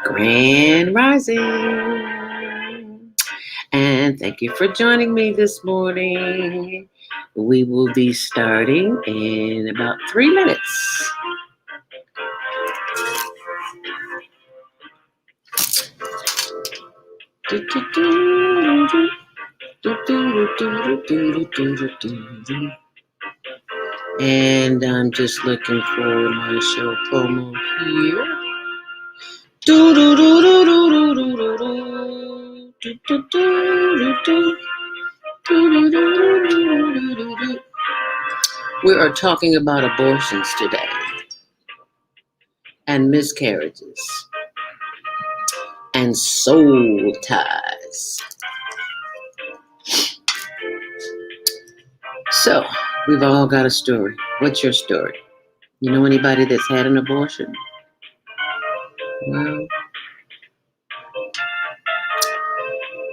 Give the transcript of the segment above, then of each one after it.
Grand Rising. And thank you for joining me this morning. We will be starting in about 3 minutes. And I'm just looking for my show promo here. We are talking about abortions today and miscarriages and soul ties. So, we've all got a story. What's your story? You know anybody that's had an abortion? Well,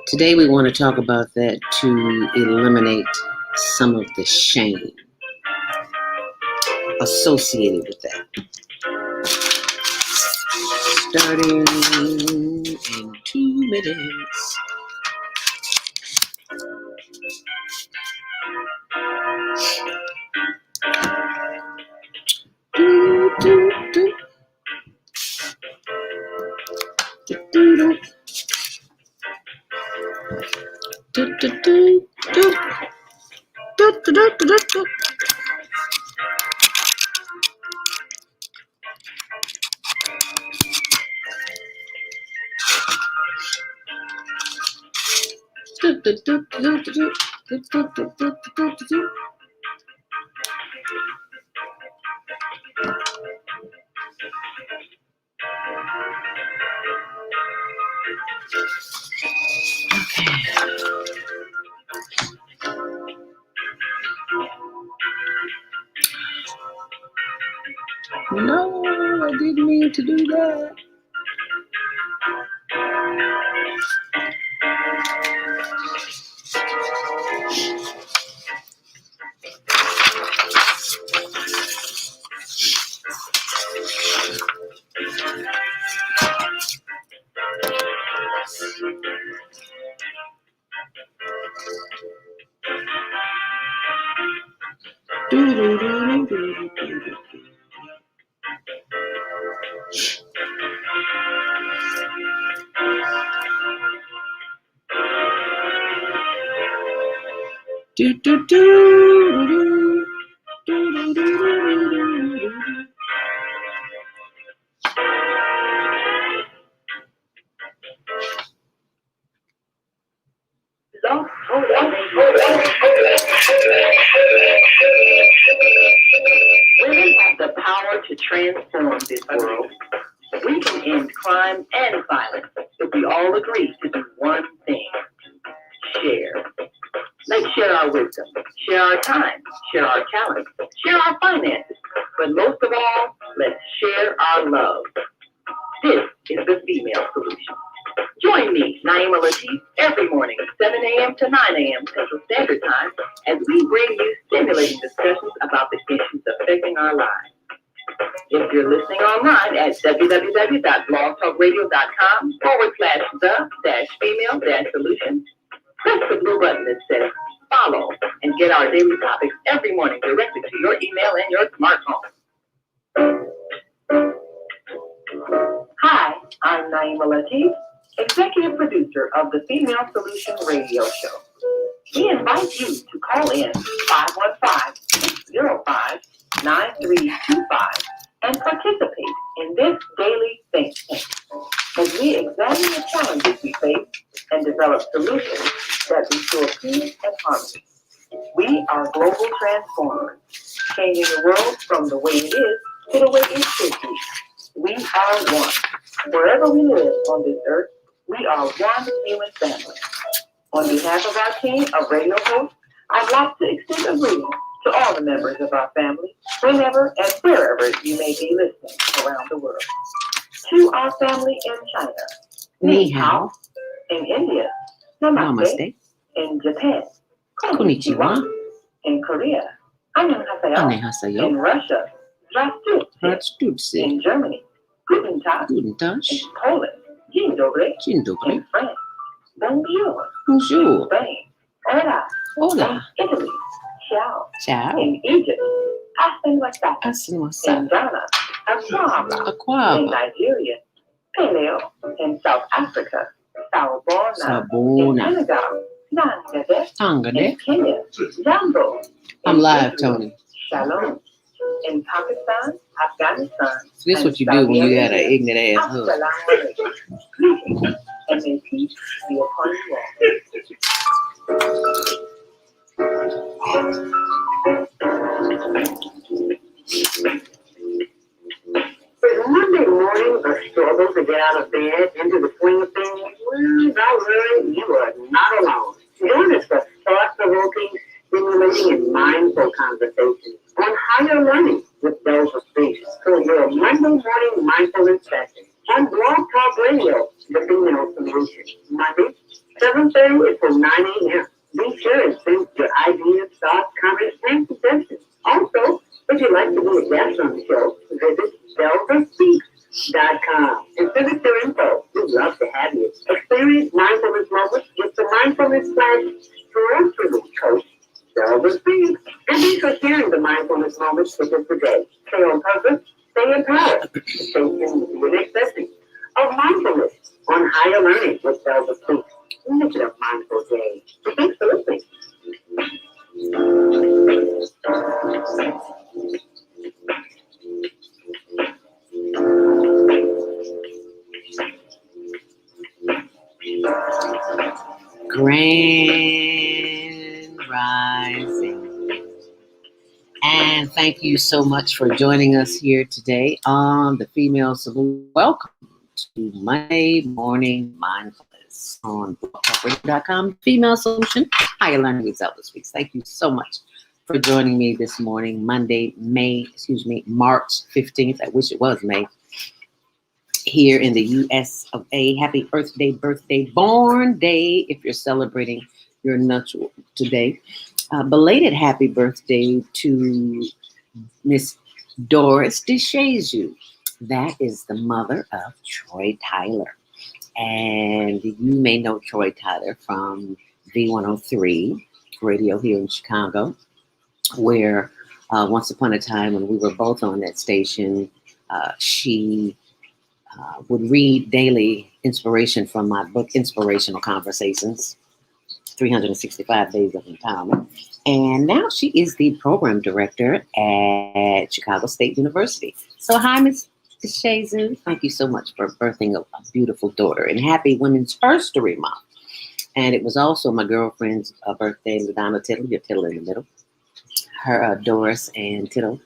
today we want to talk about that to eliminate some of the shame associated with that. Starting in 2 minutes. No, I didn't mean to do that. Women have the power to transform this world. We can end crime and violence if we all agree to do one thing: share. Let's share our wisdom, share our time, share our talents, share our finances, but most of all, let's share our love. This is the Female Solution. Join me, Naima Latif, every morning at 7 a.m. to 9 a.m. Central Standard Time as we bring you stimulating discussions about the issues affecting our lives. If you're listening online at www.blogtalkradio.com/the-female-solution, press the blue button that says follow and get our daily topics every morning directly to your email and your smartphone. Hi, I'm Naima Latif, executive producer of the Female Solution radio show. We invite you to call in 515-605-9325 and participate in this daily think tank as we examine the challenges we face and develop solutions that restore peace and harmony. We are global transformers, changing the world from the way it is to the way it should be. We are one. Wherever we live on this earth, we are one human family. On behalf of our team of radio hosts, I'd like to extend a greeting to all the members of our family, whenever and wherever you may be listening around the world. To our family in China, Ni hao. In India, namaste. Namaste. In Japan, Konnichiwa. In Korea, annyeonghaseyo. In Annyeonghaseyo. Russia, здравствуйте. Здравствуйте. In Germany, guten Tag. Guten Tag. In Poland, Dzień dobry. Dzień dobry. In France, bonjour. Bonjour. Spain, hola. Hola. In Italy, ciao. Ciao. In Egypt, hasta luego. Assim, In moça. Ghana, akwaba. In Aquaba. Nigeria, paleo. In South Africa, sawubona. In Sabona. Senegal, nangade. Tangade. In Kenya, jambo. I'm In live, Israel, Tony. Shalom. In Pakistan, Afghanistan, So this is what you do when you got an ignorant ass husband. Assalamu alaikum. Greetings, and may peace be upon you all. Is Monday morning a struggle to get out of bed into the swing of things? Well, don't worry, you are not alone. Join us for thought-provoking, stimulating, and mindful conversations on higher learning with those of faith for your Monday morning mindfulness session on Blog Talk Radio, the Female Solution. Monday, 7:30 until 9 a.m. Be sure and send your ideas, thoughts, comments, and suggestions. Also, if you'd like to be a guest on the show, visit SelvaSpeaks.com and send us your info. We'd love to have you. Experience mindfulness moments with the mindfulness/terrestrial coach, Selva Speaks. And thanks for sharing the mindfulness moments with us today. Stay on purpose, stay empowered. Stay tuned to the next session of mindfulness on higher learning with Selva Speaks. Make it a mindful day. Thanks for listening. Grand Rising. And thank you so much for joining us here today on the Female Solution. Welcome to Monday Morning Mindfulness on blogtalkradio.com, Female Solution. Higher Learning with Zelda Speaks. Thank you so much for joining me this morning, Monday, March 15th. I wish it was May. Here in the US of A. Happy Earth Day, birthday, born day, if you're celebrating your nuptial today. Belated happy birthday to Miss Doris DeShazu. That is the mother of Troy Tyler. And you may know Troy Tyler from V103 radio here in Chicago, where once upon a time when we were both on that station, she would read daily inspiration from my book, Inspirational Conversations, 365 Days of Empowerment. And now she is the program director at Chicago State University. So hi, Ms. DeShazu. Thank you so much for birthing a beautiful daughter. And happy Women's History Month. And it was also my girlfriend's birthday, LaDonna Tittle, your Tittle in the middle. Her, Doris and Tittle.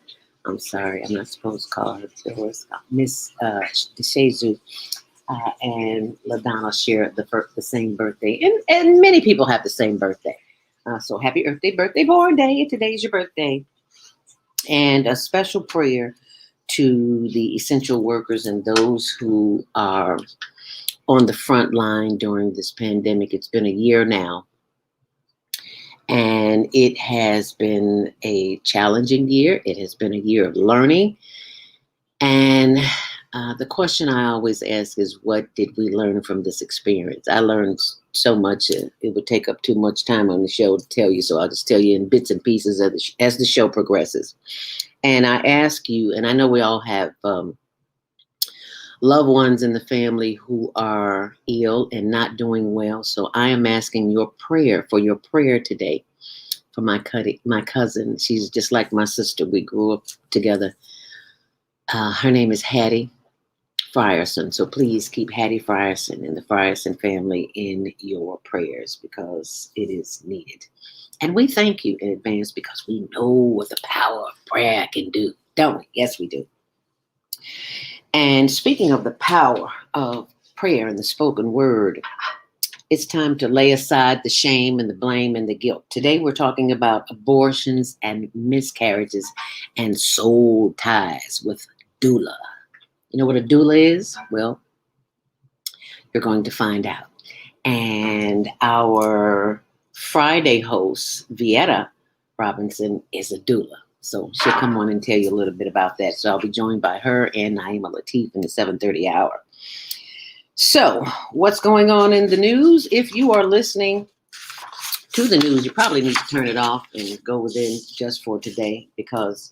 I'm sorry, I'm not supposed to call her Doris. Miss DeShazu and LaDonna share the same birthday. And many people have the same birthday. So happy Earth Day, birthday, born day. Today's your birthday. And a special prayer to the essential workers and those who are on the front line during this pandemic. It's been a year now. And it has been a challenging year. It has been a year of learning. And the question I always ask is, what did we learn from this experience? I learned so much. It would take up too much time on the show to tell you. So I'll just tell you in bits and pieces as the show progresses. And I ask you, and I know we all have loved ones in the family who are ill and not doing well. So I am asking your prayer today for my cousin. She's just like my sister. We grew up together. Her name is Hattie Frierson. So please keep Hattie Frierson and the Frierson family in your prayers because it is needed. And we thank you in advance because we know what the power of prayer can do, don't we? Yes, we do. And speaking of the power of prayer and the spoken word, it's time to lay aside the shame and the blame and the guilt. Today we're talking about abortions and miscarriages and soul ties with doula. You know what a doula is? Well, you're going to find out. And our Friday host, Vieta Robinson, is a doula. So she'll come on and tell you a little bit about that. So I'll be joined by her and Naima Latif in the 7:30 hour. So what's going on in the news? If you are listening to the news, you probably need to turn it off and go within just for today, because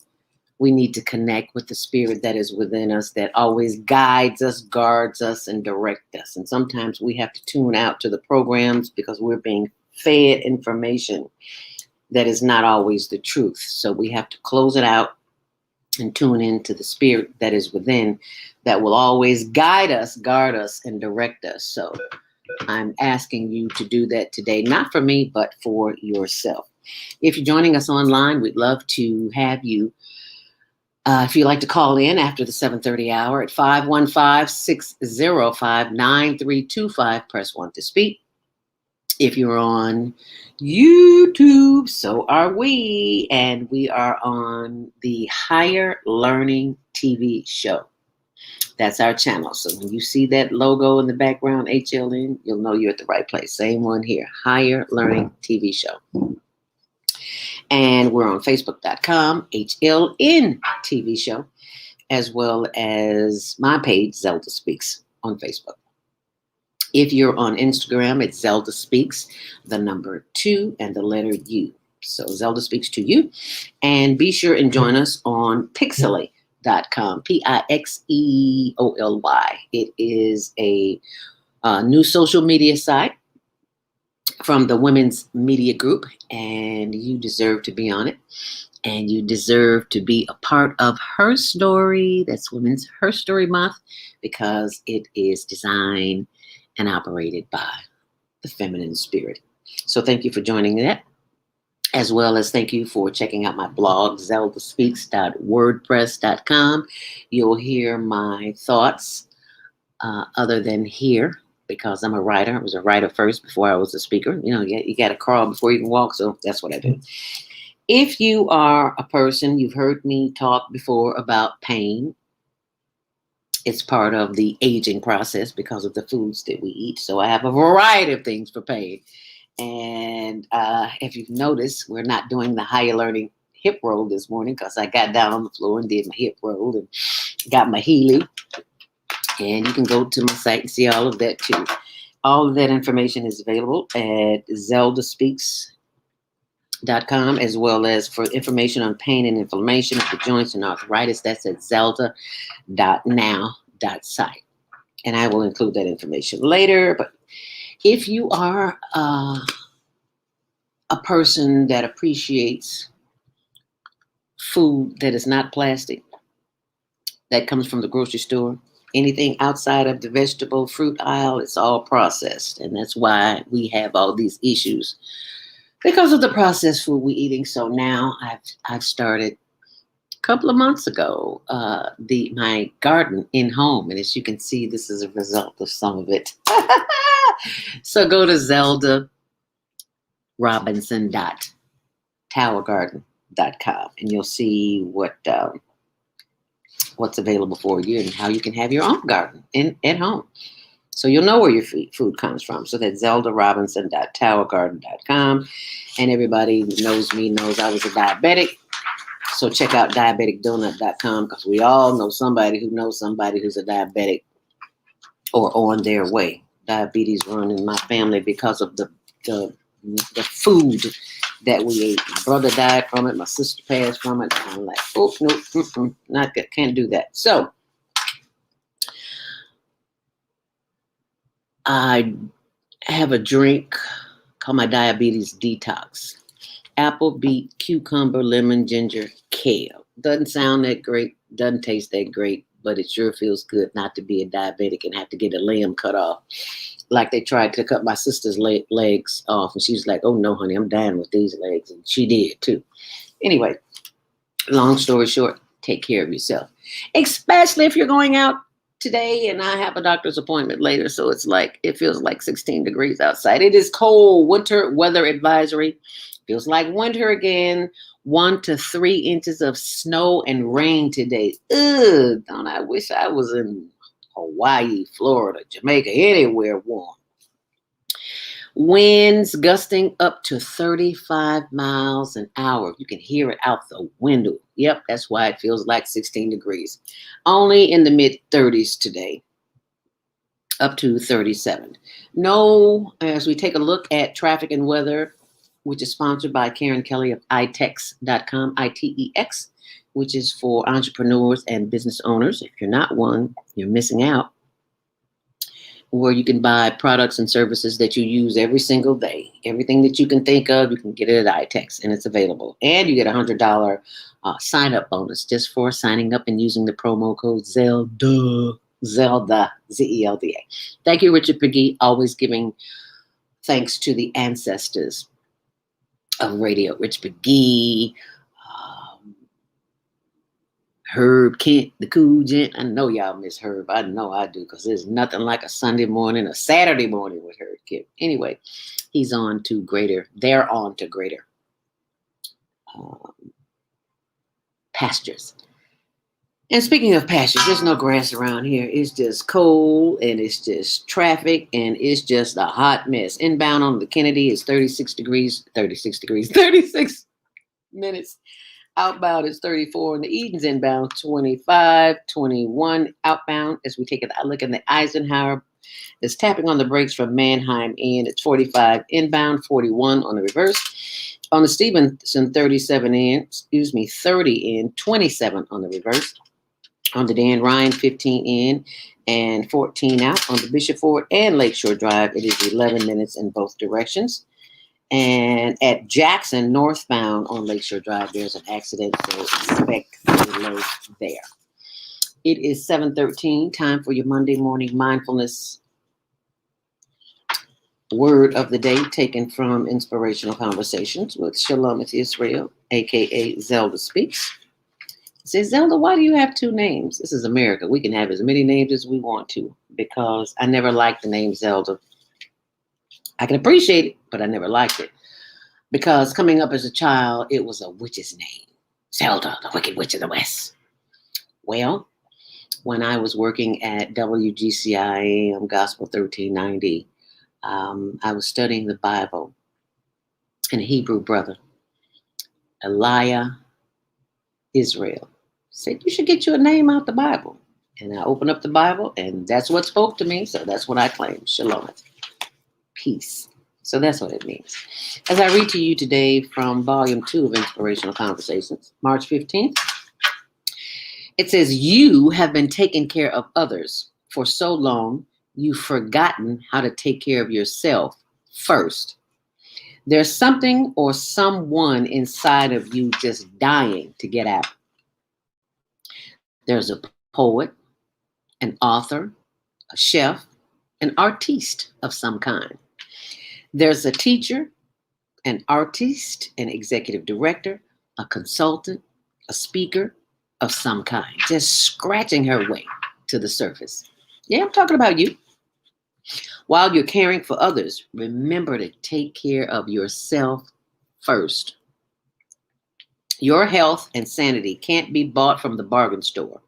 we need to connect with the spirit that is within us, that always guides us, guards us, and directs us. And sometimes we have to tune out to the programs because we're being fed information that is not always the truth. So we have to close it out and tune into the spirit that is within, that will always guide us, guard us, and direct us. So I'm asking you to do that today, not for me, but for yourself. If you're joining us online, we'd love to have you. If you'd like to call in after the 7:30 hour at 515-605-9325, press 1 to speak. If you're on YouTube, so are we, and we are on the Higher Learning TV show. That's our channel. So when you see that logo in the background, HLN, you'll know you're at the right place. Same one here, Higher Learning TV show. And we're on Facebook.com, HLN TV show, as well as my page, Zelda Speaks, on Facebook. If you're on Instagram, it's Zelda Speaks, the number 2 and the letter U. So Zelda Speaks to you. And be sure and join us on Pixely.com, Pixeoly. It is a new social media site from the Women's Media Group, and you deserve to be on it. And you deserve to be a part of Her Story. That's Women's Her Story Month, because it is designed and operated by the feminine spirit. So thank you for joining that, as well as thank you for checking out my blog, zeldaspeaks.wordpress.com. You'll hear my thoughts other than here, because I'm a writer. I was a writer first before I was a speaker. You know, you got to crawl before you can walk, so that's what I do. If you are a person, you've heard me talk before about pain. It's part of the aging process because of the foods that we eat. So I have a variety of things for pain. And if you've noticed, we're not doing the Higher Learning hip roll this morning because I got down on the floor and did my hip roll and got my Healy. And you can go to my site and see all of that too. All of that information is available at zeldaspeaks.com, as well as for information on pain and inflammation of the joints and arthritis. That's at zelda.now.site. And I will include that information later. But if you are a person that appreciates food that is not plastic, that comes from the grocery store, anything outside of the vegetable fruit aisle, it's all processed. And that's why we have all these issues, because of the processed food we're eating. So now I've started a couple of months ago my garden in home, and as you can see, this is a result of some of it. So go to zeldarobinson.towergarden.com, and you'll see what's available for you and how you can have your own garden at home. So you'll know where your food comes from. So that's zeldarobinson.towergarden.com. And everybody who knows me knows I was a diabetic. So check out diabeticdonut.com, because we all know somebody who knows somebody who's a diabetic or on their way. Diabetes run in my family because of the food that we ate. My brother died from it. My sister passed from it. I'm like, oh, no, not good. Can't do that. So I have a drink called my diabetes detox. Apple, beet, cucumber, lemon, ginger, kale. Doesn't sound that great. Doesn't taste that great, but it sure feels good not to be a diabetic and have to get a limb cut off. Like they tried to cut my sister's legs off, and she was like, oh no, honey, I'm dying with these legs. And she did too. Anyway, long story short, take care of yourself, especially if you're going out today. And I have a doctor's appointment later, so it feels like 16 degrees outside. It is cold. Winter weather advisory. Feels like winter again. 1 to 3 inches of snow and rain today. Ugh, don't I wish I was in Hawaii, Florida, Jamaica, anywhere warm. Winds gusting up to 35 miles an hour. You can hear it out the window. Yep, that's why it feels like 16 degrees. Only in the mid 30s today, up to 37. No, as we take a look at traffic and weather, which is sponsored by Karen Kelly of itex.com, ITEX, which is for entrepreneurs and business owners. If you're not one, you're missing out. Where you can buy products and services that you use every single day. Everything that you can think of, you can get it at iTex, and it's available. And you get a $100 sign-up bonus just for signing up and using the promo code Zelda, Zelda. Thank you, Richard McGee, always giving thanks to the ancestors of radio. Rich McGee, Herb Kent, the cool gent. I know y'all miss Herb. I know I do, because there's nothing like a Sunday morning, a Saturday morning with Herb Kent. Anyway, he's on to greater. They're on to greater pastures. And speaking of pastures, there's no grass around here. It's just cold, and it's just traffic, and it's just a hot mess. Inbound on the Kennedy is 36 minutes. Outbound is 34, and the Eden's inbound 25, 21 outbound. As we take a look at the Eisenhower, it's tapping on the brakes from Mannheim in. It's 45 inbound, 41 on the reverse. On the Stevenson, 30 in, 27 on the reverse. On the Dan Ryan, 15 in and 14 out. On the Bishop Ford and Lakeshore Drive, it is 11 minutes in both directions. And at Jackson, northbound on Lakeshore Drive, there's an accident, so expect delay there. It is 7:13, time for your Monday morning mindfulness word of the day, taken from Inspirational Conversations with Shalom Israel, a.k.a. Zelda Speaks. It says, Zelda, why do you have two names? This is America. We can have as many names as we want to, because I never liked the name Zelda. I can appreciate it, but I never liked it. Because coming up as a child, it was a witch's name. Zelda, the Wicked Witch of the West. Well, when I was working at WGCI Gospel 1390, I was studying the Bible, and a Hebrew brother, Eliah Israel, said, you should get you a name out the Bible. And I opened up the Bible, and that's what spoke to me, so that's what I claim. Shalom. Peace. So that's what it means. As I read to you today from Volume 2 of Inspirational Conversations, March 15th, it says, you have been taking care of others for so long, you've forgotten how to take care of yourself first. There's something or someone inside of you just dying to get out. There's a poet, an author, a chef, an artiste of some kind. There's a teacher, an artiste, an executive director, a consultant, a speaker of some kind, just scratching her way to the surface. Yeah, I'm talking about you. While you're caring for others, remember to take care of yourself first. Your health and sanity can't be bought from the bargain store.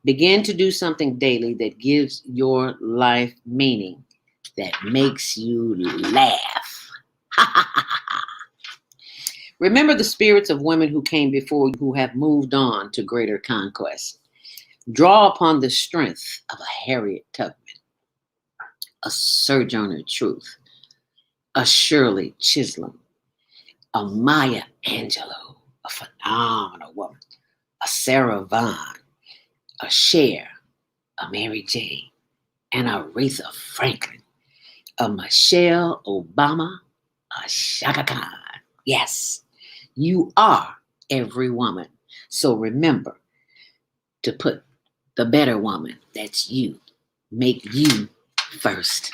Begin to do something daily that gives your life meaning, that makes you laugh. Remember the spirits of women who came before you, who have moved on to greater conquest. Draw upon the strength of a Harriet Tubman, a Sojourner Truth, a Shirley Chisholm, a Maya Angelou, a phenomenal woman, a Sarah Vaughan, a Cher, a Mary Jane, and a Aretha Franklin, a Michelle Obama, a Shaka Khan. Yes, you are every woman. So remember to put the better woman, that's you, make you first.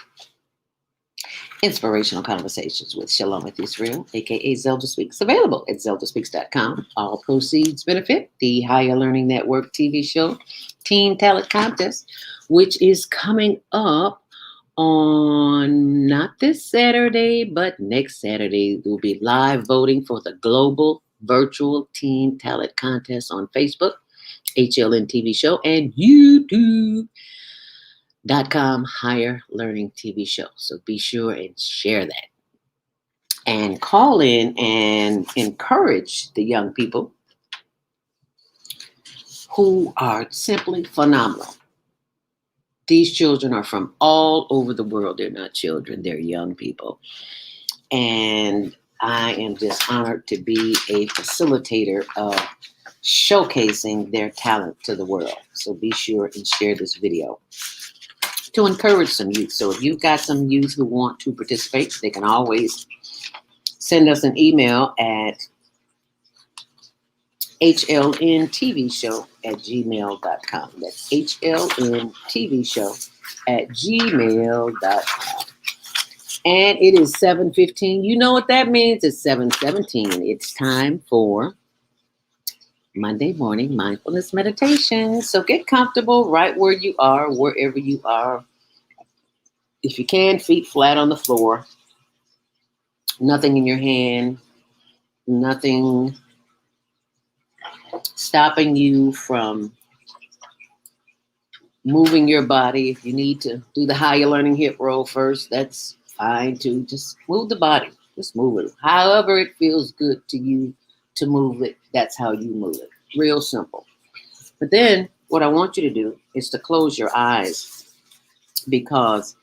Inspirational Conversations with Shalom with Israel, a.k.a. Zelda Speaks, available at zeldaspeaks.com. All proceeds benefit the Higher Learning Network TV show, Teen Talent Contest, which is coming up on not this Saturday, but next Saturday. There will be live voting for the Global Virtual Teen Talent Contest on Facebook, HLN TV show, and YouTube. Higher Learning TV show. So be sure and share that. And call in and encourage the young people who are simply phenomenal. These children are from all over the world. They're not children, they're young people. And I am just honored to be a facilitator of showcasing their talent to the world. So be sure and share this video to encourage some youth. So if you've got some youth who want to participate, they can always send us an email at hlntvshow@gmail.com. That's hlntvshow@gmail.com. And it is 7:15. You know what that means? It's 7:17. It's time for Monday morning mindfulness meditation. So get comfortable right where you are, wherever you are. If you can, feet flat on the floor. Nothing in your hand. Nothing stopping you from moving your body. If you need to do the higher learning hip roll first, that's fine too. Just move the body. Just move it. However it feels good to you to move it, that's how you move it. Real simple. But then what I want you to do is to close your eyes, because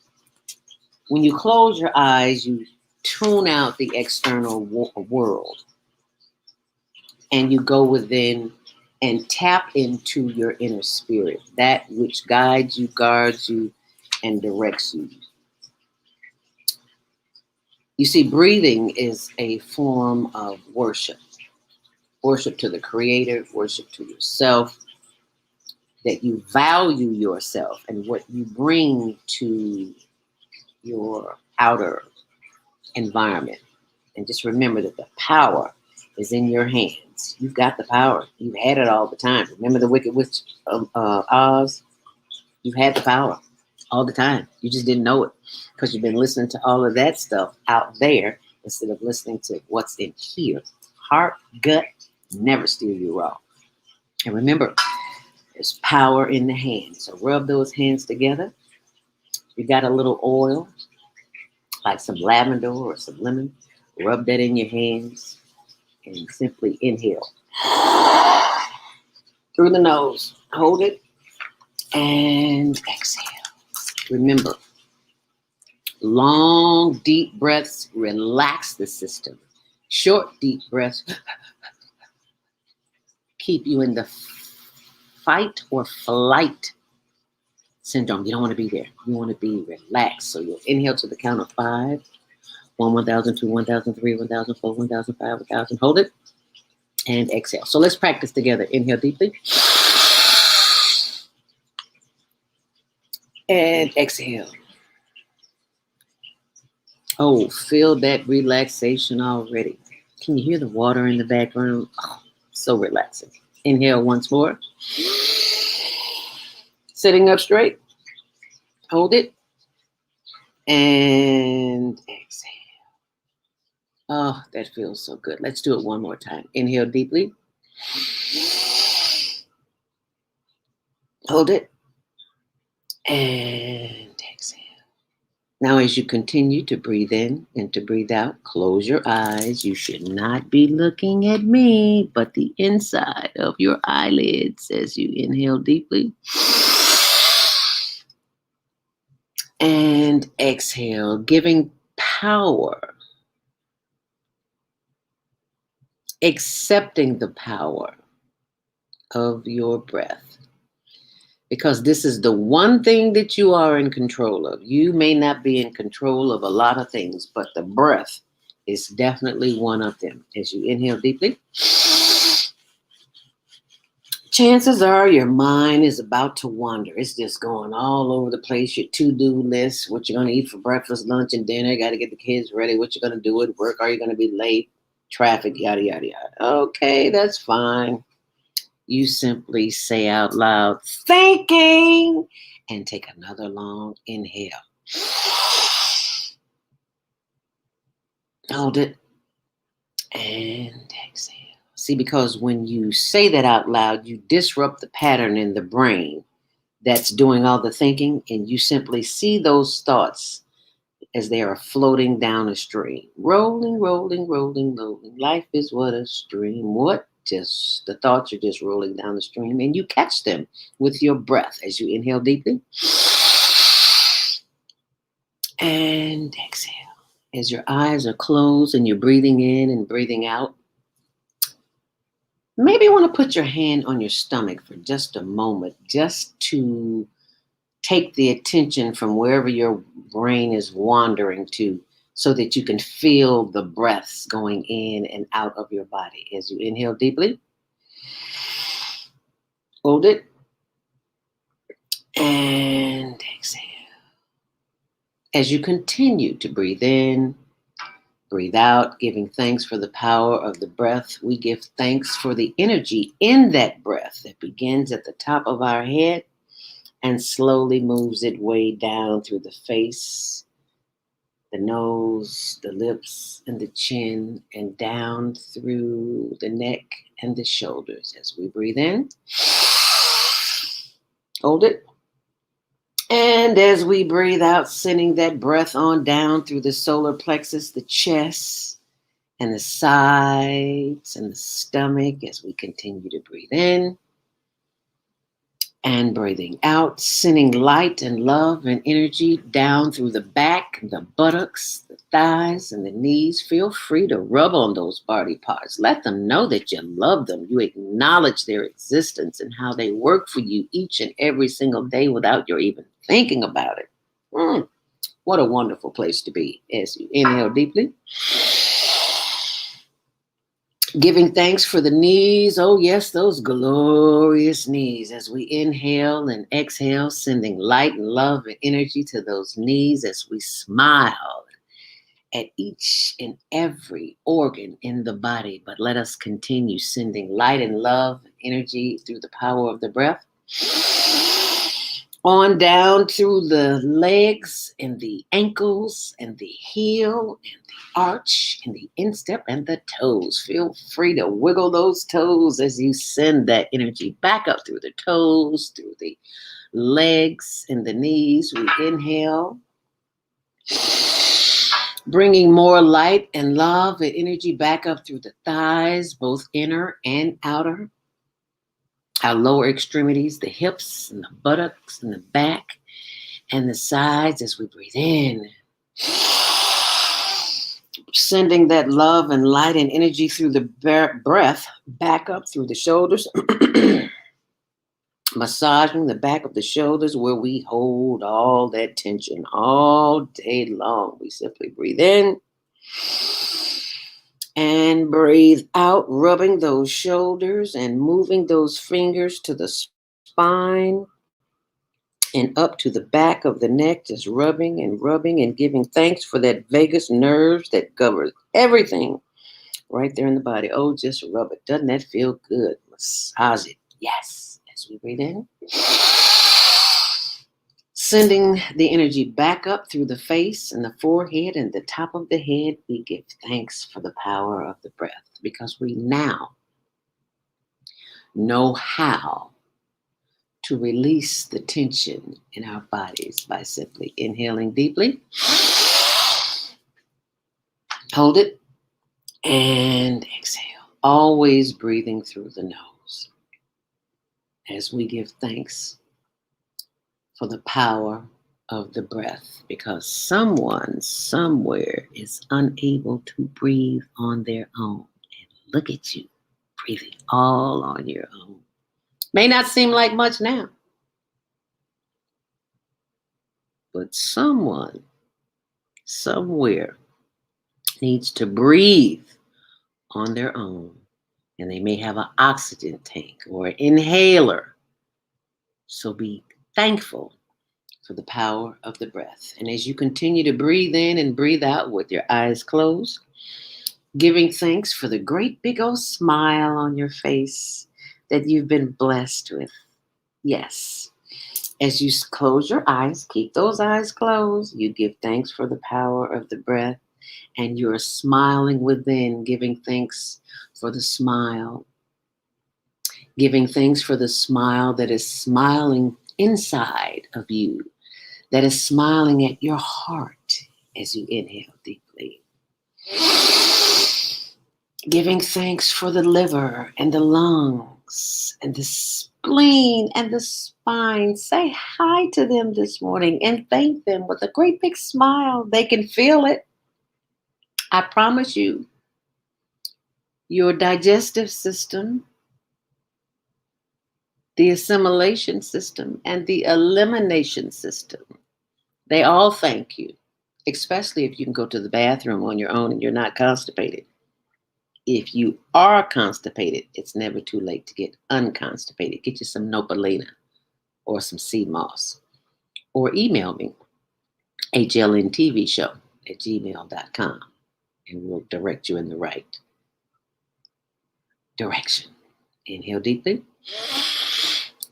when you close your eyes, you tune out the external world and you go within and tap into your inner spirit, that which guides you, guards you, and directs you. You see, breathing is a form of worship. Worship to the Creator, worship to yourself, that you value yourself and what you bring to your outer environment. And just remember that the power is in your hands. You've got the power. You've had it all the time. Remember the Wicked Witch of Oz? You've had the power all the time. You just didn't know it because you've been listening to all of that stuff out there instead of listening to what's in here. Heart, gut, never steer you wrong. And remember, there's power in the hands. So rub those hands together. You got a little oil, like some lavender or some lemon. Rub that in your hands and simply inhale. Through the nose. Hold it and exhale. Remember, long, deep breaths relax the system. Short, deep breaths keep you in the fight or flight syndrome. You don't want to be there. You want to be relaxed. So you'll inhale to the count of 5. 1, 1,000, 2, 1,000, 3, 1,000, 4, 1,000, 5, 1,000. Hold it and exhale. So let's practice together. Inhale deeply. And exhale. Oh, feel that relaxation already. Can you hear the water in the background? Oh, so relaxing. Inhale once more. Sitting up straight. Hold it. And exhale. Oh, that feels so good. Let's do it one more time. Inhale deeply. Hold it. And exhale. Now, as you continue to breathe in and to breathe out, close your eyes. You should not be looking at me, but the inside of your eyelids as you inhale deeply. And exhale, giving power, accepting the power of your breath. Because this is the one thing that you are in control of. You may not be in control of a lot of things, but the breath is definitely one of them. As you inhale deeply, chances are your mind is about to wander. It's just going all over the place. Your to-do list, what you're going to eat for breakfast, lunch, and dinner. Got to get the kids ready. What you're going to do at work. Are you going to be late? Traffic, yada, yada, yada. Okay, that's fine. You simply say out loud, thinking, and take another long inhale. Hold it and exhale. See, because when you say that out loud, you disrupt the pattern in the brain that's doing all the thinking, and you simply see those thoughts as they are floating down a stream. Rolling, rolling, rolling, rolling. Life is what a stream. What? Just the thoughts are just rolling down the stream, and you catch them with your breath as you inhale deeply and exhale. As your eyes are closed and you're breathing in and breathing out, maybe you want to put your hand on your stomach for just a moment, just to take the attention from wherever your brain is wandering to, so that you can feel the breaths going in and out of your body. As you inhale deeply, hold it, and exhale. As you continue to breathe in, breathe out, giving thanks for the power of the breath, we give thanks for the energy in that breath that begins at the top of our head and slowly moves its way down through the face, the nose, the lips, and the chin, and down through the neck and the shoulders. As we breathe in, hold it. And as we breathe out, sending that breath on down through the solar plexus, the chest, and the sides, and the stomach, as we continue to breathe in. And breathing out, sending light and love and energy down through the back, the buttocks, the thighs, and the knees. Feel free to rub on those body parts. Let them know that you love them. You acknowledge their existence and how they work for you each and every single day without your even thinking about it. What a wonderful place to be. As you inhale deeply, giving thanks for the knees. Oh, yes, those glorious knees. As we inhale and exhale, sending light and love and energy to those knees as we smile at each and every organ in the body. But let us continue sending light and love and energy through the power of the breath, on down through the legs and the ankles and the heel and the arch and the instep and the toes. Feel free to wiggle those toes as you send that energy back up through the toes, through the legs and the knees. We inhale, bringing more light and love and energy back up through the thighs, both inner and outer. Our lower extremities, the hips and the buttocks and the back and the sides as we breathe in. Sending that love and light and energy through the breath back up through the shoulders. Massaging the back of the shoulders where we hold all that tension all day long. We simply breathe in and breathe out, rubbing those shoulders and moving those fingers to the spine and up to the back of the neck, just rubbing and giving thanks for that vagus nerves that governs everything right there in the body. Oh, just rub it. Doesn't that feel good? Massage it. Yes. As we breathe in, sending the energy back up through the face and the forehead and the top of the head, we give thanks for the power of the breath, because we now know how to release the tension in our bodies by simply inhaling deeply, hold it, and exhale. Always breathing through the nose as we give thanks for the power of the breath, because someone somewhere is unable to breathe on their own. And look at you, breathing all on your own. May not seem like much now, but someone somewhere needs to breathe on their own, and they may have an oxygen tank or an inhaler. So be thankful for the power of the breath. And as you continue to breathe in and breathe out with your eyes closed, giving thanks for the great big old smile on your face that you've been blessed with. Yes. As you close your eyes, keep those eyes closed. You give thanks for the power of the breath, and you're smiling within, giving thanks for the smile. Giving thanks for the smile that is smiling inside of you that is smiling at your heart as you inhale deeply. Giving thanks for the liver and the lungs and the spleen and the spine. Say hi to them this morning and thank them with a great big smile. They can feel it. I promise you, your digestive system, the assimilation system, and the elimination system, they all thank you, especially if you can go to the bathroom on your own and you're not constipated. If you are constipated, it's never too late to get unconstipated. Get you some Nopalina or some sea moss. Or email me, hlntvshow at gmail.com, and we'll direct you in the right direction. Inhale deeply.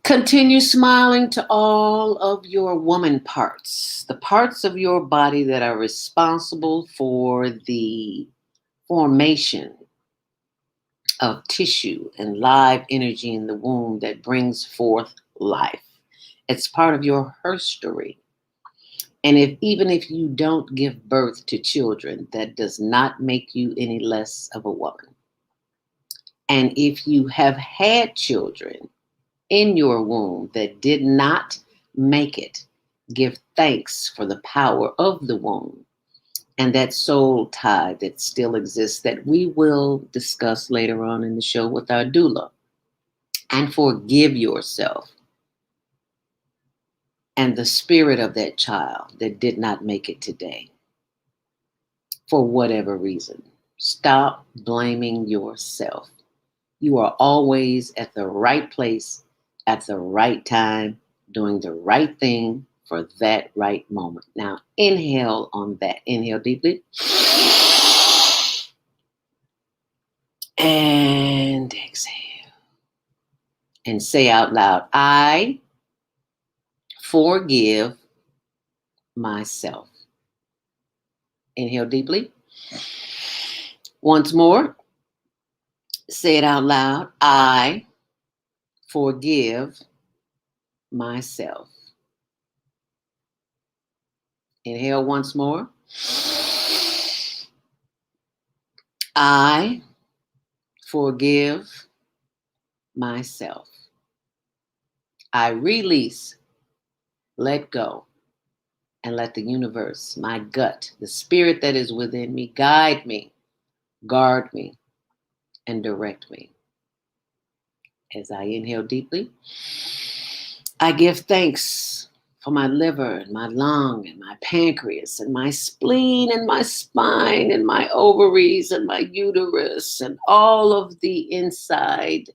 Continue smiling to all of your woman parts, the parts of your body that are responsible for the formation of tissue and live energy in the womb that brings forth life. It's part of your history. And even if you don't give birth to children, that does not make you any less of a woman. And if you have had children in your womb that did not make it, give thanks for the power of the womb and that soul tie that still exists that we will discuss later on in the show with our doula. And forgive yourself and the spirit of that child that did not make it today for whatever reason. Stop blaming yourself. You are always at the right place at the right time, doing the right thing for that right moment. Now, inhale on that. Inhale deeply. And exhale. And say out loud, I forgive myself. Inhale deeply. Once more, say it out loud. I forgive myself. Inhale once more. I forgive myself. I release, let go, and let the universe, my gut, the spirit that is within me, guide me, guard me, and direct me. As I inhale deeply, I give thanks for my liver and my lung and my pancreas and my spleen and my spine and my ovaries and my uterus and all of the inside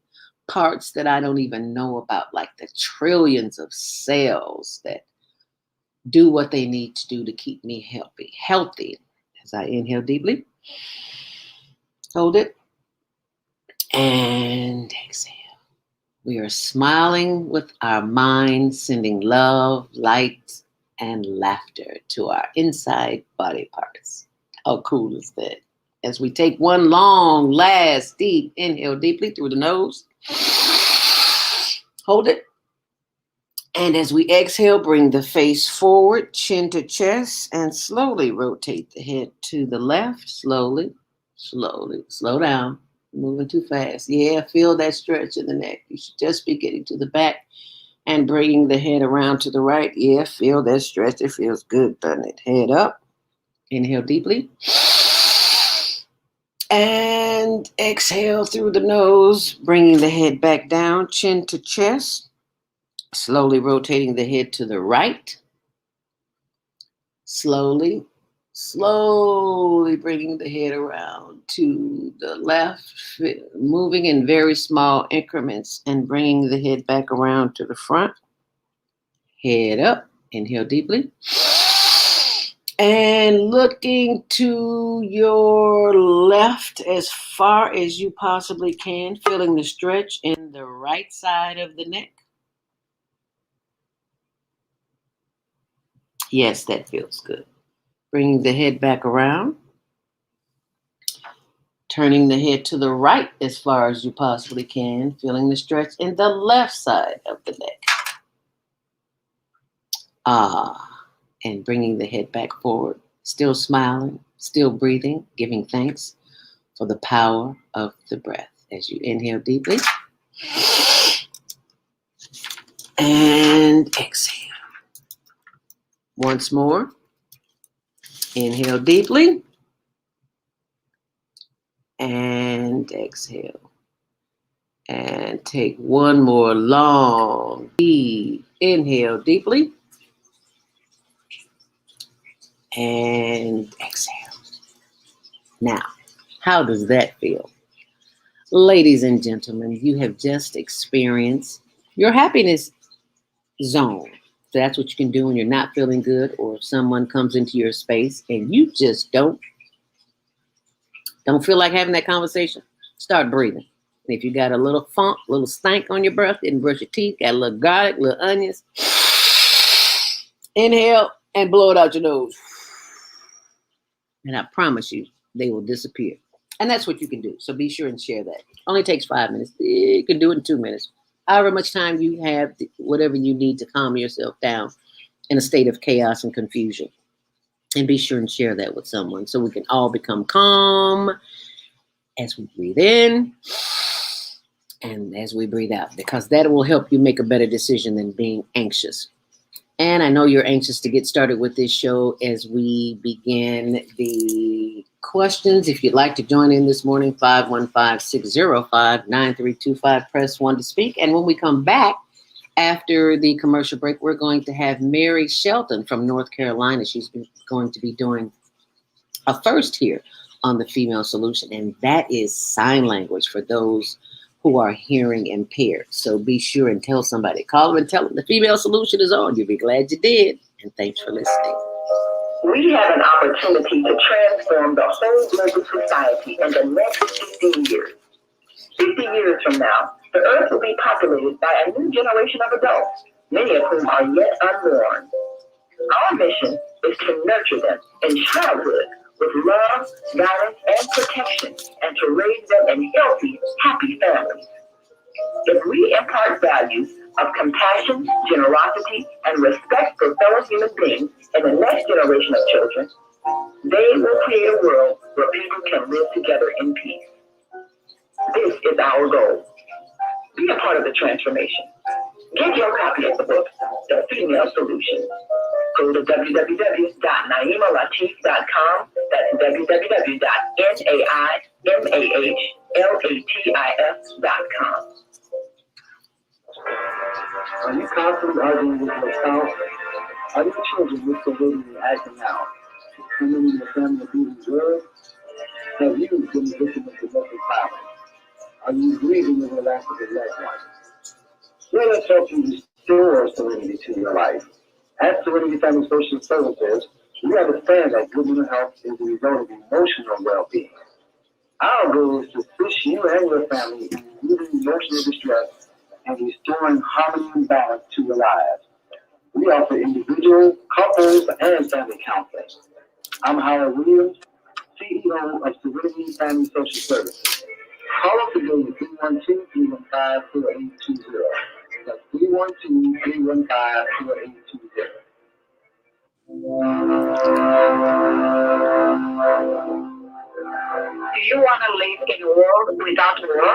parts that I don't even know about, like the trillions of cells that do what they need to do to keep me healthy. As I inhale deeply, hold it, and exhale. We are smiling with our mind, sending love, light, and laughter to our inside body parts. How cool is that? As we take one long, last, deep inhale deeply through the nose, hold it. And as we exhale, bring the face forward, chin to chest, and slowly rotate the head to the left. Slowly, slow down. Moving too fast. Yeah, feel that stretch in the neck. You should just be getting to the back and bringing the head around to the right. Yeah, feel that stretch. It feels good, doesn't it? Head up. Inhale deeply. And exhale through the nose, bringing the head back down, chin to chest. Slowly rotating the head to the right. Slowly bringing the head around to the left, moving in very small increments and bringing the head back around to the front. Head up, inhale deeply. And looking to your left as far as you possibly can, feeling the stretch in the right side of the neck. Yes, that feels good. Bringing the head back around. Turning the head to the right as far as you possibly can, feeling the stretch in the left side of the neck. And bringing the head back forward, still smiling, still breathing, giving thanks for the power of the breath. As you inhale deeply and exhale. Once more, inhale deeply and exhale. And take one more long, deep inhale deeply and exhale. Now, how does that feel? Ladies and gentlemen, you have just experienced your happiness zone. That's what you can do when you're not feeling good, or if someone comes into your space and you just don't feel like having that conversation. Start breathing. And if you got a little funk, little stank on your breath, didn't brush your teeth, got a little garlic, little onions, inhale and blow it out your nose. And I promise you, they will disappear. And that's what you can do. So be sure and share that. Only takes 5 minutes. You can do it in 2 minutes. However much time you have, whatever you need to calm yourself down in a state of chaos and confusion. And be sure and share that with someone so we can all become calm as we breathe in and as we breathe out, because that will help you make a better decision than being anxious. And I know you're anxious to get started with this show as we begin the questions. If you'd like to join in this morning, 515-605-9325, press 1 to speak. And when we come back after the commercial break, we're going to have Mary Shelton from North Carolina. She's going to be doing a first here on the Female Solution, and that is sign language for those who are hearing impaired. So be sure and tell somebody. Call them and tell them the Female Solution is on. You'll be glad you did. And thanks for listening. We have an opportunity to transform the whole global society in the next 50 years. 50 years from now, the earth will be populated by a new generation of adults, many of whom are yet unborn. Our mission is to nurture them in childhood with love, guidance, and protection, and to raise them in healthy, happy families. If we impart values of compassion, generosity, and respect for fellow human beings in the next generation of children, they will create a world where people can live together in peace. This is our goal. Be a part of the transformation. Get your copy of the book, The Female Solution. Go to www.naimalatif.com. That's www.naimalatif.com. Are you constantly arguing with your spouse? Are your children misbehaving and acting out? Someone in your family abusing drugs? Have you been the victim of domestic violence? Are you grieving the loss of your loved one? Let us help you restore serenity to your life. At Serenity Family Social Services, we understand that good mental health is the result of emotional well-being. Our goal is to assist you and your family in relieving emotional distress and restoring harmony and balance to your lives. We offer individual, couples, and family counseling. I'm Howard Williams, CEO of Serenity Family Social Services. Call us today at 312-315-4820. That's 312-315-4820. Do you want to live in a world without war?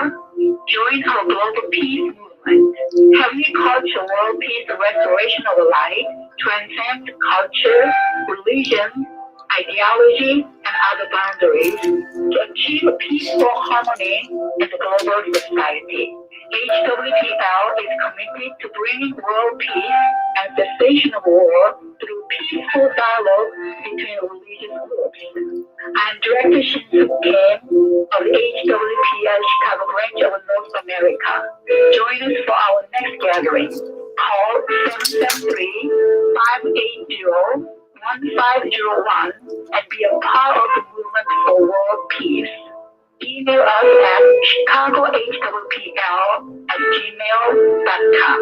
Join our global peace movement. Having culture, world peace, and restoration of life transcends culture, religion, ideology, and other boundaries to achieve peaceful harmony in the global society. HWPL is committed to bringing world peace and cessation of war through peaceful dialogue between religious groups. I'm Director Shinsu Kim of HWPL Chicago branch of North America. Join us for our next gathering. Call 773-580-1501 and be a part of the movement for world peace. Email us at chicagohwpl@gmail.com.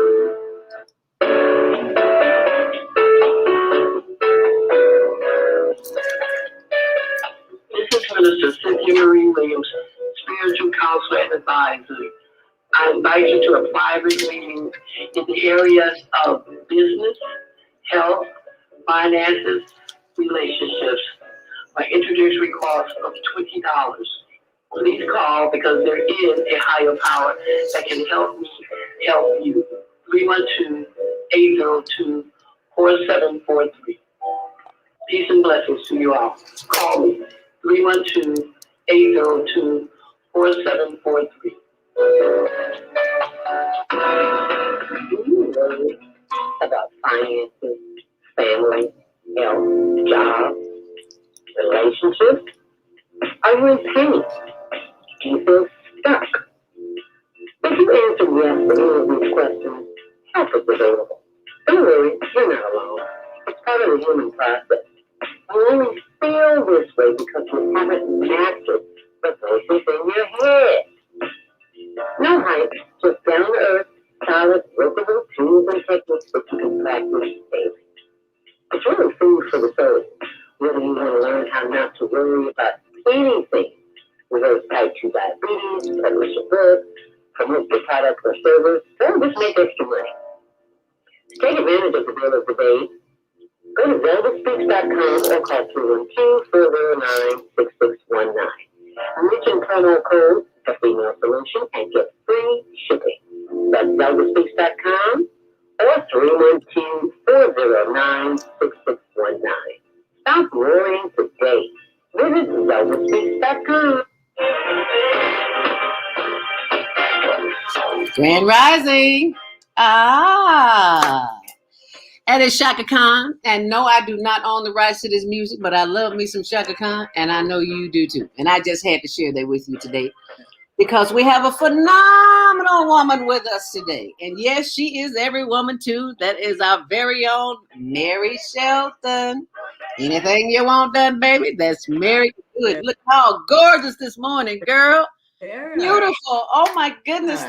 This is Minister Cynthia Marie Williams, Spiritual Counselor and Advisor. I invite you to a private meeting in the areas of business, health, finances, relationships. My introductory cost of $20. Please call because there is a higher power that can help me help you. 312-802-4743. Peace and blessings to you all. Call me. 312-802-4743. Do you know about finances, family, health, job, relationships? Are you in pain? Do you feel stuck? If you answer yes to any of these questions, help is available. Don't worry, you're not alone. It's part of the human process. You only feel this way because you haven't mastered the voices in your head. No hype, just down to earth, solid, workable tools and techniques that you can practice daily. It's really food for the soul. Whether you want to learn how not to worry about anything, reverse type 2 diabetes, publish a book, promote your product or service, or just make extra money. To take advantage of the deal of the day, go to velvetspeaks.com or call 312-409-6619. Mention promo code for Female Solution and get free shipping. That's velvetspeaks.com or 312-409-6619. Stop worrying today. Visit velvetspeaks.com. Grand Rising. And it's Shaka Khan. And no, I do not own the rights to this music, but I love me some Shaka Khan, and I know you do too. And I just had to share that with you today because we have a phenomenal woman with us today. And yes, she is every woman too. That is our very own Mary Shelton. Anything you want done, baby, that's Mary. Good. Look how gorgeous this morning, girl. Beautiful. Oh my goodness.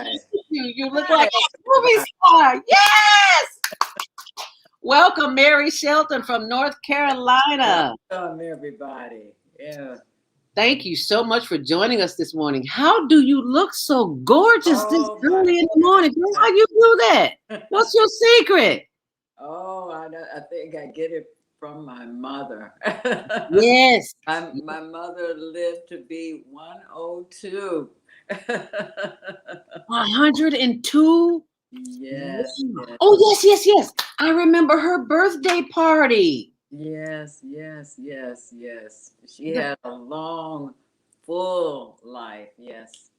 You look like a movie star. Yes. Welcome, Mary Shelton from North Carolina. Welcome, everybody. Yeah. Thank you so much for joining us this morning. How do you look so gorgeous this early in the morning? How do you do that? What's your secret? Oh, I think I get it from my mother. Yes. My mother lived to be 102. 102? Yes. Oh, yes. I remember her birthday party. Yes. She had a long, full life. Yes.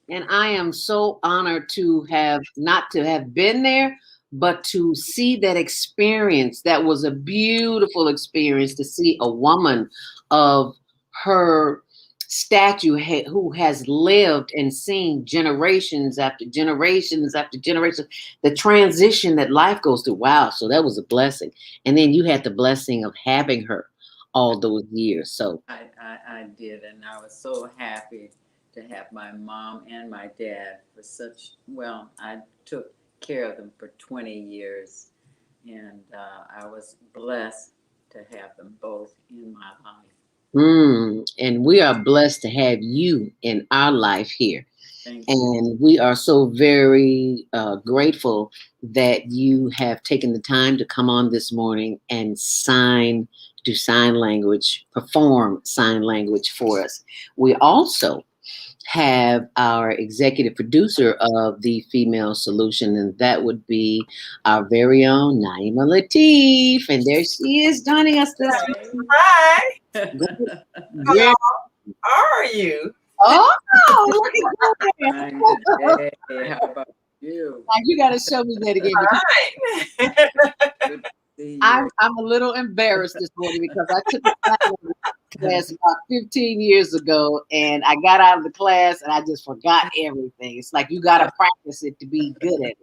And I am so honored to have not to have been there, but to see that experience. That was a beautiful experience to see a woman of her statue who has lived and seen generations after generations after generations, the transition that life goes through. Wow. So that was a blessing. And then you had the blessing of having her all those years. So I did. And I was so happy to have my mom and my dad for I took care of them for 20 years. And I was blessed to have them both in my life. And we are blessed to have you in our life here. Thank you. And we are so very grateful that you have taken the time to come on this morning and do sign language, perform sign language for us. We also have our executive producer of the Female Solution, and that would be our very own Naima Latif. And there she is joining us this morning. Hi. How are you? Oh, look at that. Hey, how about you? Now you got to show me that again. I'm a little embarrassed this morning because I took a class about 15 years ago, and I got out of the class and I just forgot everything. It's like you got to practice it to be good at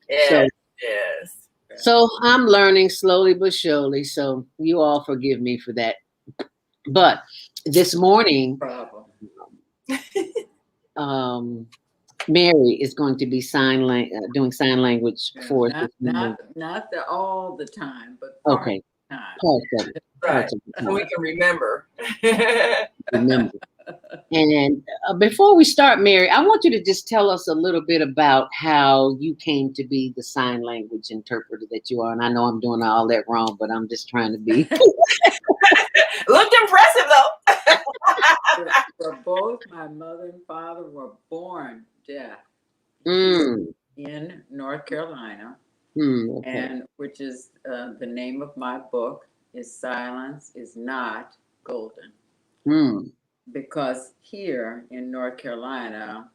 it. Yes. So I'm learning slowly but surely. So you all forgive me for that. But this morning, Mary is going to be doing sign language for us. Not all the time, but okay. Time. Right. So we can remember. Remember. And before we start, Mary, I want you to just tell us a little bit about how you came to be the sign language interpreter that you are. And I know I'm doing all that wrong, but I'm just trying to be. Looked impressive though. For both my mother and father were born deaf Mm, in North Carolina, okay. and which is the name of my book is Silence is Not Golden. Mm, Because here in North Carolina,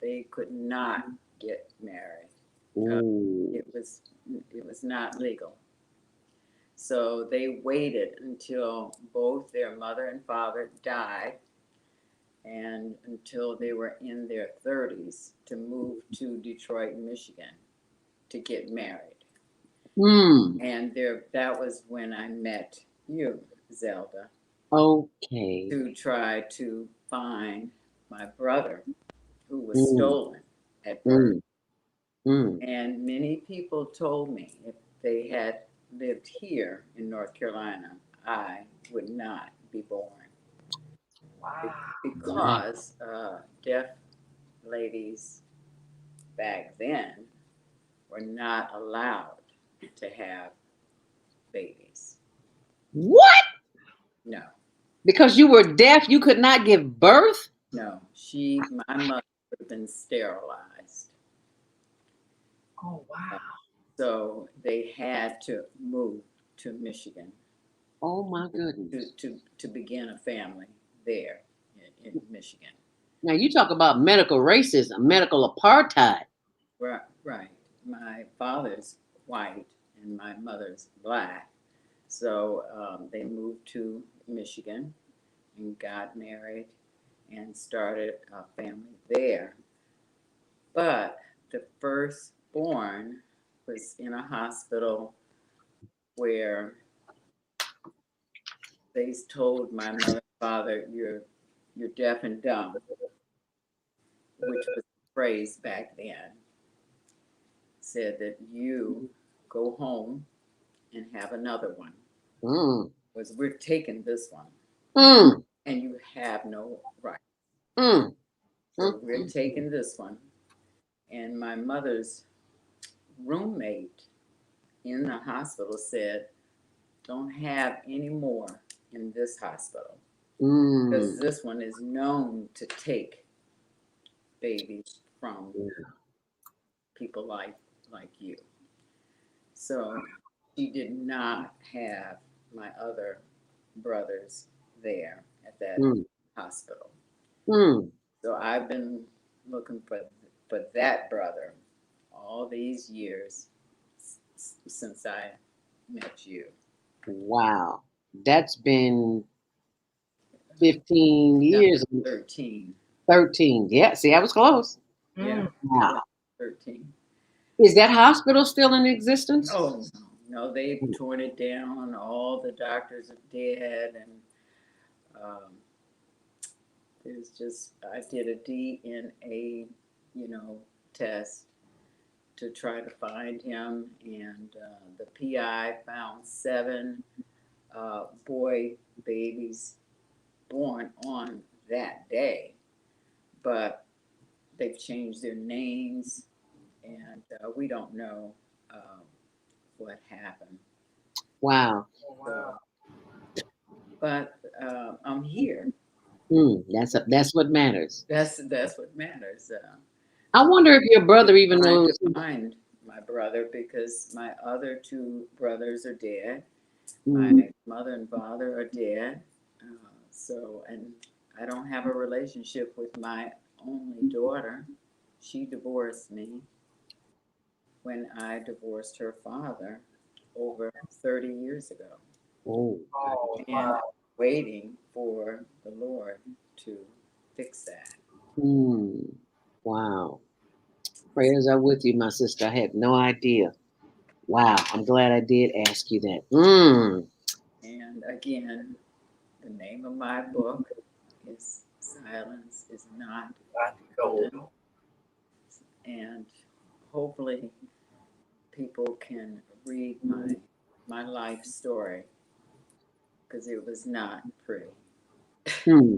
they could not get married. Uh, ooh, it was not legal. So they waited until both their mother and father died and until they were in their 30s to move to Detroit, Michigan to get married. mm, And that was when I met you, Zelda, okay. to try to find my brother who was Mm, stolen at birth. mm, mm. And many people told me if they had lived here in North Carolina, I would not be born Wow. Wow. because deaf ladies back then were not allowed to have babies. What? No, Because you were deaf, you could not give birth? no. My mother would have been sterilized. Oh wow. So they had to move to Michigan Oh my to, goodness. to begin a family there in Michigan. Now you talk about medical racism, medical apartheid. Right, right. My father's white and my mother's black. So they moved to Michigan and got married and started a family there. But the firstborn was in a hospital where they told my mother and father, you're deaf and dumb, which was a phrase back then, said that you go home and have another one. Mm, Was we're taking this one mm, and you have no right. mm, mm, So we're taking this one. And my mother's roommate in the hospital said, don't have any more in this hospital because mm. this one is known to take babies from people like you. So she did not have my other brothers there at that Mm, hospital. mm. So I've been looking for that brother all these years since I met you. Wow. That's been 15 That years, was 13. 13. Yeah, see, I was close. Yeah, Mm. that was Wow. 13. Is that hospital still in existence? Oh, no, they've torn it down. All the doctors are dead. And um, there's just, I did a DNA, test to try to find him. And the PI found 7 boy babies born on that day, but they've changed their names, and we don't know um, what happened. Wow. Oh, wow. So, but I'm here. That's what matters. That's what matters. I wonder if your Just brother even trying to knows. find my brother because my other 2 brothers are dead. My Mm, mother and father are dead. And I don't have a relationship with my only daughter. She divorced me when I divorced her father over 30 years ago, oh, Oh and wow. waiting for the Lord to fix that. mm, wow. Prayers are with you, my sister. I had no idea. Wow. I'm glad I did ask you that. And again, the name of my book is Silence is Not Got to go. Golden. And hopefully people can read my life story because it was not pretty. Hmm.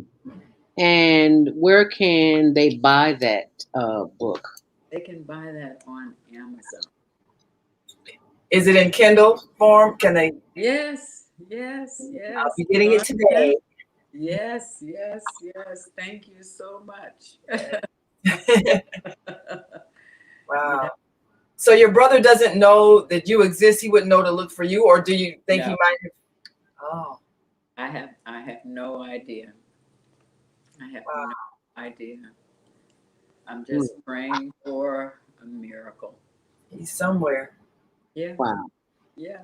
And where can they buy that book? They can buy that on Amazon. Is it in Kindle form? Can they? Yes, yes, I'll yes. be getting it today. Yes, yes, yes. Thank you so much. Yeah, Wow. So your brother doesn't know that you exist. He wouldn't know to look for you, or do you think he no, might have? Oh, I have no idea. I have wow. no idea. I'm Mm, just praying for a miracle. He's somewhere. Yeah, wow. yeah.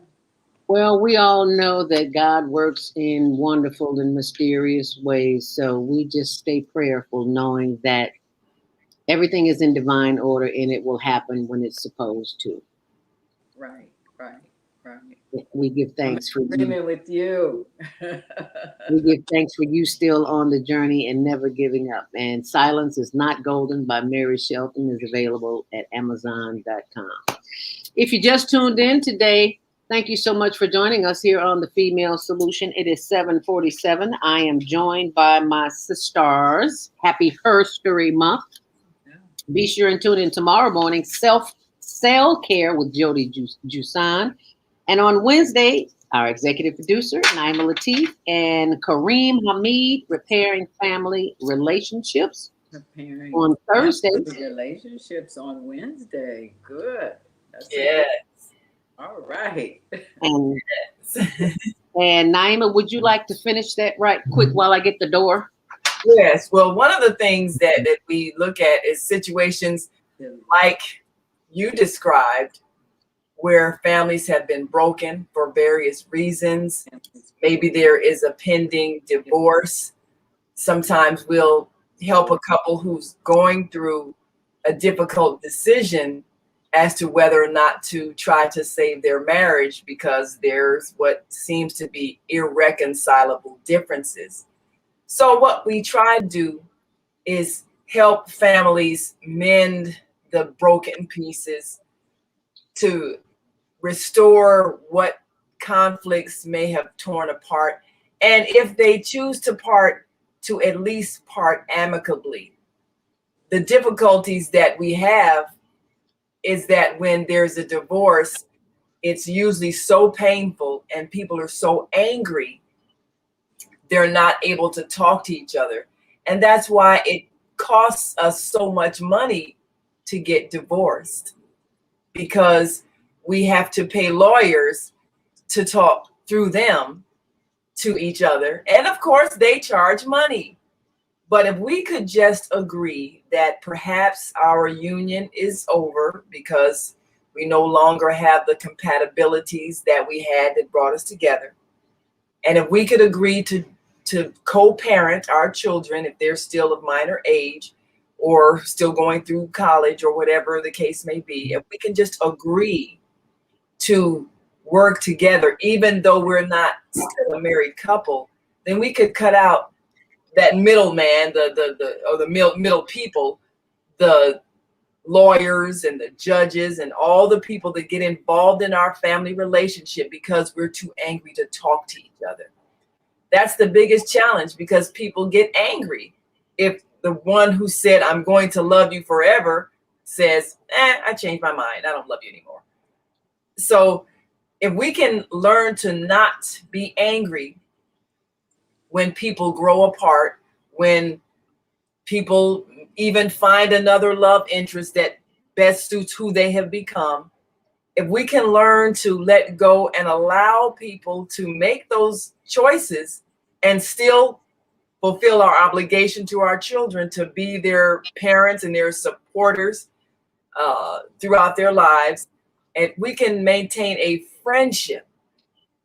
Well, we all know that God works in wonderful and mysterious ways. So we just stay prayerful, knowing that everything is in divine order and it will happen when it's supposed to. Right, right, right. We give I'm in thanks for you. agreement with you. We give thanks for you still on the journey and never giving up. And Silence is Not Golden by Mary Shelton is available at Amazon.com. If you just tuned in today, thank you so much for joining us here on The Female Solution. It is 7:47. I am joined by my sisters. Happy Herstory Month. Yeah. Be sure and tune in tomorrow morning, Self Care with Jody Jusan. And on Wednesday, our executive producer, Naima Latif, and Kareem Hamid, Repairing Family Relationships. Preparing On Thursday, family relationships on Wednesday. Good. That's a Yeah. good. All right. and and Naima, would you like to finish that right quick while I get the door? Yes. Well, one of the things that we look at is situations like you described, where families have been broken for various reasons. Maybe there is a pending divorce. Sometimes we'll help a couple who's going through a difficult decision as to whether or not to try to save their marriage because there's what seems to be irreconcilable differences. So, what we try to do is help families mend the broken pieces to restore what conflicts may have torn apart. And if they choose to part, to at least part amicably. The difficulties that we have is that when there's a divorce, it's usually so painful and people are so angry, they're not able to talk to each other. And that's why it costs us so much money to get divorced, because we have to pay lawyers to talk through them to each other. And of course, they charge money. But if we could just agree that perhaps our union is over because we no longer have the compatibilities that we had that brought us together, and if we could agree to co-parent our children if they're still of minor age or still going through college or whatever the case may be, if we can just agree to work together, even though we're not still a married couple, then we could cut out that middleman, the middle people, the lawyers and the judges and all the people that get involved in our family relationship because we're too angry to talk to each other. That's the biggest challenge, because people get angry if the one who said, I'm going to love you forever, says, I changed my mind. I don't love you anymore. So if we can learn to not be angry when people grow apart, when people even find another love interest that best suits who they have become, if we can learn to let go and allow people to make those choices and still fulfill our obligation to our children to be their parents and their supporters throughout their lives, and we can maintain a friendship,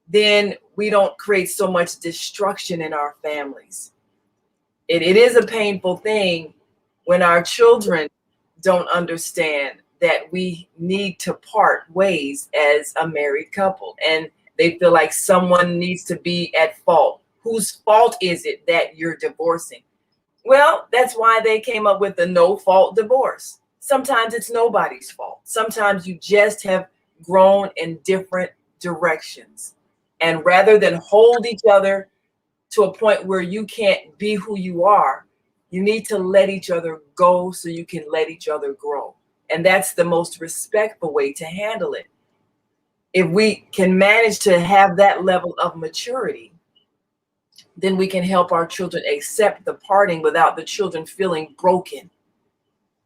then we don't create so much destruction in our families. It is a painful thing when our children don't understand that we need to part ways as a married couple, and they feel like someone needs to be at fault. Whose fault is it that you're divorcing? Well, that's why they came up with the no fault divorce. Sometimes it's nobody's fault. Sometimes you just have grown in different directions. And rather than hold each other to a point where you can't be who you are, You need to let each other go so you can let each other grow. And that's the most respectful way to handle it. If we can manage to have that level of maturity, then we can help our children accept the parting without the children feeling broken.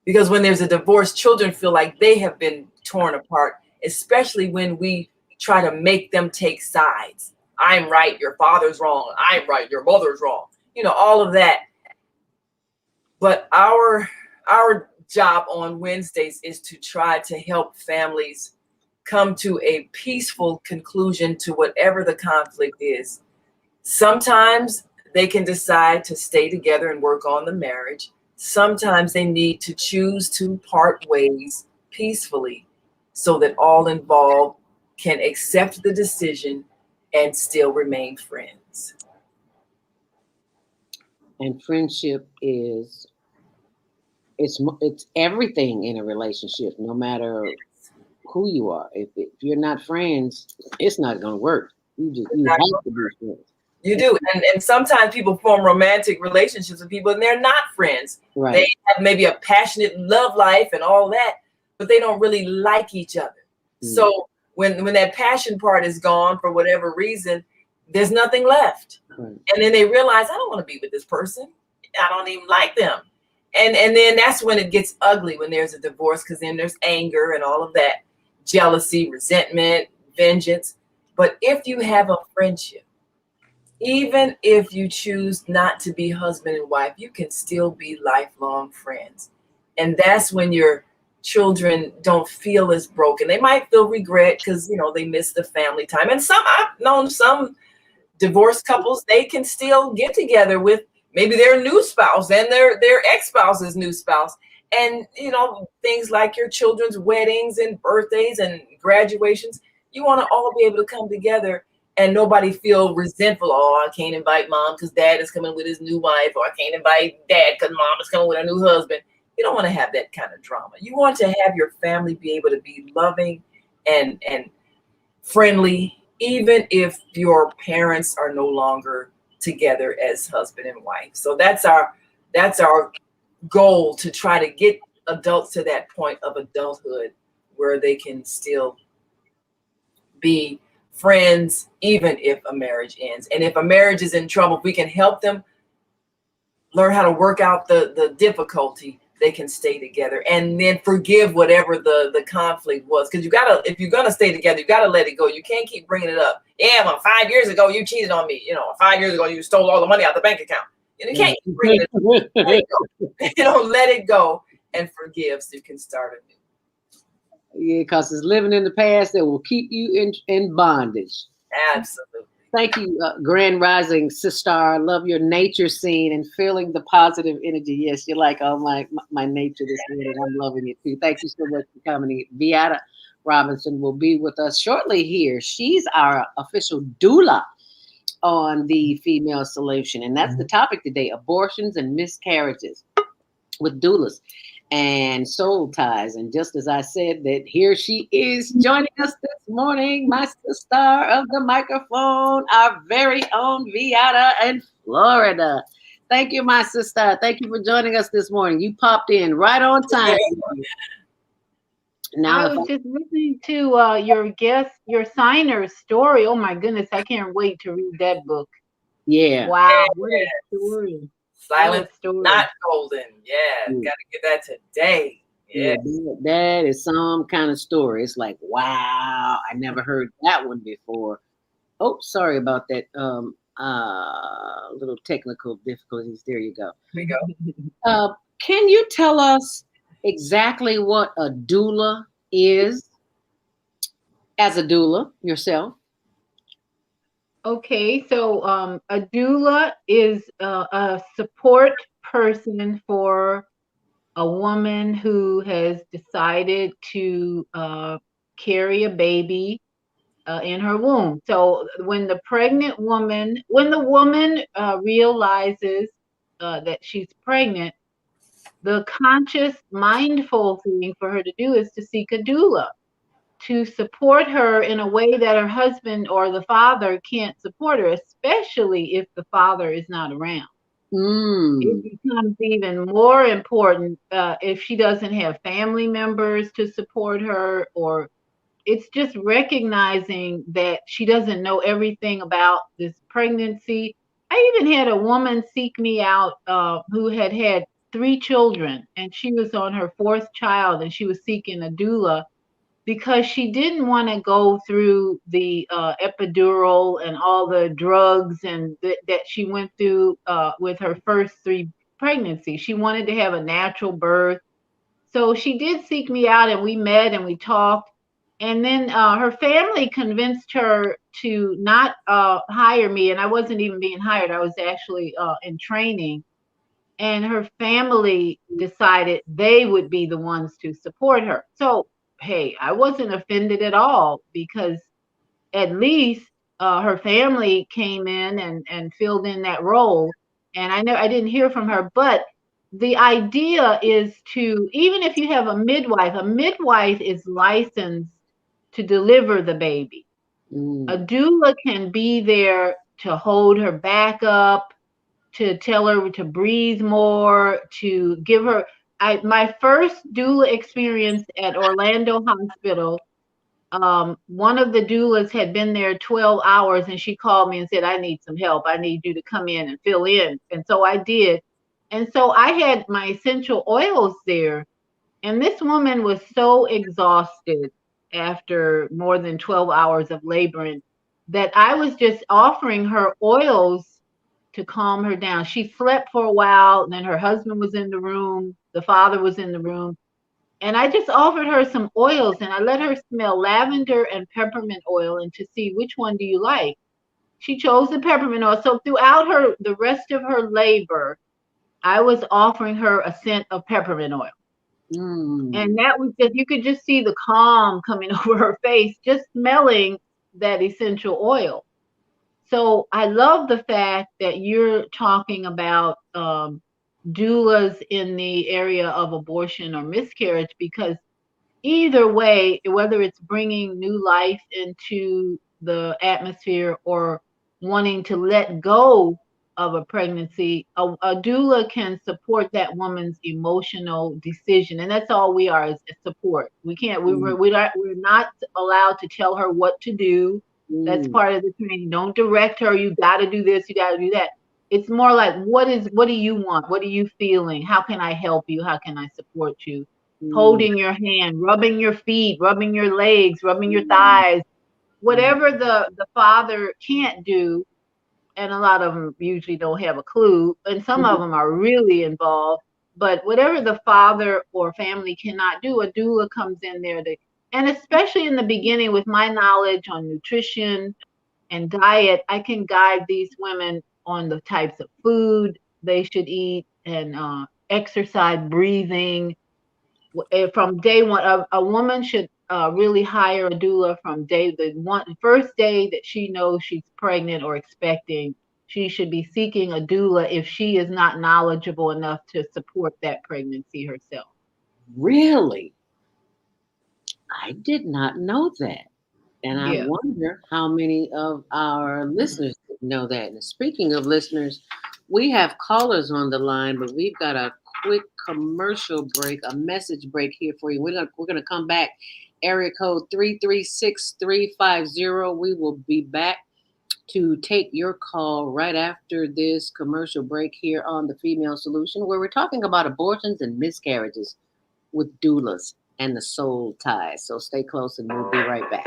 Because when there's a divorce, children feel like they have been torn apart, especially when we try to make them take sides. I'm right, your father's wrong. I'm right, your mother's wrong. All of that. But our job on Wednesdays is to try to help families come to a peaceful conclusion to whatever the conflict is. Sometimes they can decide to stay together and work on the marriage. Sometimes they need to choose to part ways peacefully so that all involved can accept the decision and still remain friends. And friendship is it's everything in a relationship, no matter who you are. If you're not friends, it's not going to work. You have to be friends. You do. And sometimes people form romantic relationships with people and they're not friends. Right. They have maybe a passionate love life and all that, but they don't really like each other. So when that passion part is gone for whatever reason, there's nothing left. Right. And then they realize, I don't want to be with this person. I don't even like them. And then that's when it gets ugly, when there's a divorce, because then there's anger and all of that, jealousy, resentment, vengeance. But if you have a friendship, even if you choose not to be husband and wife, you can still be lifelong friends. And that's when your children don't feel as broken. They might feel regret because, they miss the family time. And I've known some divorced couples, they can still get together with maybe their new spouse and their ex-spouse's new spouse. And, things like your children's weddings and birthdays and graduations, you want to all be able to come together and nobody feel resentful. Oh, I can't invite mom because dad is coming with his new wife, or I can't invite dad because mom is coming with a new husband. You don't want to have that kind of drama. You want to have your family be able to be loving and friendly, even if your parents are no longer together as husband and wife. So that's our goal, to try to get adults to that point of adulthood where they can still be friends, even if a marriage ends. And if a marriage is in trouble, if we can help them learn how to work out the difficulty, they can stay together and then forgive whatever the conflict was. Because if you're gonna stay together, you gotta let it go. You can't keep bringing it up. Yeah, well, 5 years ago you cheated on me. 5 years ago you stole all the money out the bank account. You can't keep bringing it up. Let it go. Let it go and forgive so you can start anew. Yeah, because it's living in the past that will keep you in bondage. Absolutely. Thank you, Grand Rising Sister. Love your nature scene and feeling the positive energy. Yes, you're like, oh, my nature this morning. I'm loving it too. Thank you so much for coming. Beata Robinson will be with us shortly here. She's our official doula on the Female Solution. And that's the topic today, abortions and miscarriages with doulas and soul ties. And just as I said, that here she is joining us this morning, my sister of the microphone, our very own Beata in Florida. Thank you, my sister. Thank you for joining us this morning. You popped in right on time. Now, I was just listening to your signer's story. Oh my goodness, I can't wait to read that book. Yeah. Wow, what a story. Silent, not golden. Yeah, got to get that today. Yeah, that is some kind of story. It's like, wow, I never heard that one before. Oh, sorry about that. Little technical difficulties. There you go. Here we go. Can you tell us exactly what a doula is, as a doula yourself? Okay, so a doula is a support person for a woman who has decided to carry a baby in her womb. So when the woman realizes that she's pregnant, the conscious, mindful thing for her to do is to seek a doula to support her in a way that her husband or the father can't support her, especially if the father is not around. It Mm. becomes even more important if she doesn't have family members to support her, or it's just recognizing that she doesn't know everything about this pregnancy. I even had a woman seek me out who had had 3 children, and she was on her 4th child, and she was seeking a doula because she didn't want to go through the epidural and all the drugs and that she went through with her first 3 pregnancies. She wanted to have a natural birth. So she did seek me out, and we met and we talked. And then her family convinced her to not hire me, and I wasn't even being hired. I was actually in training. And her family decided they would be the ones to support her. So, hey, I wasn't offended at all because at least her family came in and filled in that role. And I didn't hear from her, but the idea is to, even if you have a midwife is licensed to deliver the baby. A Mm. doula can be there to hold her back up, to tell her to breathe more, to give her. My first doula experience at Orlando Hospital, one of the doulas had been there 12 hours, and she called me and said, I need some help. I need you to come in and fill in. And so I did. And so I had my essential oils there. And this woman was so exhausted after more than 12 hours of laboring that I was just offering her oils to calm her down. She slept for a while, and then her husband was in the room, the father was in the room, and I just offered her some oils, and I let her smell lavender and peppermint oil and to see which one do you like. She chose the peppermint oil. So throughout the rest of her labor, I was offering her a scent of peppermint oil. And Mm. that was just, you could just see the calm coming over her face, just smelling that essential oil. So I love the fact that you're talking about doulas in the area of abortion or miscarriage, because either way, whether it's bringing new life into the atmosphere or wanting to let go of a pregnancy, a doula can support that woman's emotional decision, and that's all we are, is support. We can't, Mm. we're not allowed to tell her what to do. That's Mm. part of the training. Don't direct her. You got to do this. You got to do that. It's more like, what do you want? What are you feeling? How can I help you? How can I support you? Mm. Holding your hand, rubbing your feet, rubbing your legs, rubbing your Mm. thighs, Mm. whatever the father can't do, and a lot of them usually don't have a clue, and some of them are really involved. But whatever the father or family cannot do, a doula comes in there to, and especially in the beginning, with my knowledge on nutrition and diet, I can guide these women on the types of food they should eat, and exercise, breathing, from day one. A woman should really hire a doula from first day that she knows she's pregnant or expecting. She should be seeking a doula if she is not knowledgeable enough to support that pregnancy herself. Really? I did not know that. And I Yeah. wonder how many of our listeners know that. And speaking of listeners, we have callers on the line, but we've got a quick commercial break, a message break here for you. We're gonna come back. Area code 336-350. We will be back to take your call right after this commercial break here on the Female Solution, where we're talking about abortions and miscarriages with doulas and the soul ties. So stay close and we'll be right back.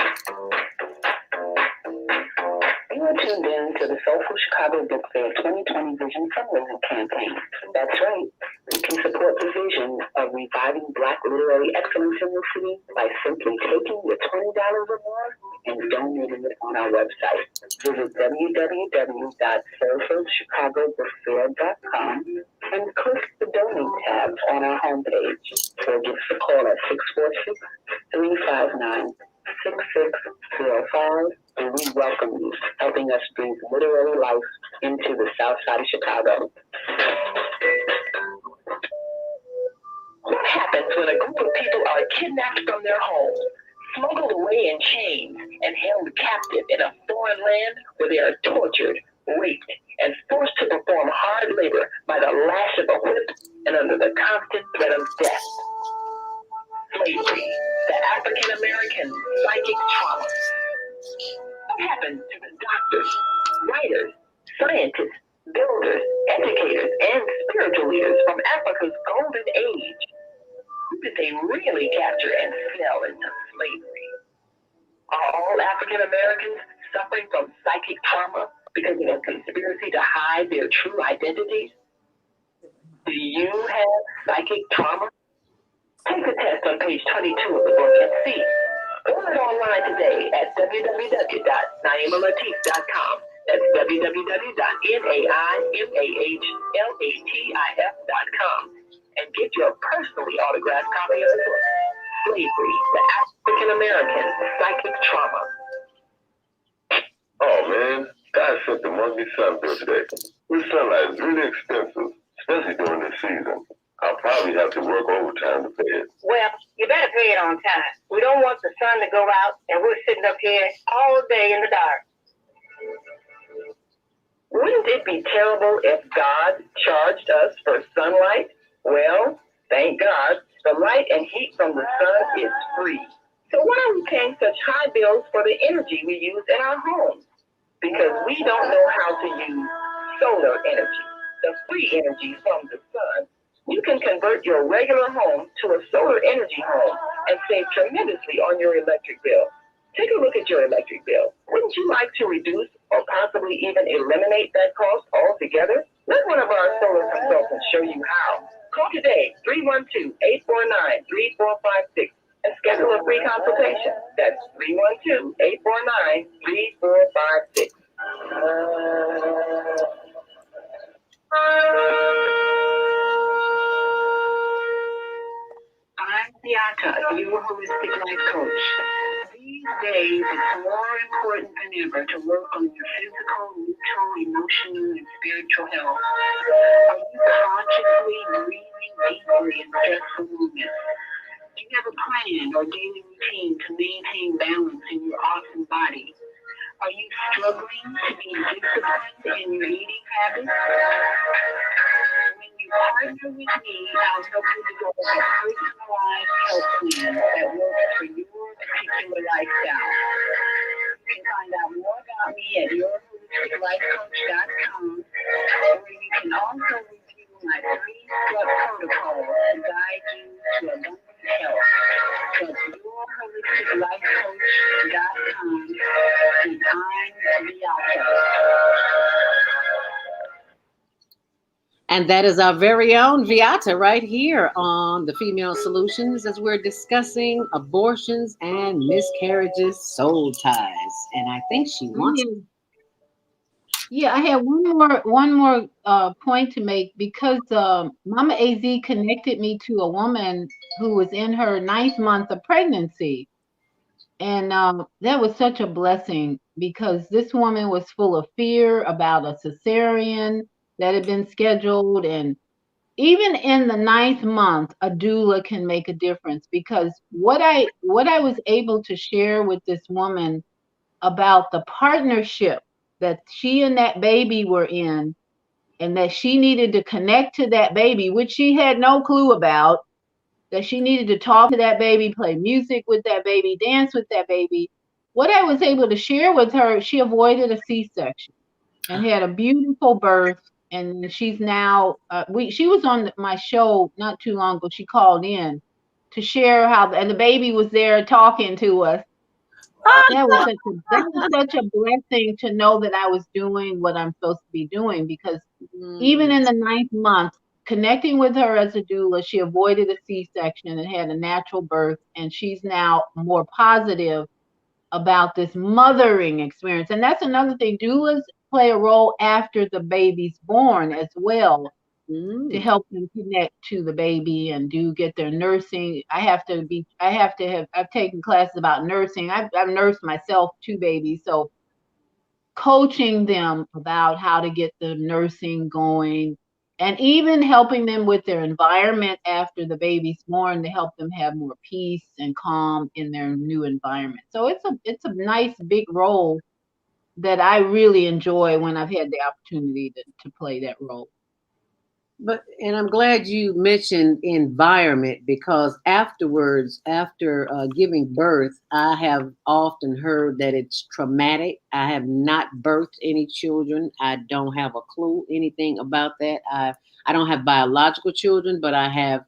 You are tuned in to the Soulful Chicago Book Fair 2020 Vision Fundraising Campaign. That's right. You can support the vision of reviving Black literary excellence in the city by simply taking your $20 or more and donating it on our website. Visit www.soulfulchicagobookfair.com and click the Donate tab on our homepage, or give us a call at 646-359-6605, and we welcome you, helping us breathe literary life into the South Side of Chicago. What happens when a group of people are kidnapped from their homes, smuggled away in chains, and held captive in a foreign land where they are tortured, raped, and forced to perform hard labor Scientists, builders, educators, and spiritual leaders from Africa's golden age. Who did they really capture and sell into slavery? Are all African Americans suffering from psychic trauma because of a conspiracy to hide their true identities? Do you have psychic trauma? Take the test on page 22 of the book and see. Order it online today at www.naimalatif.com. That's www.naimalatif.com. And get your personally autographed copy of the book, Slavery, the African American Psychic Trauma. Oh man, God sent the monthly sun bill today. This sunlight is really expensive, especially during this season. I'll probably have to work overtime to pay it. Well, you better pay it on time. We don't want the sun to go out and we're sitting up here all day in the dark. Wouldn't it be terrible if God charged us for sunlight? Well, thank God, the light and heat from the sun is free. So why are we paying such high bills for the energy we use in our homes? Because we don't know how to use solar energy, the free energy from the sun. You can convert your regular home to a solar energy home and save tremendously on your electric bill. Take a look at your electric bill. Wouldn't you like to reduce or possibly even eliminate that cost altogether? Let one of our solar consultants show you how. Call today, 312-849-3456, and schedule a free consultation. That's 312-849-3456. I'm Bianca, your holistic life coach. These days, it's more important than ever to work on your physical, mental, emotional, and spiritual health. Are you consciously breathing deeply in stressful moments? Do you have a plan or daily routine to maintain balance in your awesome body? Are you struggling to be disciplined in your eating habits? When you partner with me, I'll help you develop a personalized health plan that works for your particular lifestyle. You can find out more about me at yourholisticlifecoach.com, where you can also review my 3-step protocol to guide you to abundant health. That's yourholisticlifecoach.com, and I'm Bianca. And that is our very own Viata right here on the Female Solutions as we're discussing abortions and miscarriages, soul ties. And I think she wants. Yeah, I have one more point to make because Mama AZ connected me to a woman who was in her 9th month of pregnancy. And that was such a blessing because this woman was full of fear about a cesarean that had been scheduled. And even in the 9th month, a doula can make a difference because what I was able to share with this woman about the partnership that she and that baby were in, and that she needed to connect to that baby, which she had no clue about, that she needed to talk to that baby, play music with that baby, dance with that baby. What I was able to share with her, she avoided a C-section and had a beautiful birth. And she's now, she was on my show not too long ago. She called in to share how, and the baby was there talking to us. That was such a blessing to know that I was doing what I'm supposed to be doing, because even in the 9th month, connecting with her as a doula, she avoided a C-section and had a natural birth, and she's now more positive about this mothering experience. And that's another thing. Doulas play a role after the baby's born as well, to help them connect to the baby and get their nursing. I've taken classes about nursing. I've nursed myself 2 babies, so coaching them about how to get the nursing going, and even helping them with their environment after the baby's born to help them have more peace and calm in their new environment. So it's a nice big role that I really enjoy when I've had the opportunity to play that role. And I'm glad you mentioned environment because afterwards, after giving birth, I have often heard that it's traumatic. I have not birthed any children. I don't have a clue anything about that. I don't have biological children, but I have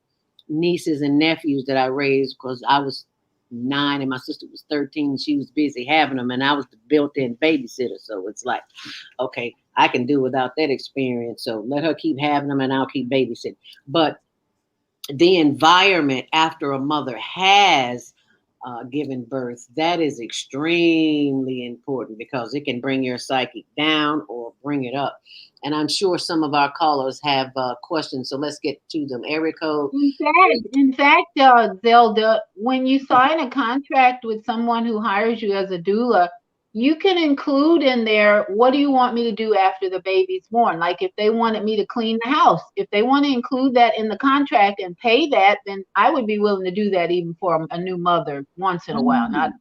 nieces and nephews that I raised because I was 9 and my sister was 13. She was busy having them, and I was the built-in babysitter. So it's like, okay, I can do without that experience. So let her keep having them and I'll keep babysitting. But the environment after a mother has given birth, that is extremely important because it can bring your psychic down or bring it up. And I'm sure some of our callers have questions. So let's get to them. Area code. In fact, Zelda, when you sign a contract with someone who hires you as a doula, you can include in there, what do you want me to do after the baby's born? Like if they wanted me to clean the house, if they want to include that in the contract and pay that, then I would be willing to do that even for a new mother once in a while. Not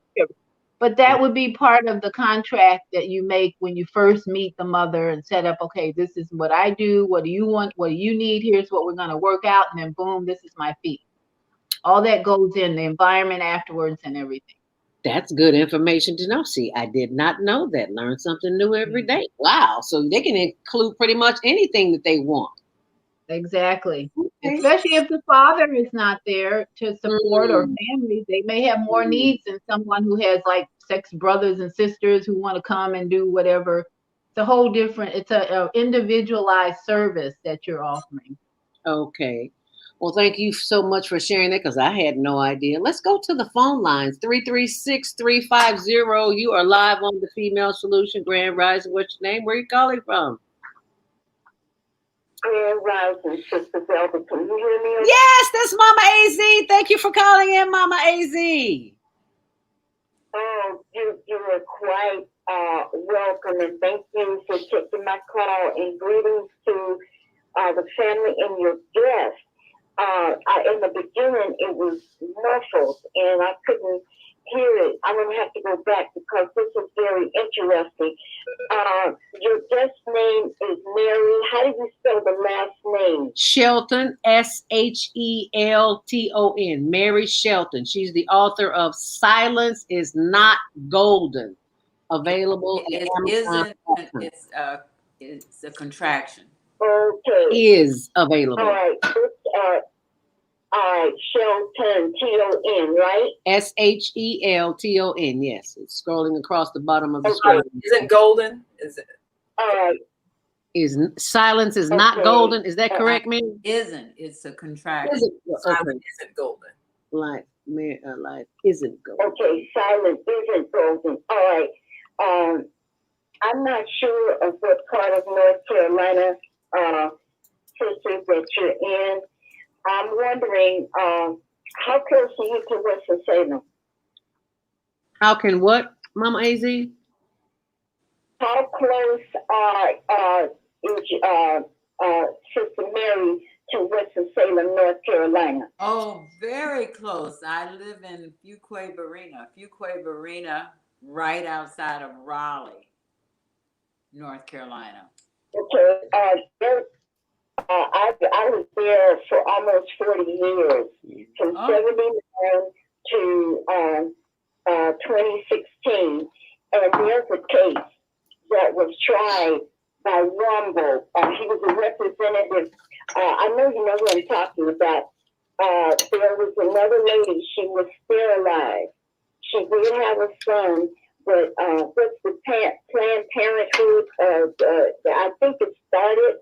But that would be part of the contract that you make when you first meet the mother and set up, okay, this is what I do. What do you want? What do you need? Here's what we're going to work out. And then boom, this is my fee. All that goes in the environment afterwards and everything. That's good information to know. See, I did not know that. Learn something new every day. Wow. So they can include pretty much anything that they want. Exactly. Okay. Especially if the father is not there to support or family, they may have more needs than someone who has like 6 brothers and sisters who want to come and do whatever. It's a whole different, it's a individualized service that you're offering. Okay. Well, thank you so much for sharing that because I had no idea. Let's go to the phone lines 336-350. You are live on the Female Solution Grand Rising. What's your name? Where are you calling from? Grand Rising, Sister Zelda. Can you hear me? Yes, that's Mama AZ. Thank you for calling in, Mama AZ. Oh, you were quite welcome, and thank you for taking my call. And greetings to the family and your guests. In the beginning, it was muffled, and I couldn't hear it. I'm going to have to go back because this is very interesting. Your guest name is Mary. How do you spell the last name? Shelton, Shelton. Mary Shelton. She's the author of Silence is Not Golden. Available at Amazon. It's a contraction. Okay. Is available. All right. All right. Shelton, Ton, right? Shelton. Yes, it's scrolling across the bottom of the screen. Isn't golden? Is it? All right. Is silence is not golden? Is that correct, man? Isn't. It's a contraction. Silence isn't golden. Life isn't golden. Okay, silence isn't golden. All right. I'm not sure of what part of North Carolina, sister, that you're in. I'm wondering, how close are you to Winston-Salem? How can what, Mama AZ? How close is Sister Mary to Winston-Salem, North Carolina? Oh, very close. I live in Fuquay-Varina, right outside of Raleigh, North Carolina. Okay. I was there for almost 40 years, from 79 to 2016. And there's a case that was tried by Rumble. He was a representative. I know you know who I'm talking about. There was another lady. She was sterilized. She did have a son, but what's the Planned Parenthood? I think it started.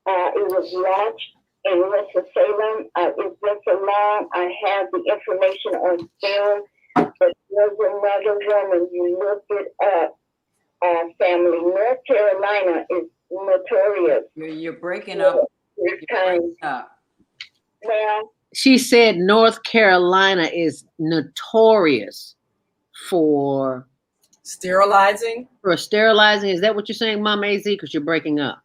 It was launched in Winston-Salem. It went so long. I have the information on film. But there's another woman. You look it up. Family. North Carolina is notorious. You're breaking up. You're breaking up. Well, she said North Carolina is notorious for sterilizing. For sterilizing. Is that what you're saying, Mama AZ? Because you're breaking up.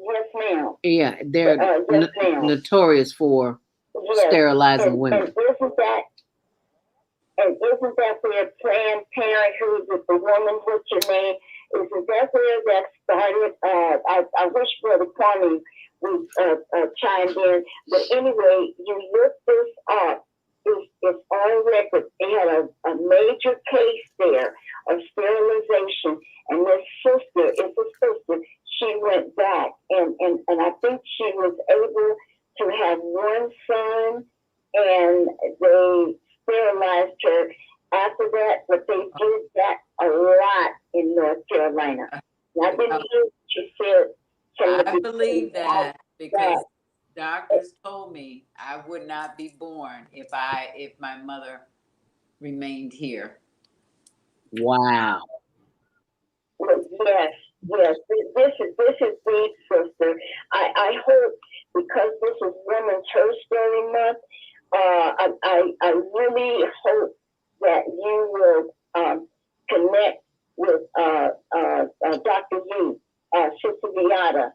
Yes, ma'am. Yeah, they're notorious for sterilizing women. And isn't that where Planned Parenthood with the woman, what's your name? Isn't that where that started? I wish Brother Kwame chimed in. But anyway, you look this up. It's on record. They had a major case there of sterilization, and this sister is a sister. She went back, and I think she was able to have one son, and they sterilized her after that. But they did that a lot in North Carolina. And I didn't hear what you said. I believe that because doctors told me I would not be born if my mother remained here. Wow. Yes. This is deep, sister. I hope, because this is Women's Her Story Month, I really hope that you will connect with Dr. U, Sister Viata,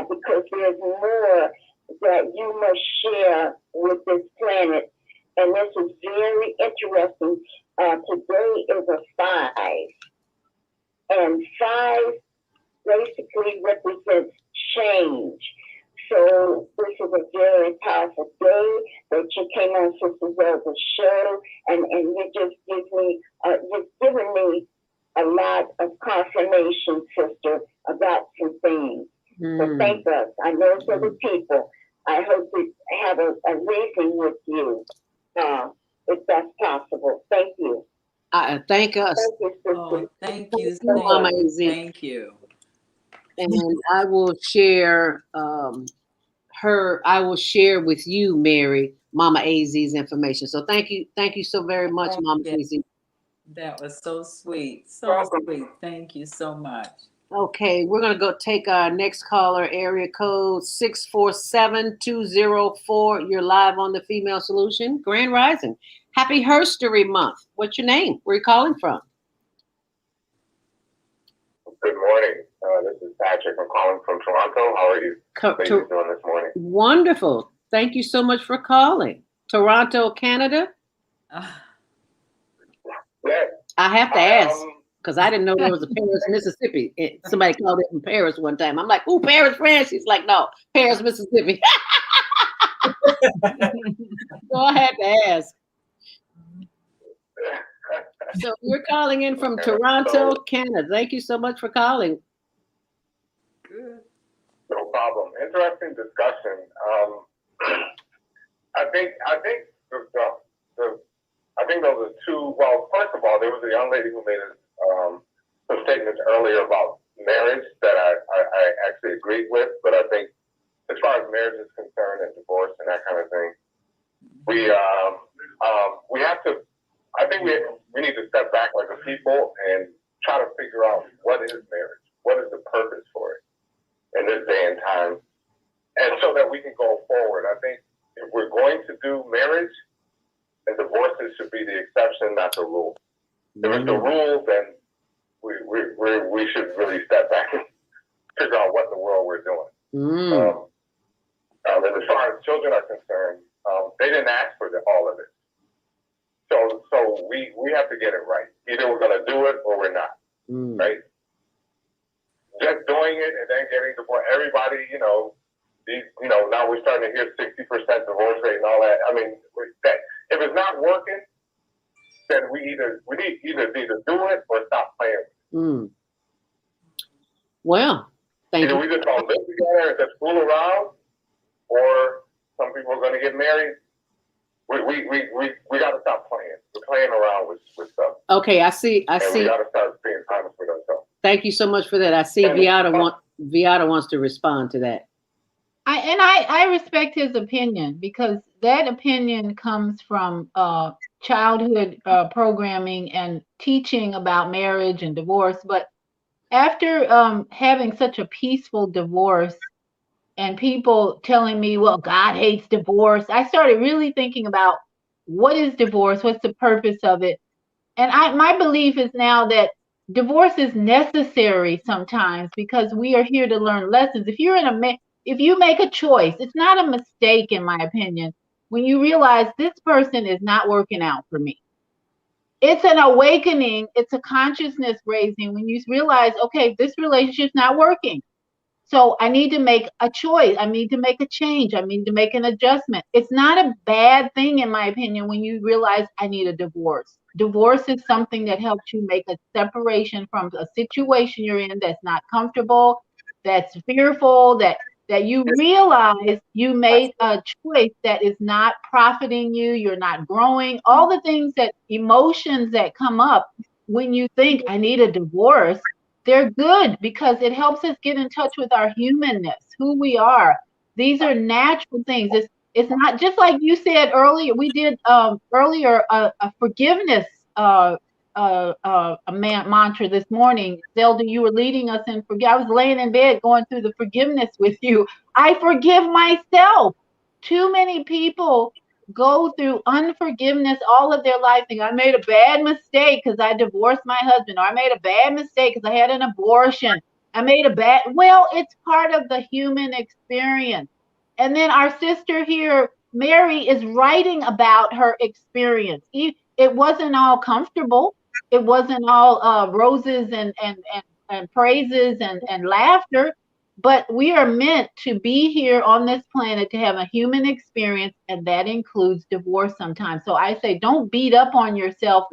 because there's more that you must share with this planet. And this is very interesting. Today is a 5. And 5 basically represents change. So this is a very powerful day that you came on Sister Zelda's show, and you just you've given me a lot of confirmation, sister, about some things. So thank us. I know it's other people. I hope to have a reason with you, if that's possible. Thank you. Thank us. Thank you, sister. Oh, thank you. Mama AZ. Thank you. And I will share I will share with you, Mary, Mama AZ's information. So thank you so very much, Mama AZ. That was so sweet. So sweet. Thank you so much. Okay, we're gonna go take our next caller, area code 647-204. You're live on the Female Solution. Grand Rising. Happy Herstory Month. What's your name? Where are you calling from? Good morning. This is Patrick. I'm calling from Toronto. How are you ladies doing this morning? Wonderful. Thank you so much for calling. Toronto, Canada? Yes. I have to ask, because I didn't know there was a Paris, Mississippi. Somebody called it from Paris one time. I'm like, "Ooh, Paris, France." She's like, "No, Paris, Mississippi." So I had to ask. So you're calling in from Toronto, Canada. Thank you so much for calling. Good. No problem. Interesting discussion. I think those are two. Well, first of all, there was a young lady who made some statements earlier about marriage that I actually agreed with. But I think, as far as marriage is concerned and divorce and that kind of thing, we have to. I think we need to step back like a people and try to figure out what is marriage, what is the purpose for it in this day and time, and so that we can go forward. I think if we're going to do marriage, and divorces should be the exception, not the rule. If it's the rule, then we should really step back and figure out what in the world we're doing. And as far as children are concerned, they didn't ask for all of it. So we have to get it right. Either we're going to do it or we're not, right? Just doing it and then getting divorced. Everybody, now we're starting to hear 60% divorce rate and all that. I mean, if it's not working, then we either need to do it or stop playing. Well, thank you. We just all live together and just fool around, or some people are going to get married. We got to stop playing. We're playing around with stuff. Okay, I see. We got to start being honest with ourselves. Thank you so much for that. I see Viata wants to respond to that. I respect his opinion, because that opinion comes from childhood programming and teaching about marriage and divorce. But after having such a peaceful divorce, and people telling me, well, God hates divorce, I started really thinking about, what is divorce? What's the purpose of it? And my belief is now that divorce is necessary sometimes, because we are here to learn lessons. If you make a choice, it's not a mistake, in my opinion, when you realize this person is not working out for me. It's an awakening. It's a consciousness raising when you realize, okay, this relationship's not working. So I need to make a choice. I need to make a change. I need to make an adjustment. It's not a bad thing, in my opinion, when you realize I need a divorce. Divorce is something that helps you make a separation from a situation you're in that's not comfortable, that's fearful, that you realize you made a choice that is not profiting you, you're not growing. All the things, that emotions that come up when you think I need a divorce, they're good because it helps us get in touch with our humanness, who we are. These are natural things. It's not just like you said earlier. We did earlier a forgiveness a mantra this morning. Zelda, you were leading us in forgive. I was laying in bed going through the forgiveness with you. I forgive myself. Too many people go through unforgiveness all of their life, thinking I made a bad mistake because I divorced my husband, or I made a bad mistake because I had an abortion. I made a bad, well, it's part of the human experience. And then our sister here, Mary, is writing about her experience. It wasn't all comfortable. It wasn't all roses and praises and laughter, but we are meant to be here on this planet to have a human experience, and that includes divorce sometimes. So I say, don't beat up on yourself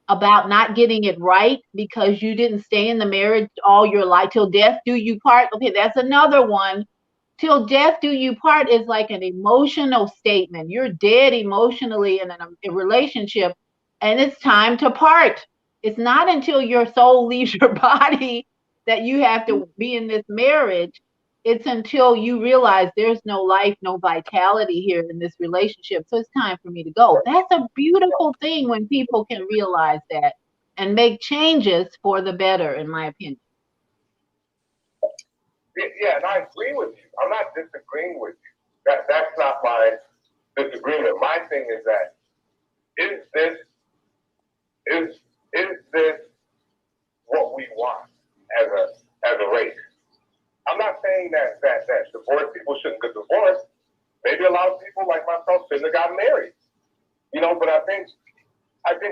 about not getting it right because you didn't stay in the marriage all your life. Till death do you part. Okay, that's another one. Till death do you part is like an emotional statement. You're dead emotionally in a relationship, and it's time to part. It's not until your soul leaves your body that you have to be in this marriage. It's until you realize there's no life, no vitality here in this relationship. So it's time for me to go. That's a beautiful thing when people can realize that and make changes for the better, in my opinion. Yeah, and I agree with you. I'm not disagreeing with you. That's not my disagreement. My thing is that is this what we want as a race? I'm not saying that divorced people shouldn't get divorced. Maybe a lot of people like myself shouldn't have gotten married. But I think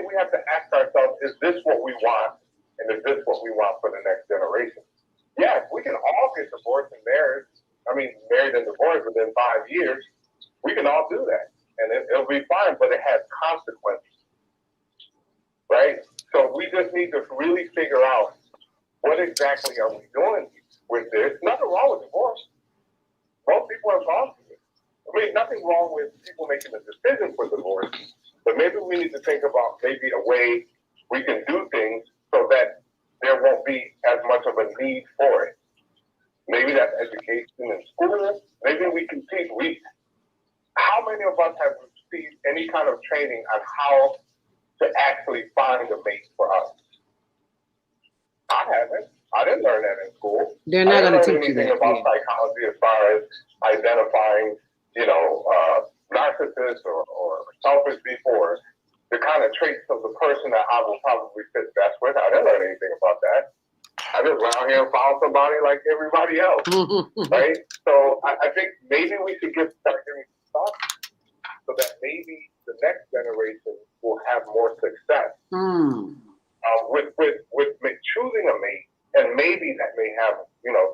we have to ask ourselves, is this what we want? And is this what we want for the next generation? Yes, we can all get divorced and married. Married and divorced within 5 years. We can all do that. And it'll be fine, but it has consequences. Right? So we just need to really figure out what exactly are we doing with this. Nothing wrong with divorce. Most people have gone through it. Nothing wrong with people making a decision for divorce, but maybe we need to think about maybe a way we can do things so that there won't be as much of a need for it. Maybe that's education in school. Maybe we can teach. How many of us have received any kind of training on how to actually find a mate for us? I haven't. I didn't learn that in school. They're not going to teach you that. About psychology as far as identifying, narcissists or selfish people, or the kind of traits of the person that I will probably fit best with. I didn't learn anything about that. I just went out here and found somebody like everybody else, right? So I think maybe we should start giving thought so that maybe the next generation will have more success with choosing a mate, and maybe that may have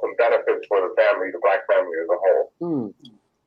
some benefits for the family, the Black family as a whole.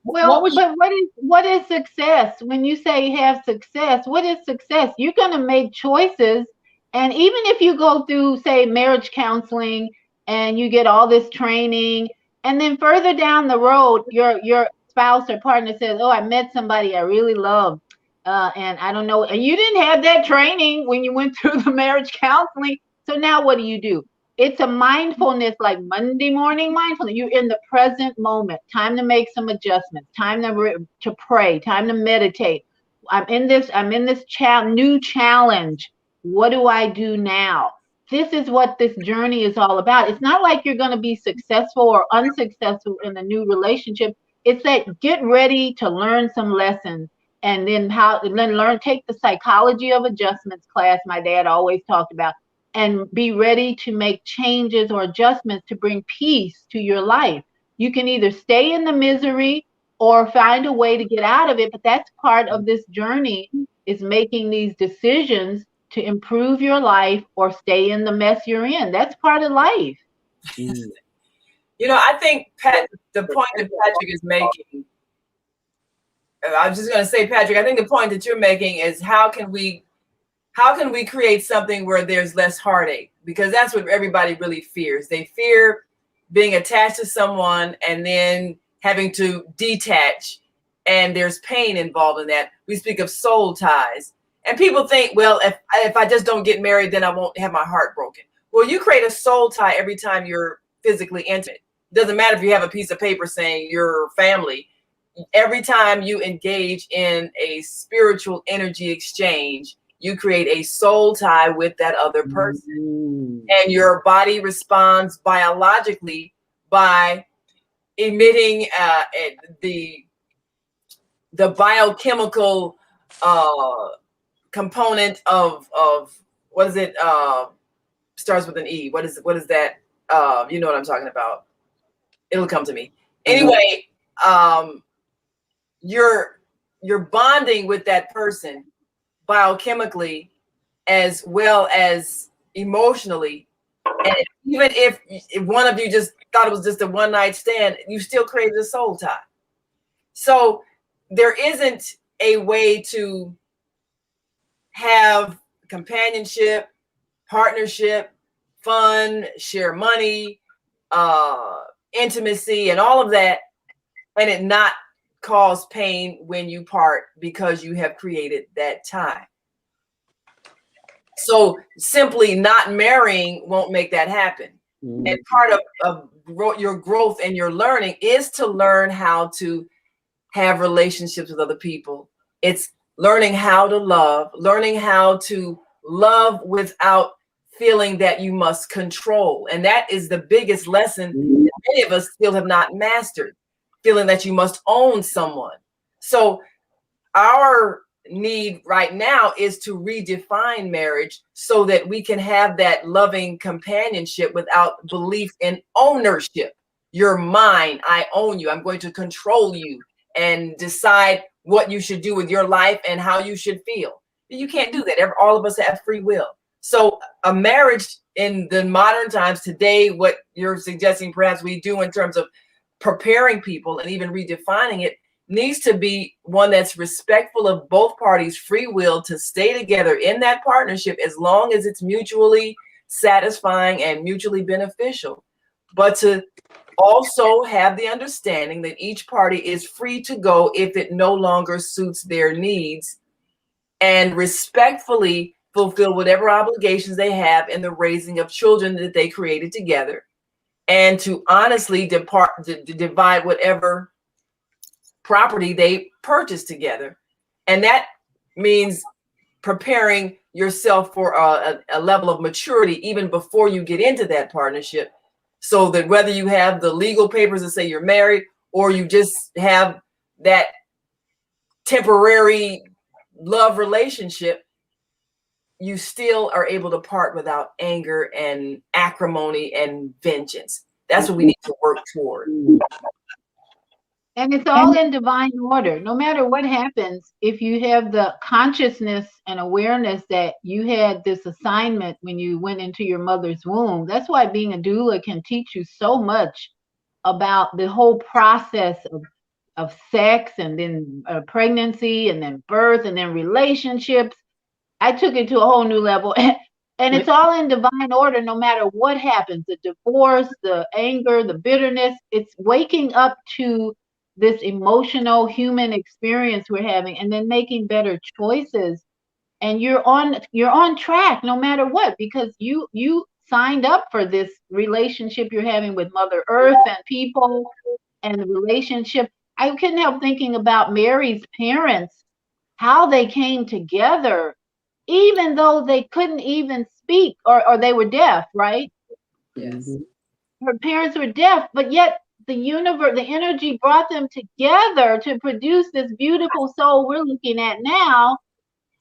Well, but what is success? When you say have success, what is success? You're going to make choices, and even if you go through, say, marriage counseling, and you get all this training, and then further down the road, your spouse or partner says, "Oh, I met somebody I really love," and I don't know, and you didn't have that training when you went through the marriage counseling. So now what do? It's a mindfulness, like Monday morning mindfulness. You're in the present moment. Time to make some adjustments. Time to pray. Time to meditate. I'm in this new challenge. What do I do now? This is what this journey is all about. It's not like you're going to be successful or unsuccessful in a new relationship. It's that get ready to learn some lessons, and then take the psychology of adjustments class my dad always talked about, and be ready to make changes or adjustments to bring peace to your life. You can either stay in the misery or find a way to get out of it, but that's part of this journey, is making these decisions to improve your life or stay in the mess you're in. That's part of life. You know, I think the point that Patrick is making, I was just going to say, Patrick, I think the point that you're making is how can we create something where there's less heartache? Because that's what everybody really fears. They fear being attached to someone and then having to detach, and there's pain involved in that. We speak of soul ties. And people think, well, if I just don't get married, then I won't have my heart broken. Well, you create a soul tie every time you're physically intimate. It doesn't matter if you have a piece of paper saying you're family. Every time you engage in a spiritual energy exchange, you create a soul tie with that other person. And your body responds biologically by emitting the biochemical component of what is it? Starts with an E. What is that? You know what I'm talking about. It'll come to me. Anyway, you're bonding with that person biochemically as well as emotionally. And even if one of you just thought it was just a one-night stand, you still created a soul tie. So there isn't a way to have companionship, partnership, fun, share money, intimacy, and all of that, and it not cause pain when you part because you have created that tie. So simply not marrying won't make that happen. And part of your growth and your learning is to learn how to have relationships with other people. It's learning how to love without feeling that you must control. And that is the biggest lesson that many of us still have not mastered, feeling that you must own someone. So our need right now is to redefine marriage so that we can have that loving companionship without belief in ownership. You're mine. I own you. I'm going to control you and decide what you should do with your life and how you should feel. You can't do that. All of us have free will. So a marriage in the modern times today, what you're suggesting perhaps we do in terms of preparing people and even redefining it, needs to be one that's respectful of both parties' free will to stay together in that partnership as long as it's mutually satisfying and mutually beneficial. But to also have the understanding that each party is free to go if it no longer suits their needs, and respectfully fulfill whatever obligations they have in the raising of children that they created together, and to honestly divide whatever property they purchase together. And that means preparing yourself for a level of maturity even before you get into that partnership, so that whether you have the legal papers that say you're married or you just have that temporary love relationship, you still are able to part without anger and acrimony and vengeance. That's what we need to work toward. And it's all in divine order. No matter what happens, if you have the consciousness and awareness that you had this assignment when you went into your mother's womb, that's why being a doula can teach you so much about the whole process of sex, and then pregnancy, and then birth, and then relationships. I took it to a whole new level. And it's all in divine order, no matter what happens, the divorce, the anger, the bitterness. It's waking up to this emotional human experience we're having, and then making better choices. And you're on track no matter what, because you signed up for this relationship you're having with Mother Earth and people, and the relationship. I couldn't help thinking about Mary's parents, how they came together, even though they couldn't even speak, or they were deaf, right? Yes. Her parents were deaf, but yet the universe, the energy brought them together to produce this beautiful soul we're looking at now.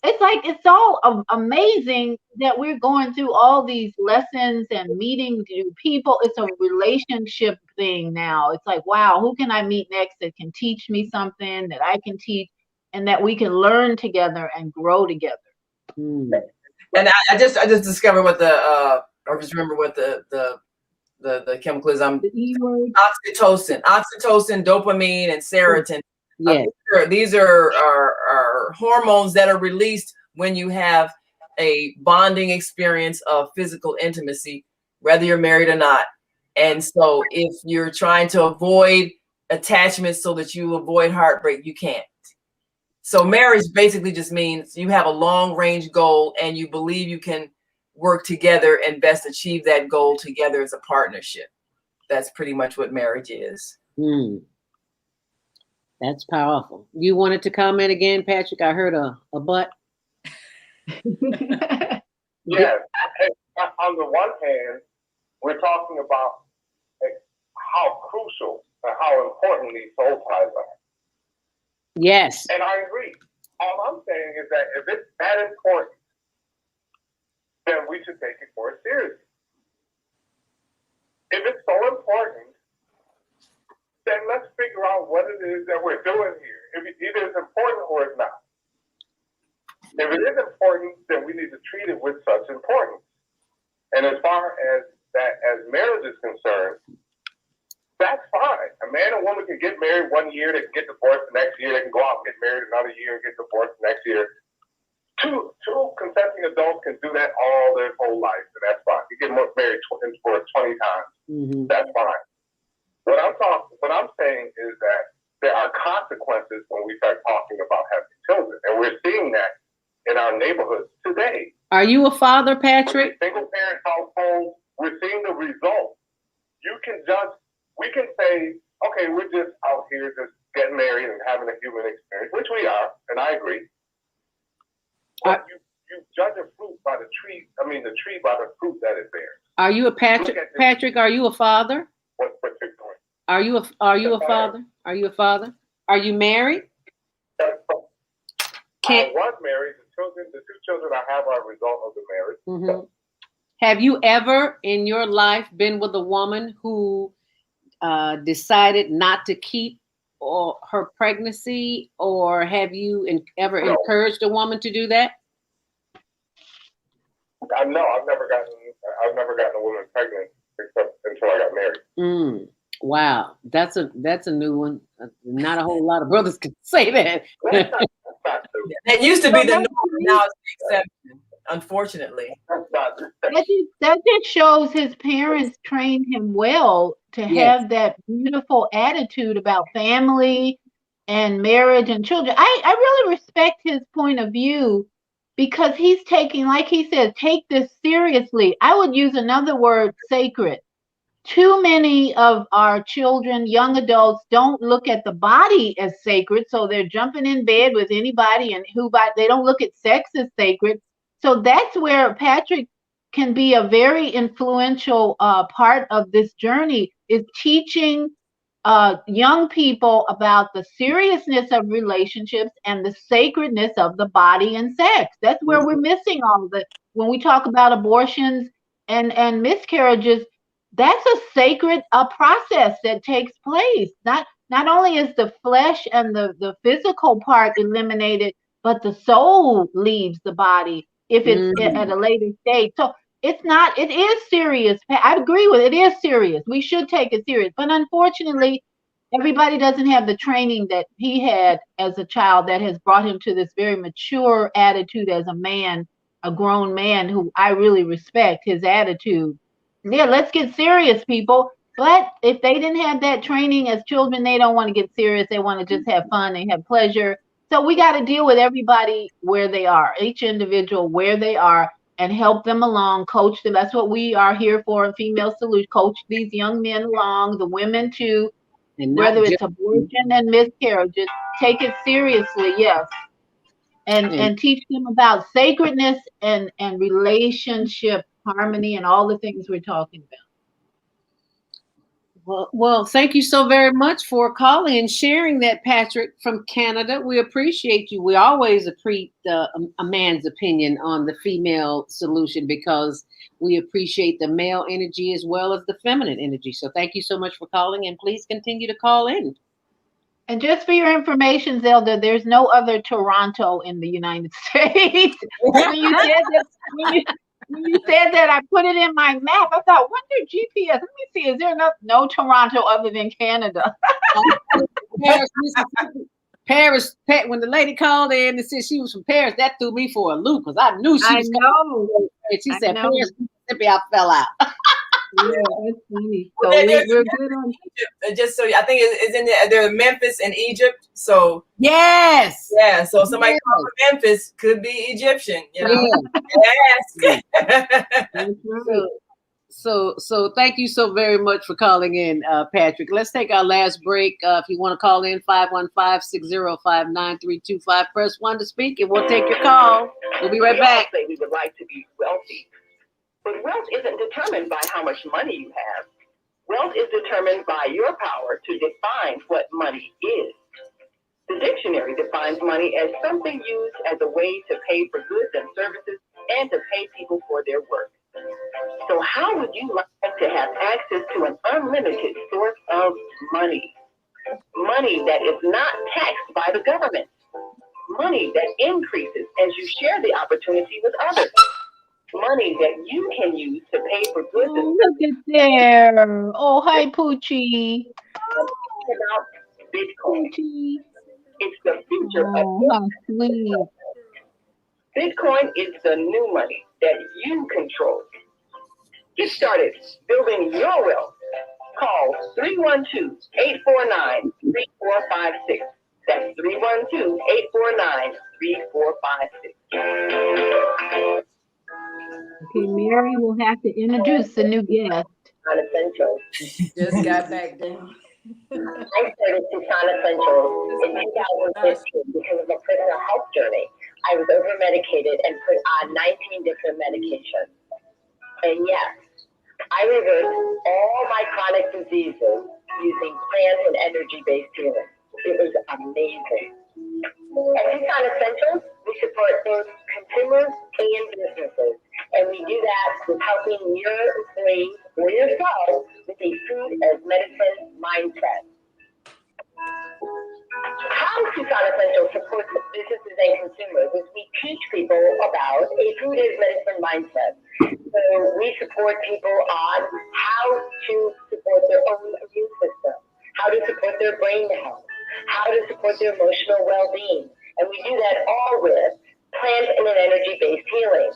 It's like, it's all amazing that we're going through all these lessons and meeting new people. It's a relationship thing now. It's like, wow, who can I meet next that can teach me something that I can teach, and that we can learn together and grow together. And I just discovered what or just remember what the the chemicals. The E word. Oxytocin, dopamine, and serotonin. Yes. These are hormones that are released when you have a bonding experience of physical intimacy, whether you're married or not. And so if you're trying to avoid attachment so that you avoid heartbreak, you can't. So marriage basically just means you have a long range goal and you believe you can work together and best achieve that goal together as a partnership. That's pretty much what marriage is. That's powerful. You wanted to comment again, Patrick? I heard a butt. Yes. On the one hand, we're talking about how crucial and how important these soul ties are. Yes. And I agree. All I'm saying is that if it's that important, then we should take it more seriously. If it's so important, then let's figure out what it is that we're doing here. If either it's important or it's not. If it is important, then we need to treat it with such importance. And as far as marriage is concerned, that's fine. A man and woman can get married 1 year, they can get divorced the next year, they can go out and get married another year and get divorced the next year. Two consenting adults can do that all their whole life, and that's fine. You get married 20 times. Mm-hmm. That's fine. What I'm saying is that there are consequences when we start talking about having children, and we're seeing that in our neighborhoods today. Are you a father, Patrick? Single parent households, we're seeing the results. We can say, okay, we're just out here just getting married and having a human experience, which we are, and I agree. But you judge a fruit by the tree. The tree by the fruit that it bears. Are you a Patrick? Patrick, are you a father? What's your point? Are you a father? Are you a father? Are you married? I was married. The two children I have are a result of the marriage. Mm-hmm. Have you ever in your life been with a woman who decided not to keep her pregnancy, or have you ever encouraged a woman to do that? I've never gotten a woman pregnant except until I got married. Wow, that's a new one. Not a whole lot of brothers can say that. That used to be the norm, now it's the exception, unfortunately. That just shows his parents trained him well to have that beautiful attitude about family and marriage and children. I really respect his point of view because he's taking, like he says, take this seriously. I would use another word, sacred. Too many of our children, young adults, don't look at the body as sacred, so they're jumping in bed with anybody and they don't look at sex as sacred. So that's where Patrick can be a very influential part of this journey, is teaching young people about the seriousness of relationships and the sacredness of the body and sex. That's where we're missing all of it. When we talk about abortions and miscarriages, that's a sacred process that takes place. Not only is the flesh and the physical part eliminated, but the soul leaves the body if it's at a later stage. So it is serious. I agree with it. It is serious. We should take it serious. But unfortunately, everybody doesn't have the training that he had as a child that has brought him to this very mature attitude as a man, a grown man who I really respect his attitude. Yeah, let's get serious, people. But if they didn't have that training as children, they don't want to get serious. They want to just have fun and have pleasure. So we got to deal with everybody where they are, each individual where they are, and help them along, coach them. That's what we are here for in Female Solution. Coach these young men along, the women too, whether it's abortion and miscarriages. Take it seriously, yes. And teach them about sacredness and relationship harmony and all the things we're talking about. Well, thank you so very much for calling and sharing that, Patrick from Canada. We appreciate you. We always appreciate a man's opinion on the female solution because we appreciate the male energy as well as the feminine energy. So thank you so much for calling, and please continue to call in. And just for your information, Zelda, there's no other Toronto in the United States. When you said that, I put it in my map. I thought, wonder GPS. Let me see. Is there no Toronto other than Canada? Paris, Mississippi. Paris, when the lady called in and said she was from Paris, that threw me for a loop because I knew she I was know. coming. She I said know. Paris, Mississippi, I fell out. Yeah, that's funny. Well, So there's we're good on. Egypt. Just so I think it's in there. Memphis and Egypt. So Yes. yeah. So somebody Yes. called Memphis could be Egyptian. You know. Yeah. Ask. That's right. So thank you so very much for calling in, Patrick. Let's take our last break. If you want to call in, 515-605-9325. Press 1 to speak, and we'll take your call. We'll be right back. We all say we would like to be wealthy, but wealth isn't determined by how much money you have. Wealth is determined by your power to define what money is. The dictionary defines money as something used as a way to pay for goods and services and to pay people for their work. So how would you like to have access to an unlimited source of money? Money that is not taxed by the government. Money that increases as you share the opportunity with others. Money that you can use to pay for goods and Oh, look at there. Oh, hi, Poochie. services. About Bitcoin. Poochie. It's the future of Oh, how sweet. Bitcoin is the new money that you control. Get started building your wealth. Call 312-849-3456. That's 312-849-3456. Okay, Mary will have to introduce the new guest. Non-essentials. Just got back down. I started Tucson Essentials in 2015 because of a personal health journey. I was over-medicated and put on 19 different medications. And yes, I reversed all my chronic diseases using plant and energy-based healing. It was amazing. At Tucson Essentials, we support both consumers and businesses. And we do that with helping your employees or yourself with a food as medicine mindset. How Tucson Essentials supports businesses and consumers is we teach people about a food as medicine mindset. So we support people on how to support their own immune system, how to support their brain health, how to support their emotional well-being. And we do that all with plant and an energy-based healing.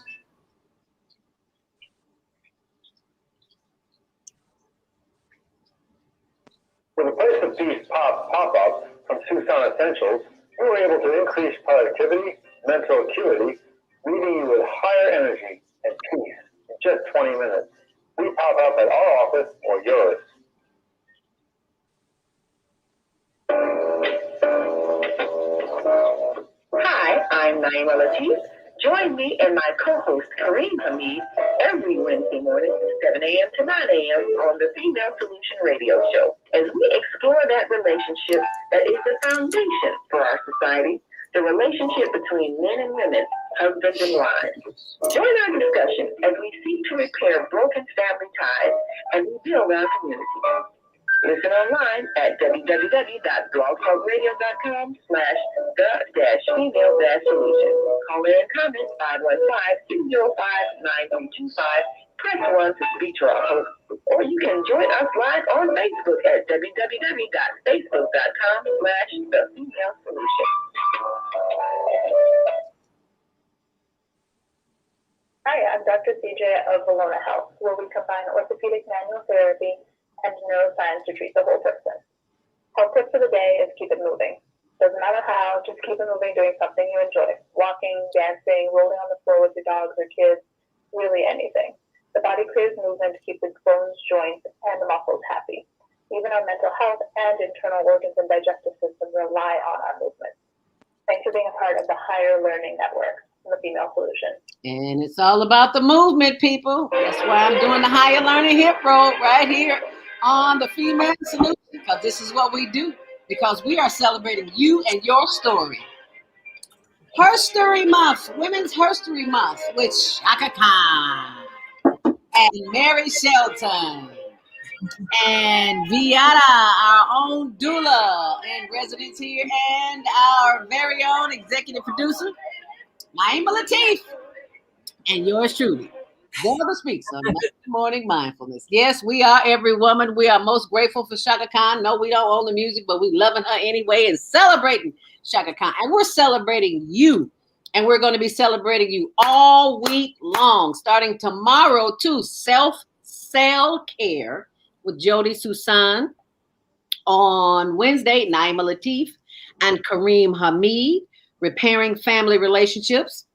With a Place of Peace pop-up from Tucson Essentials, we were able to increase productivity, mental acuity, leaving you with higher energy and peace in just 20 minutes. We pop up at our office or yours. Hi, I'm Naima Latif. Join me and my co-host Kareem Hamid every Wednesday morning, 7 a.m. to 9 a.m. on the Female Solution Radio Show as we explore that relationship that is the foundation for our society, the relationship between men and women, husband and wife. Join our discussion as we seek to repair broken family ties and rebuild our community. Listen online at www.blogtalkradio.com/the-female-solution. Call in and comment 515-205-9025. Press 1 to speak to our host. Or you can join us live on Facebook at www.facebook.com/the-female-solution. Hi, I'm Dr. CJ of Valona Health, where we combine orthopedic manual therapy and neuroscience to treat the whole person. Our tip for the day is keep it moving. Doesn't matter how, just keep it moving doing something you enjoy. Walking, dancing, rolling on the floor with your dogs or kids, really anything. The body clears movement to keep the bones, joints, and the muscles happy. Even our mental health and internal organs and digestive system rely on our movement. Thanks for being a part of the Higher Learning Network, the Female Solution. And it's all about the movement, people. That's why I'm doing the Higher Learning Hip Roll right here on the Female Solution, because this is what we do, because we are celebrating you and your story. Herstory Month, Women's Herstory Month with Shaka Khan and Mary Shelton and Viana, our own doula in residence here, and our very own executive producer, Naima Latif, and yours truly. Zelda speaks on Monday Morning Mindfulness. Yes, we are every woman. We are most grateful for Shaka Khan. No, we don't own the music, but we loving her anyway and celebrating Shaka Khan. And we're celebrating you. And we're going to be celebrating you all week long, starting tomorrow too. Self care with Jody Susan. On Wednesday, Naima Latif and Kareem Hamid, repairing family relationships.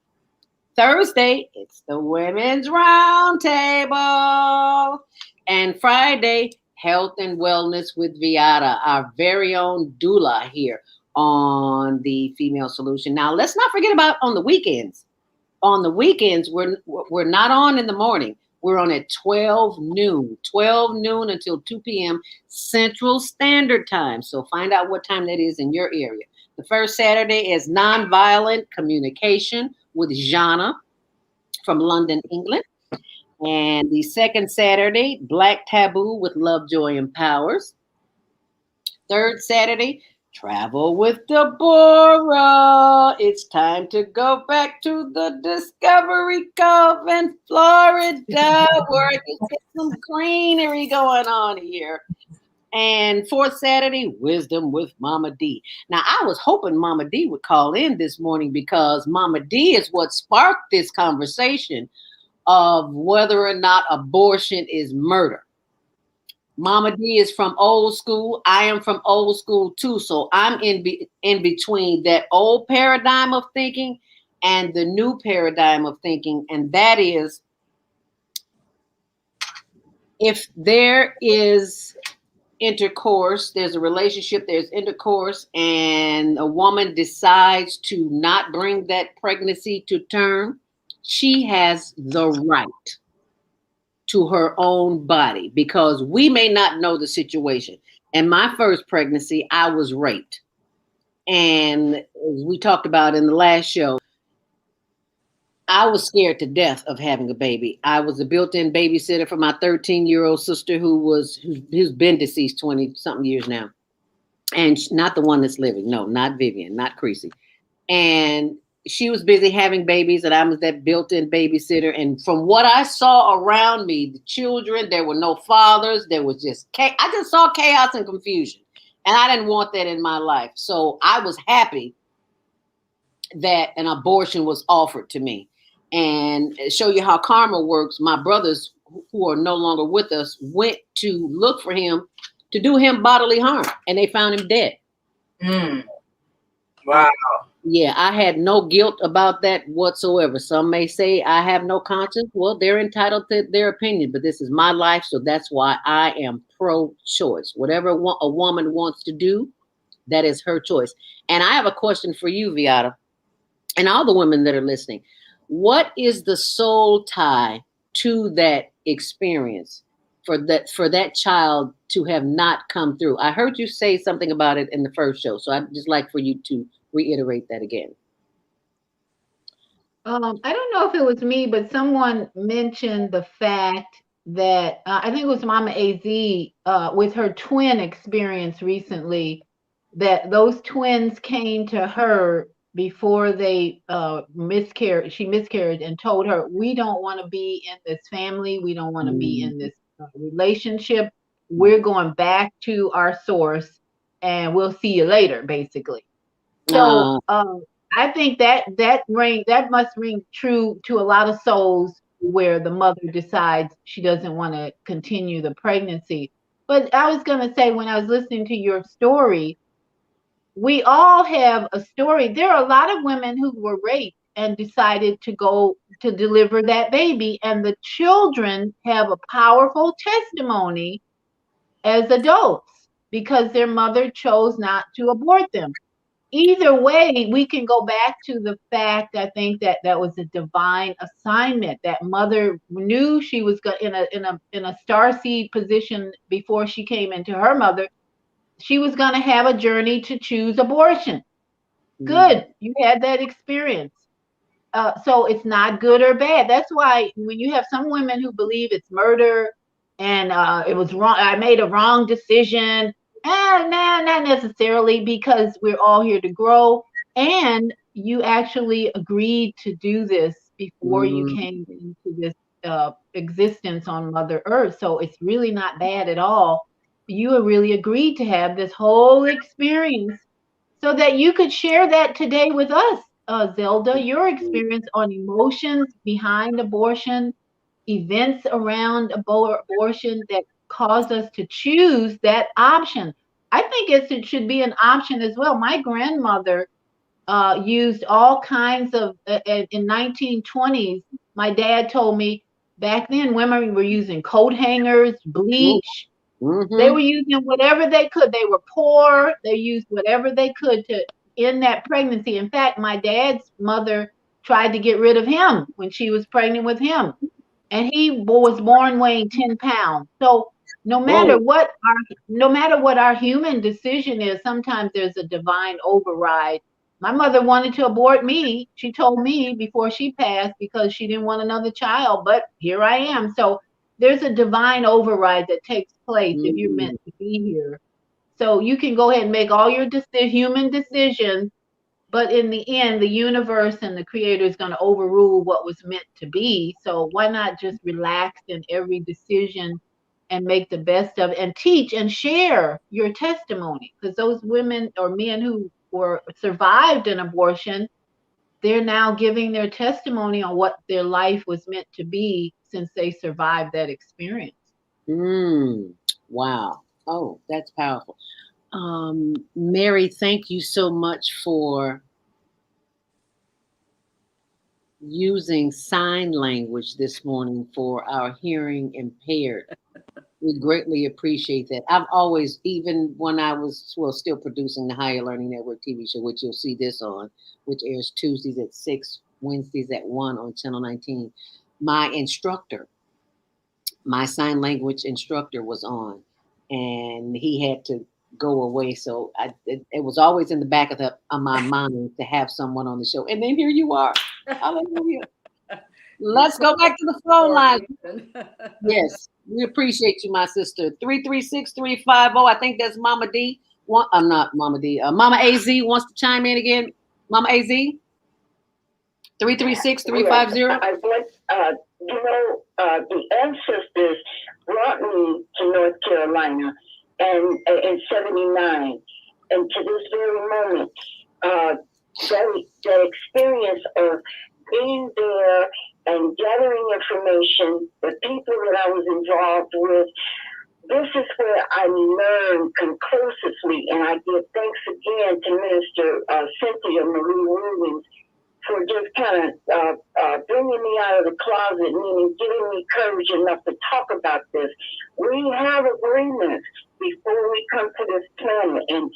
Thursday, it's the Women's Roundtable. And Friday, Health and Wellness with Viata, our very own doula here on the Female Solution. Now, let's not forget about on the weekends. On the weekends, we're not on in the morning. We're on at 12 noon until 2 p.m. Central Standard Time. So find out what time that is in your area. The first Saturday is Nonviolent Communication with Jana from London, England. And the second Saturday, Black Taboo with Love, Joy, and Powers. Third Saturday, Travel with Deborah. It's time to go back to the Discovery Cove in Florida where you get some greenery going on here. And fourth Saturday, Wisdom with Mama D. Now, I was hoping Mama D would call in this morning because Mama D is what sparked this conversation of whether or not abortion is murder. Mama D is from old school. I am from old school too. So I'm in between that old paradigm of thinking and the new paradigm of thinking. And that is, if there is intercourse, there's a relationship, there's intercourse, and a woman decides to not bring that pregnancy to term, she has the right to her own body because we may not know the situation. In my first pregnancy, I was raped. And as we talked about in the last show, I was scared to death of having a baby. I was a built-in babysitter for my 13-year-old sister who's been deceased 20 something years now. And not the one that's living. No, not Vivian, not Creasy. And she was busy having babies, and I was that built-in babysitter. And from what I saw around me, the children, there were no fathers. There was just I just saw chaos and confusion, and I didn't want that in my life. So I was happy that an abortion was offered to me. And show you how karma works. My brothers, who are no longer with us, went to look for him to do him bodily harm, and they found him dead. Wow. Yeah, I had no guilt about that whatsoever. Some may say I have no conscience. Well, they're entitled to their opinion, but this is my life, so that's why I am pro-choice. Whatever a woman wants to do, that is her choice. And I have a question for you, Viata, and all the women that are listening. What is the soul tie to that experience for that child to have not come through? I heard you say something about it in the first show, so I'd just like for you to reiterate that again. I don't know if it was me, but someone mentioned the fact that I think it was Mama AZ with her twin experience recently, that those twins came to her before they miscarried. She miscarried and told her, "We don't want to be in this family. We don't want to be in this relationship. We're going back to our source, and we'll see you later," basically. So I think that must ring true to a lot of souls where the mother decides she doesn't want to continue the pregnancy. But I was going to say, when I was listening to your story, we all have a story. There are a lot of women who were raped and decided to go to deliver that baby, and the children have a powerful testimony as adults because their mother chose not to abort them. Either way, we can go back to the fact, I think, that was a divine assignment. That mother knew she was in a starseed position before she came into her mother. She was going to have a journey to choose abortion. Good, you had that experience. So it's not good or bad. That's why when you have some women who believe it's murder and it was wrong, I made a wrong decision. Nah, not necessarily, because we're all here to grow. And you actually agreed to do this before you came into this existence on Mother Earth. So it's really not bad at all. You really agreed to have this whole experience so that you could share that today with us, Zelda, your experience on emotions behind abortion, events around abortion that cause us to choose that option. I think it should be an option as well. My grandmother used all kinds of in 1920s. My dad told me back then women were using coat hangers, bleach. They Mm-hmm. were using whatever they could. They were poor. They used whatever they could to end that pregnancy. In fact, my dad's mother tried to get rid of him when she was pregnant with him, and he was born weighing 10 pounds. So Whoa. no matter what our human decision is, sometimes there's a divine override. My mother wanted to abort me. She told me before she passed because she didn't want another child, but here I am. So there's a divine override that takes place if you're Mm-hmm. meant to be here. So you can go ahead and make all your human decisions, but in the end, the universe and the creator is going to overrule what was meant to be. So why not just relax in every decision and make the best of it and teach and share your testimony? Because those women or men who were survived an abortion, they're now giving their testimony on what their life was meant to be since they survived that experience. Mm. Wow. Oh, that's powerful. Mary, thank you so much for using sign language this morning for our hearing impaired. We greatly appreciate that. I've always, even when I was, well, still producing the Higher Learning Network TV show, which you'll see this on, which airs Tuesdays at 6, Wednesdays at 1 on Channel 19, my instructor, my sign language instructor was on, and he had to go away. So it was always in the back of my mind to have someone on the show. And then here you are. Hallelujah. Let's go back to the phone line. Yes, we appreciate you, my sister. 336-350. I think that's Mama D. I'm not Mama D. Mama AZ wants to chime in again. Mama AZ. 336-350. Yes, I went, the ancestors brought me to North Carolina and in '79, and to this very moment, that experience of being there and gathering information, the people that I was involved with, this is where I learned conclusively, and I give thanks again to Minister Cynthia Marie Williams for just kind of bringing me out of the closet, meaning giving me courage enough to talk about this. We have agreements before we come to this planet, and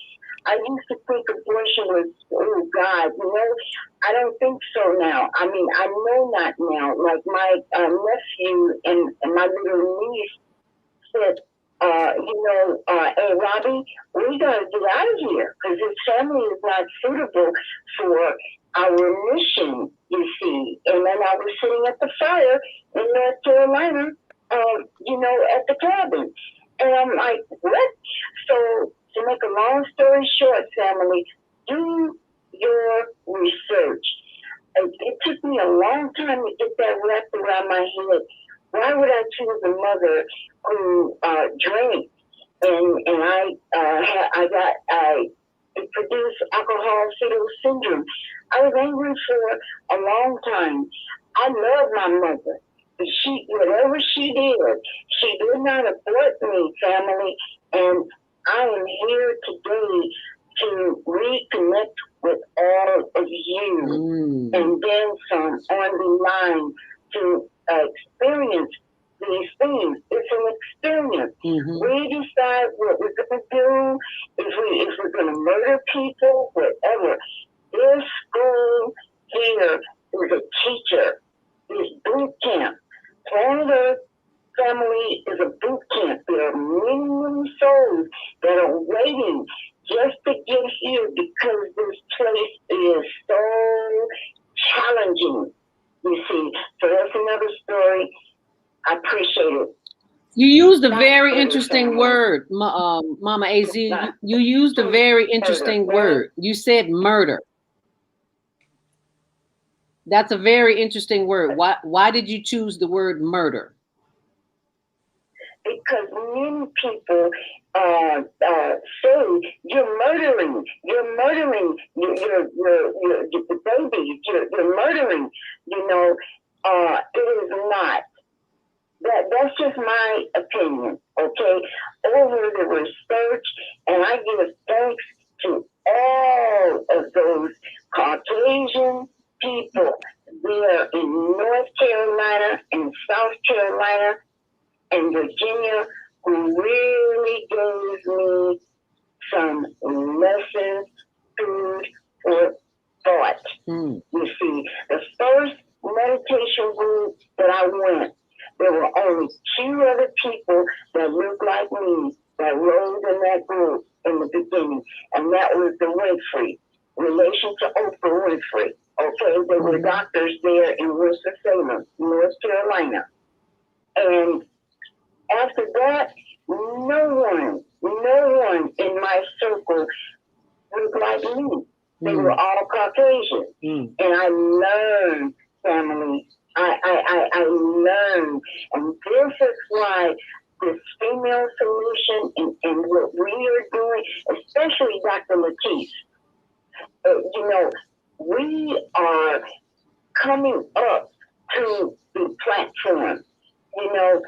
I used to think abortion was, oh God, I don't think so now. I mean, I know not now. Like my nephew and my little niece said, hey, Robbie, we got to get out of here because this family is not suitable for our mission, you see. And then I was sitting at the fire in North Carolina, at the cabin. And I'm like, what? So to make a long story short, family, do your research. It took me a long time to get that wrapped around my head. Why would I choose a mother who drank and it produced alcohol fetal syndrome? I was angry for a long time. I love my mother. Whatever she did not abort me, family. And I am here today to reconnect with all of you and then some on the line to experience these things. It's an experience. We decide what we're going to do, if we're going to murder people, whatever. This school here is a teacher. This boot camp. Planet Earth family is a boot camp. There are many souls that are waiting just to get here because this place is so challenging, you see. So that's another story. I appreciate it. You used a very interesting word, Mama AZ. You used a very interesting word. You said murder. That's a very interesting word. Why did you choose the word murder? Because many people say you're murdering the babies, you're murdering. You know, it is not. That's just my opinion. Okay, over the research, and I give thanks to all of those Caucasian people there in North Carolina and South Carolina and Virginia, who really gave me some lessons, food for thought. You see, the first meditation group that I went, there were only 2 other people that looked like me that rose in that group in the beginning, and that was the Winfrey, relation to Oprah Winfrey. Okay, there were doctors there in Winston-Salem, North Carolina, and after that, no one in my circle looked like me. They were all Caucasian. And I learned, family. I learned. And this is why this female solution and what we are doing, especially Dr. Lateef, you know, we are coming up to the platform. You know,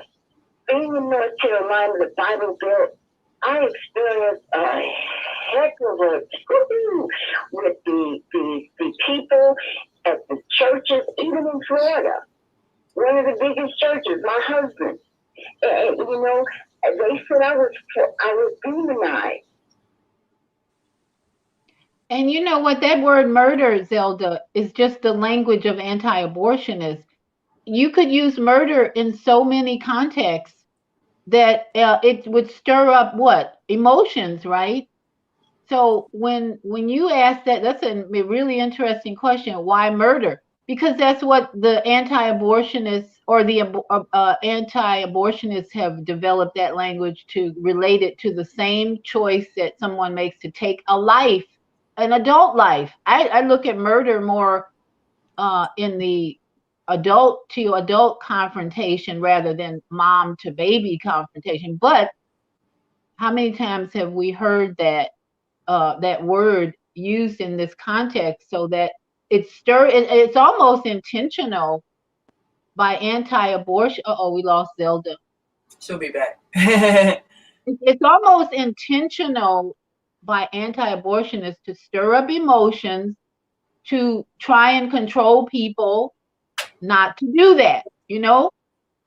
being in North Carolina, the Bible Belt, I experienced a heck of a with the people at the churches, even in Florida. One of the biggest churches, my husband. And, you know, they said I was demonized. And you know what? That word murder, Zelda, is just the language of anti-abortionists. You could use murder in so many contexts that it would stir up what? Emotions, right? So when you ask that, that's a really interesting question. Why murder? Because that's what the anti-abortionists or the anti-abortionists have developed that language to relate it to the same choice that someone makes to take a life, an adult life. I look at murder more in the adult to adult confrontation rather than mom to baby confrontation. But how many times have we heard that that word used in this context so that it's almost intentional by anti-abortion. Uh-oh, we lost Zelda. She'll be back. It's almost intentional by anti-abortionists to stir up emotions, to try and control people not to do that. You know,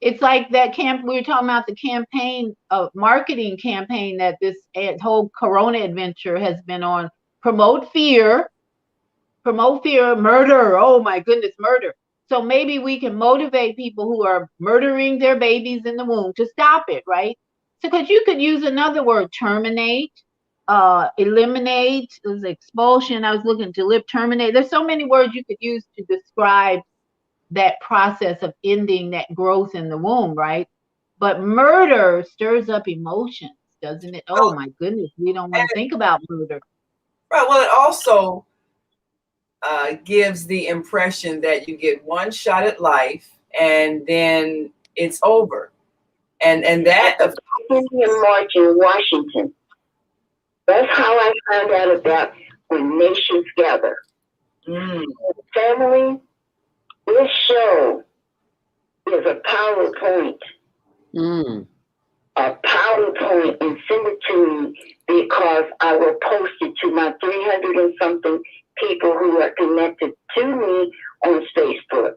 it's like that we were talking about the campaign, marketing campaign that this whole Corona adventure has been on. Promote fear, murder. Oh my goodness, murder. So maybe we can motivate people who are murdering their babies in the womb to stop it, right? So, because you could use another word, terminate, eliminate, there's expulsion. I was looking to terminate. There's so many words you could use to describe that process of ending that growth in the womb, right? But murder stirs up emotions, doesn't it? Oh my goodness, we don't want to think about murder. Right. Well, it also gives the impression that you get one shot at life and then it's over. And that At the Indian March in Washington, that's how I found out about When Nations Gather. Family, this show is a PowerPoint. A PowerPoint, and send it to me because I will post it to my 300 and something people who are connected to me on Facebook.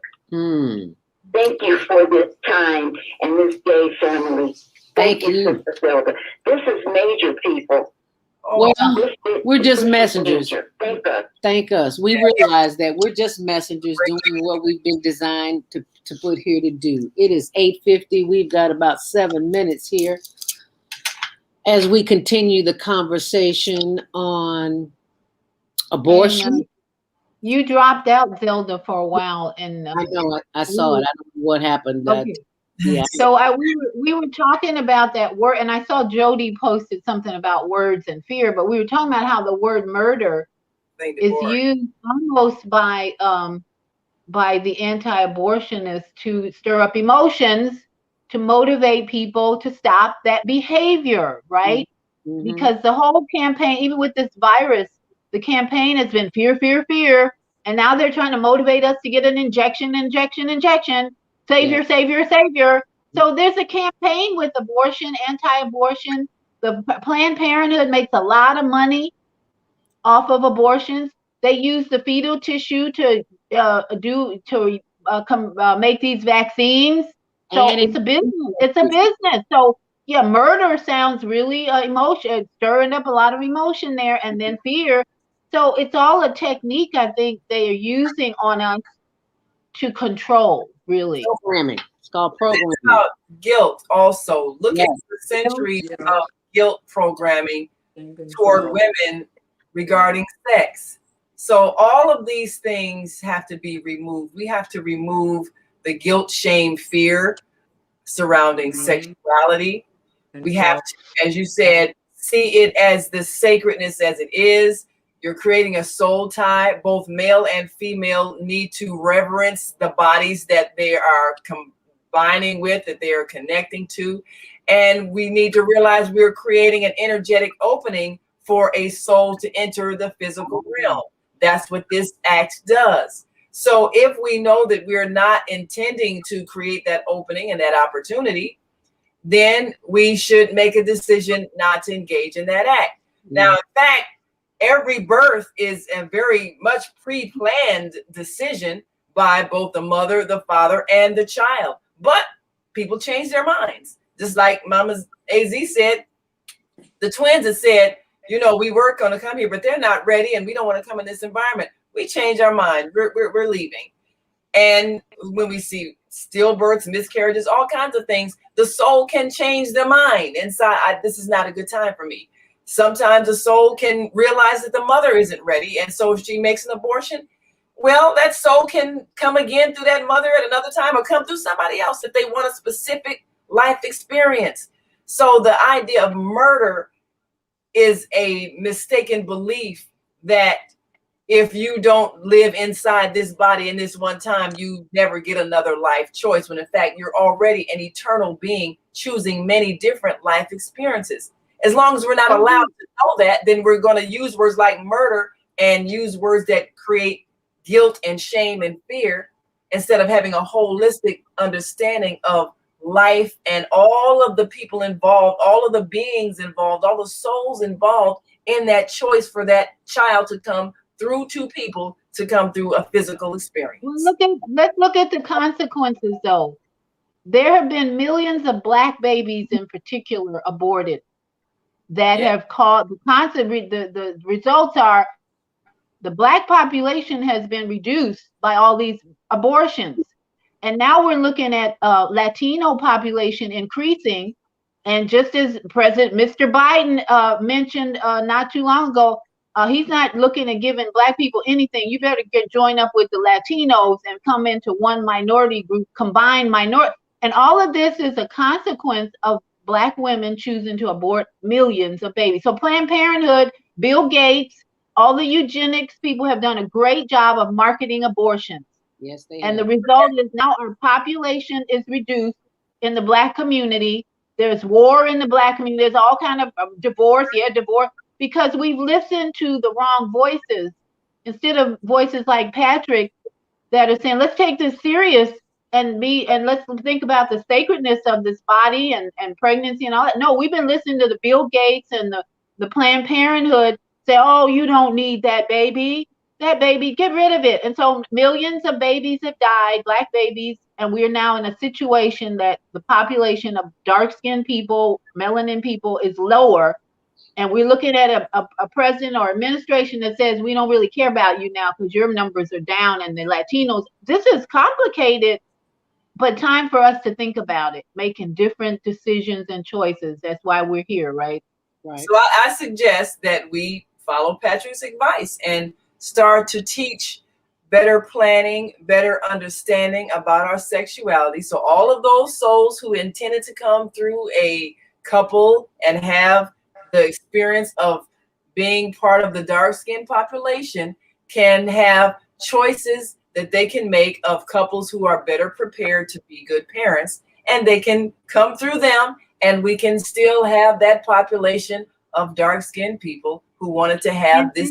Thank you for this time and this day, family. Thank you, Sister Zelda. This is major, people. Well, we're just messengers. Thank us. We realize that we're just messengers doing what we've been designed to put here to do. It is 8:50. We've got about 7 minutes here as we continue the conversation on abortion. You dropped out, Zelda, for a while, and I know. I saw it. I don't know what happened. Okay. Yeah. So we were talking about that word, and I saw Jody posted something about words and fear, but we were talking about how the word murder is used almost by by the anti-abortionists to stir up emotions to motivate people to stop that behavior, right? Mm-hmm. Because the whole campaign, even with this virus, the campaign has been fear, fear, fear. And now they're trying to motivate us to get an injection, injection, injection, savior, Yeah. savior, savior. So there's a campaign with abortion, anti-abortion. The Planned Parenthood makes a lot of money off of abortions. They use the fetal tissue to make these vaccines. So And it's a business. It's a business. So yeah, murder sounds really emotion, stirring up a lot of emotion there, and then fear. So it's all a technique I think they are using on us to control, really. programming. It's called It's programming. about guilt also. Look at Yes. the centuries Yeah. of guilt programming In toward control. women regarding sex. So all of these things have to be removed. We have to remove the guilt, shame, fear surrounding sexuality. We have to, as you said, see it as the sacredness as it is. You're creating a soul tie. Both male and female need to reverence the bodies that they are combining with, that they are connecting to. And we need to realize we're creating an energetic opening for a soul to enter the physical realm. That's what this act does. So if we know that we're not intending to create that opening and that opportunity, then we should make a decision not to engage in that act. Now, in fact, every birth is a very much pre-planned decision by both the mother, the father, and the child. But people change their minds. Just like Mama's AZ said, the twins have said, you know, we were going to come here, but they're not ready and we don't want to come in this environment. We change our mind. We're leaving. And when we see stillbirths, miscarriages, all kinds of things, the soul can change their mind. Inside, this is not a good time for me. Sometimes the soul can realize that the mother isn't ready. And so if she makes an abortion, well, that soul can come again through that mother at another time or come through somebody else if they want a specific life experience. So the idea of murder is a mistaken belief that if you don't live inside this body in this one time, you never get another life choice, when in fact you're already an eternal being choosing many different life experiences. As long as we're not allowed to know that, then we're going to use words like murder and use words that create guilt and shame and fear, instead of having a holistic understanding of life and all of the people involved, all of the beings involved, all the souls involved in that choice for that child to come through two people to come through a physical experience. Well, let's look at the consequences though. There have been millions of Black babies in particular aborted that have caused the results are the Black population has been reduced by all these abortions. And now we're looking at Latino population increasing. And just as President Mr. Biden mentioned not too long ago, he's not looking at giving Black people anything. You better join up with the Latinos and come into one minority group, combined minority. And all of this is a consequence of Black women choosing to abort millions of babies. So Planned Parenthood, Bill Gates, all the eugenics people have done a great job of marketing abortions. Yes, they And have. the result is now our population is reduced in the Black community. There's war in the Black community. There's all kind of divorce, because we've listened to the wrong voices instead of voices like Patrick that are saying, let's take this serious and let's think about the sacredness of this body and pregnancy and all that. No, we've been listening to the Bill Gates and the Planned Parenthood say, oh, you don't need that baby, get rid of it. And so millions of babies have died, Black babies, and we're now in a situation that the population of dark-skinned people, melanin people is lower. And we're looking at a president or administration that says we don't really care about you now because your numbers are down and the Latinos. This is complicated, but time for us to think about it, making different decisions and choices. That's why we're here, right? Right. So I suggest that we follow Patrick's advice and start to teach better planning, better understanding about our sexuality. So all of those souls who intended to come through a couple and have the experience of being part of the dark-skinned population can have choices that they can make of couples who are better prepared to be good parents, and they can come through them, and we can still have that population of dark-skinned people who wanted to have this.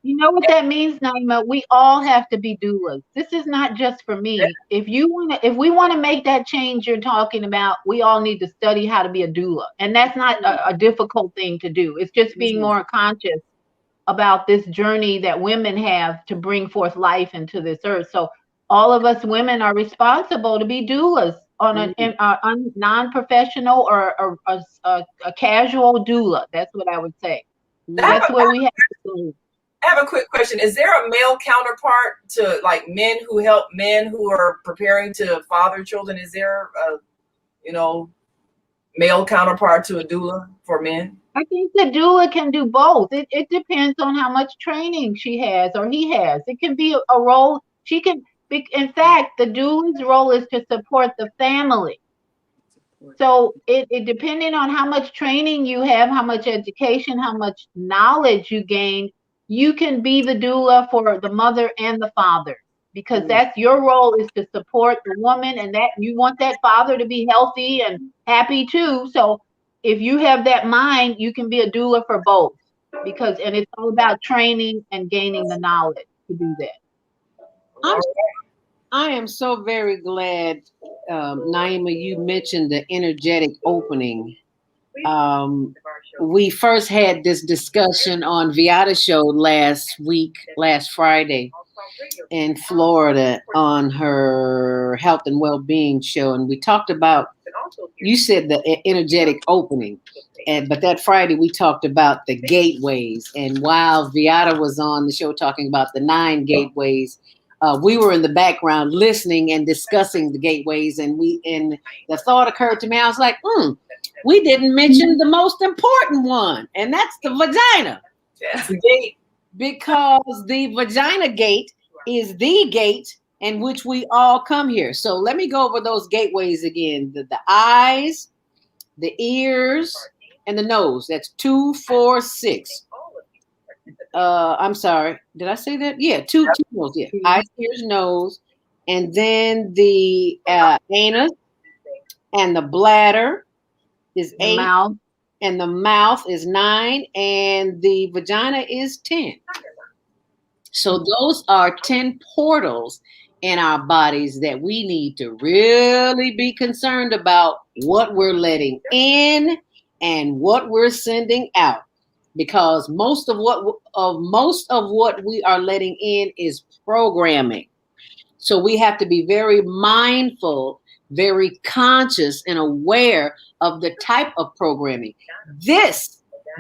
You know what that means, Naima? We all have to be doulas. This is not just for me. If we want to make that change you're talking about, we all need to study how to be a doula, and that's not a difficult thing to do. It's just being more conscious about this journey that women have to bring forth life into this earth. So all of us women are responsible to be doulas on a non-professional or a casual doula. That's what I would say. That's where we have to go. I have a quick question. Is there a male counterpart to like men who help men who are preparing to father children? Is there a, male counterpart to a doula for men? I think the doula can do both. It depends on how much training she has or he has. It can be a role. In fact, the doula's role is to support the family. So it depending on how much training you have, how much education, how much knowledge you gain, you can be the doula for the mother and the father, because that's your role, is to support the woman, and that you want that father to be healthy and happy too. So if you have that mind, you can be a doula for both, and it's all about training and gaining the knowledge to do that. I am so very glad, Naima, you mentioned the energetic opening. We first had this discussion on Viata's show last Friday in Florida on her health and well-being show. And we talked about, you said the energetic opening, but that Friday we talked about the gateways. And while Viata was on the show talking about the 9 gateways, we were in the background listening and discussing the gateways. And the thought occurred to me, I was like, we didn't mention the most important one, and that's the vagina. That's the gate. Because the vagina gate is the gate in which we all come here. So let me go over those gateways again. The eyes, the ears, and the nose. That's 2, 4, 6. I'm sorry. Did I say that? Yeah, two nose. Yeah, eyes, ears, nose, and then the anus and the bladder is 8, mouth. And the mouth is 9, and the vagina is 10. So those are 10 portals in our bodies that we need to really be concerned about what we're letting in and what we're sending out, because most of what we are letting in is programming. So we have to be very mindful, very conscious and aware of the type of programming.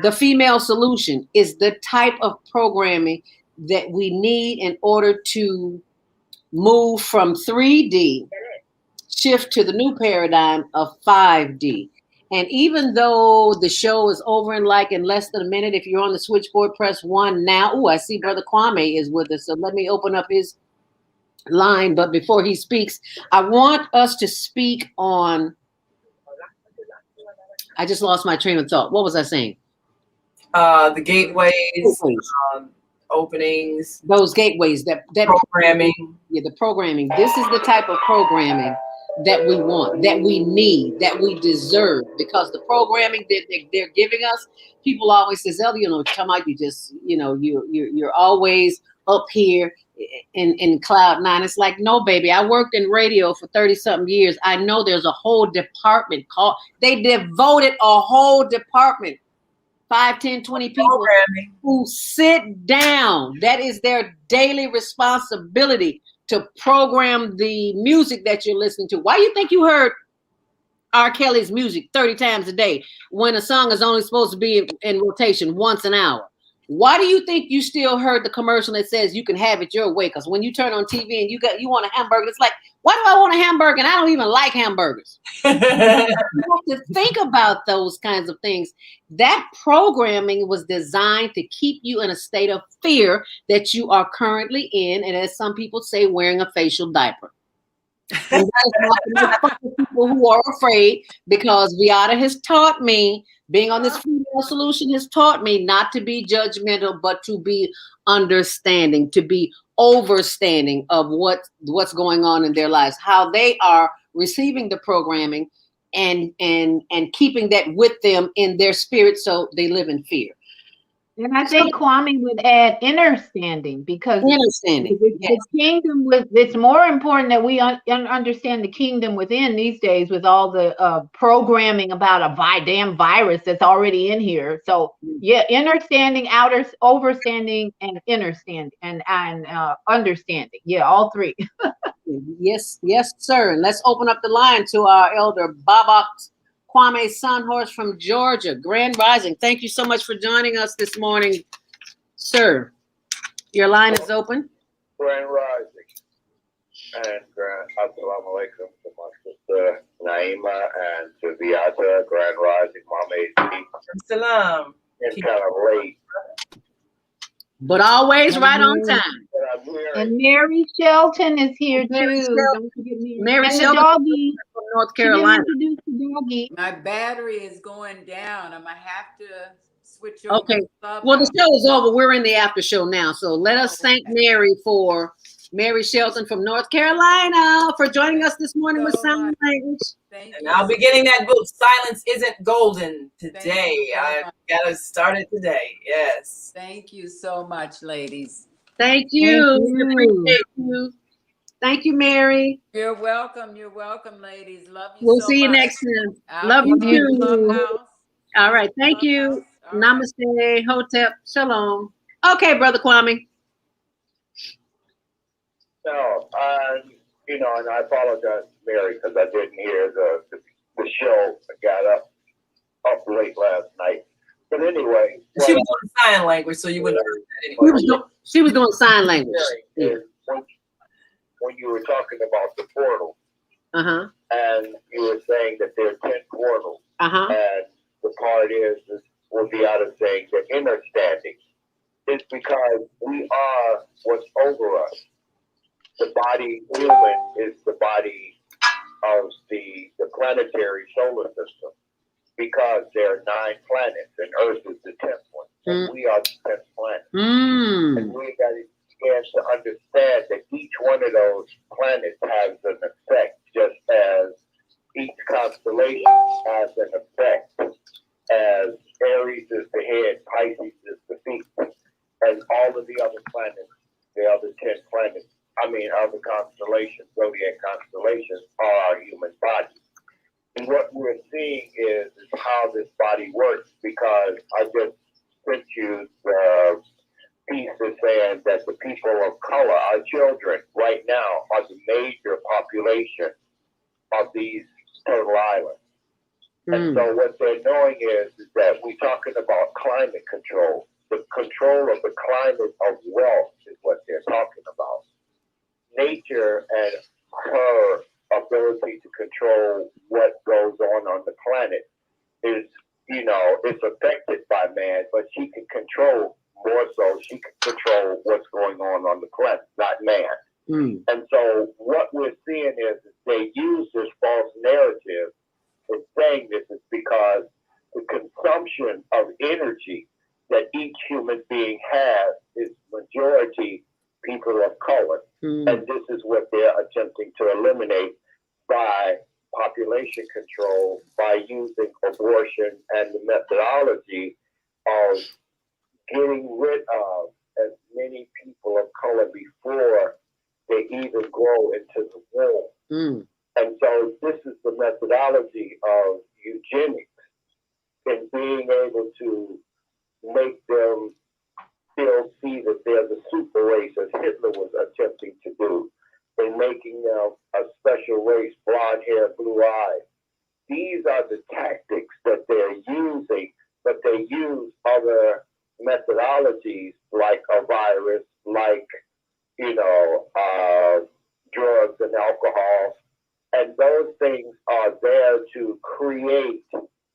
The female solution, is the type of programming that we need in order to move from 3D, shift to the new paradigm of 5D. And even though the show is over in less than a minute, if you're on the switchboard, press 1 now. Oh, I see Brother Kwame is with us. So let me open up his line. But before he speaks, I want us to speak on, I just lost my train of thought. What was I saying? The gateways, openings. Those gateways, that programming. Yeah, the programming. This is the type of programming that we want, that we need, that we deserve, because the programming that they're giving us, people always says, "Oh, come out, you just, you're always up here in cloud 9." It's like, no, baby. I worked in radio for 30-something years. I know there's a whole department they devoted a whole department, 5, 10, 20 people who sit down. That is their daily responsibility, to program the music that you're listening to. Why do you think you heard R. Kelly's music 30 times a day when a song is only supposed to be in rotation once an hour? Why do you think you still heard the commercial that says you can have it your way? Because when you turn on TV and you want a hamburger, it's like, why do I want a hamburger? And I don't even like hamburgers. You have to think about those kinds of things. That programming was designed to keep you in a state of fear that you are currently in, and as some people say, wearing a facial diaper. And that is for people who are afraid, because Viata has taught me, being on this female solution has taught me not to be judgmental, but to be understanding, to be overstanding of what's going on in their lives, how they are receiving the programming and keeping that with them in their spirit, so they live in fear. And I think Kwame would add understanding, because Understanding, yes. the kingdom it's more important that we understand the kingdom within these days, with all the programming about a damn virus that's already in here. So yeah, understanding, overstanding, and understanding, and understanding. Yeah, all three. Yes, sir. And let's open up the line to our elder Baba Kwame Sunhorse from Georgia. Grand Rising. Thank you so much for joining us this morning, sir. Your line is open. Grand Rising. And Assalamu alaikum to my sister Naima and to Viata. Grand Rising, Mame. Salam. It's kind of late. But always right on time. And Mary Shelton is here Mary too. Shelton. Don't forget Mary and Shelton the doggy from North Carolina. She didn't introduce the doggy. My battery is going down. I'm gonna have to switch over. Okay. Well, the show is over. We're in the after show now. So let us thank Mary Shelton from North Carolina for joining us this morning with Sign Language. Thank and you. I'll be getting that book, Silence Isn't Golden, today. I gotta start it today. Yes. Thank you so much, ladies. Thank you. We appreciate you. Thank you, Mary. You're welcome. You're welcome, ladies. Love you We'll so see you much. next time. I'll Love be you in the too. clubhouse. All right. Thank you. All right. Namaste. Hotep. Shalom. Okay, Brother Kwame. No, and I apologize, Mary, because I didn't hear the show. I got up late last night. But anyway. She was doing sign language, so you wouldn't heard that anyway. She was doing sign language. Mary, when you were talking about the portal, and you were saying that there are 10 portals, and the part is what the other saying, the inner standing. It's because we are what's over us. The body, human, is the body of the planetary solar system, because there are 9 planets, and Earth is the 10th one. And we are the 10th planet. And we got to begin to understand that each one of those planets has an effect, just as each constellation has an effect. As Aries is the head, Pisces is the feet, and all of the other planets, the other 10 planets, other constellations, zodiac constellations, are our human body. And what we're seeing is how this body works, because I just sent you the piece that's saying that the people of color, our children, right now, are the major population of these total islands. And so what they're knowing is that we're talking about climate control. The control of the climate of wealth is what they're talking about. Nature and her ability to control what goes on the planet is, it's affected by man, but she can control more so. She can control what's going on the planet, not man. And so what we're seeing is they use this false narrative in saying this is because the consumption of energy that each human being has is majority people of color. And this is what they're attempting to eliminate by population control, by using abortion and the methodology of getting rid of as many people of color before they even grow into the womb. And so this is the methodology of eugenics, and being able to make them still see that they're the super race, as Hitler was attempting to do, in making them a special race, blonde hair, blue eyes. These are the tactics that they're using, but they use other methodologies like a virus, like, drugs and alcohol. And those things are there to create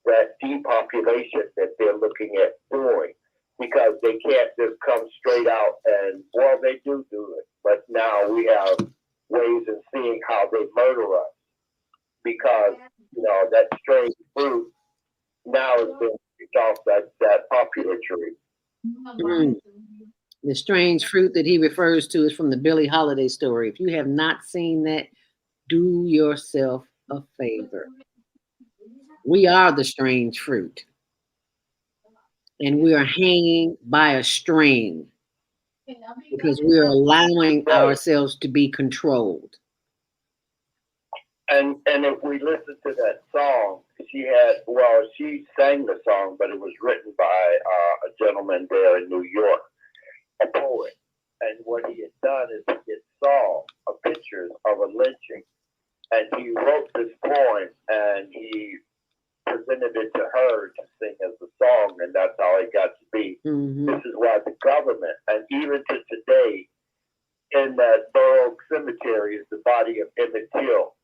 that depopulation that they're looking at doing, because they can't just come straight out and, well, they do it. But now we have ways of seeing how they murder us, because, that strange fruit now has been picked off that popular tree. The strange fruit that he refers to is from the Billie Holiday story. If you have not seen that, do yourself a favor. We are the strange fruit, and we are hanging by a string because we are allowing Right. ourselves to be controlled. And if we listen to that song, she sang the song, but it was written by a gentleman there in New York, a poet. And what he had done is he saw a picture of a lynching, and he wrote this poem, and he presented it to her to sing as a song, and that's how it got to be. Mm-hmm. This is why the government, and even to today, in that Borough Cemetery is the body of Emmett Till.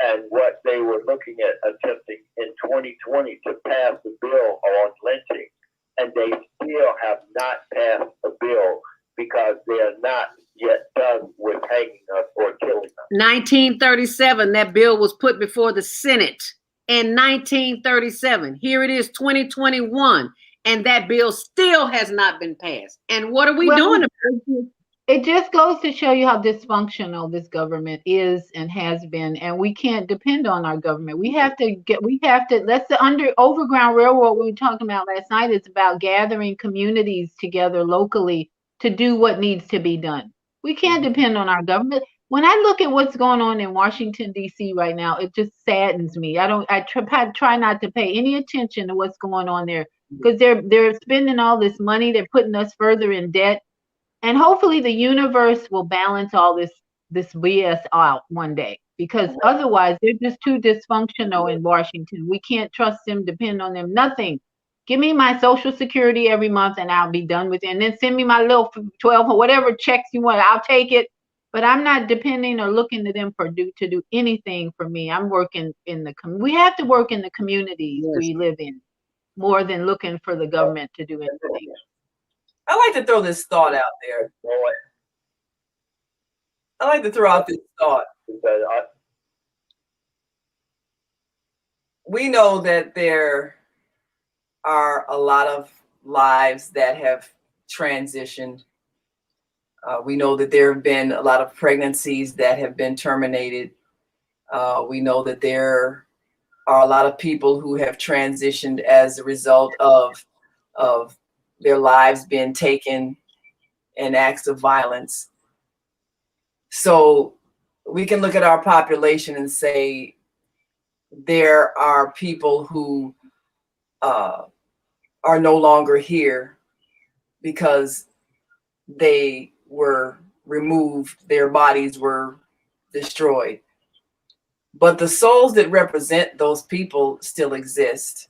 And what they were looking at attempting in 2020 to pass a bill on lynching, and they still have not passed a bill because they are not yet done with hanging us or killing us. 1937, that bill was put before the Senate in 1937. Here it is, 2021, and that bill still has not been passed. And what are we doing about it? It just goes to show you how dysfunctional this government is and has been, and we can't depend on our government. That's the overground railroad we were talking about last night. It's about gathering communities together locally to do what needs to be done. We can't depend on our government. When I look at what's going on in Washington, D.C. right now, it just saddens me. I try not to pay any attention to what's going on there because they're spending all this money. They're putting us further in debt. And hopefully the universe will balance all this BS out one day, because otherwise they're just too dysfunctional in Washington. We can't trust them, depend on them, nothing. Give me my Social Security every month and I'll be done with it. And then send me my little 12 or whatever checks you want. I'll take it. But I'm not depending or looking to them to do anything for me. I'm working we have to work in the communities we live in more than looking for the government to do anything. I like to throw this thought out there. I like to throw out this thought. We know that there are a lot of lives that have transitioned. We know that there have been a lot of pregnancies that have been terminated. We know that there are a lot of people who have transitioned as a result of their lives being taken in acts of violence. So we can look at our population and say there are people who are no longer here because they were removed, their bodies were destroyed. But the souls that represent those people still exist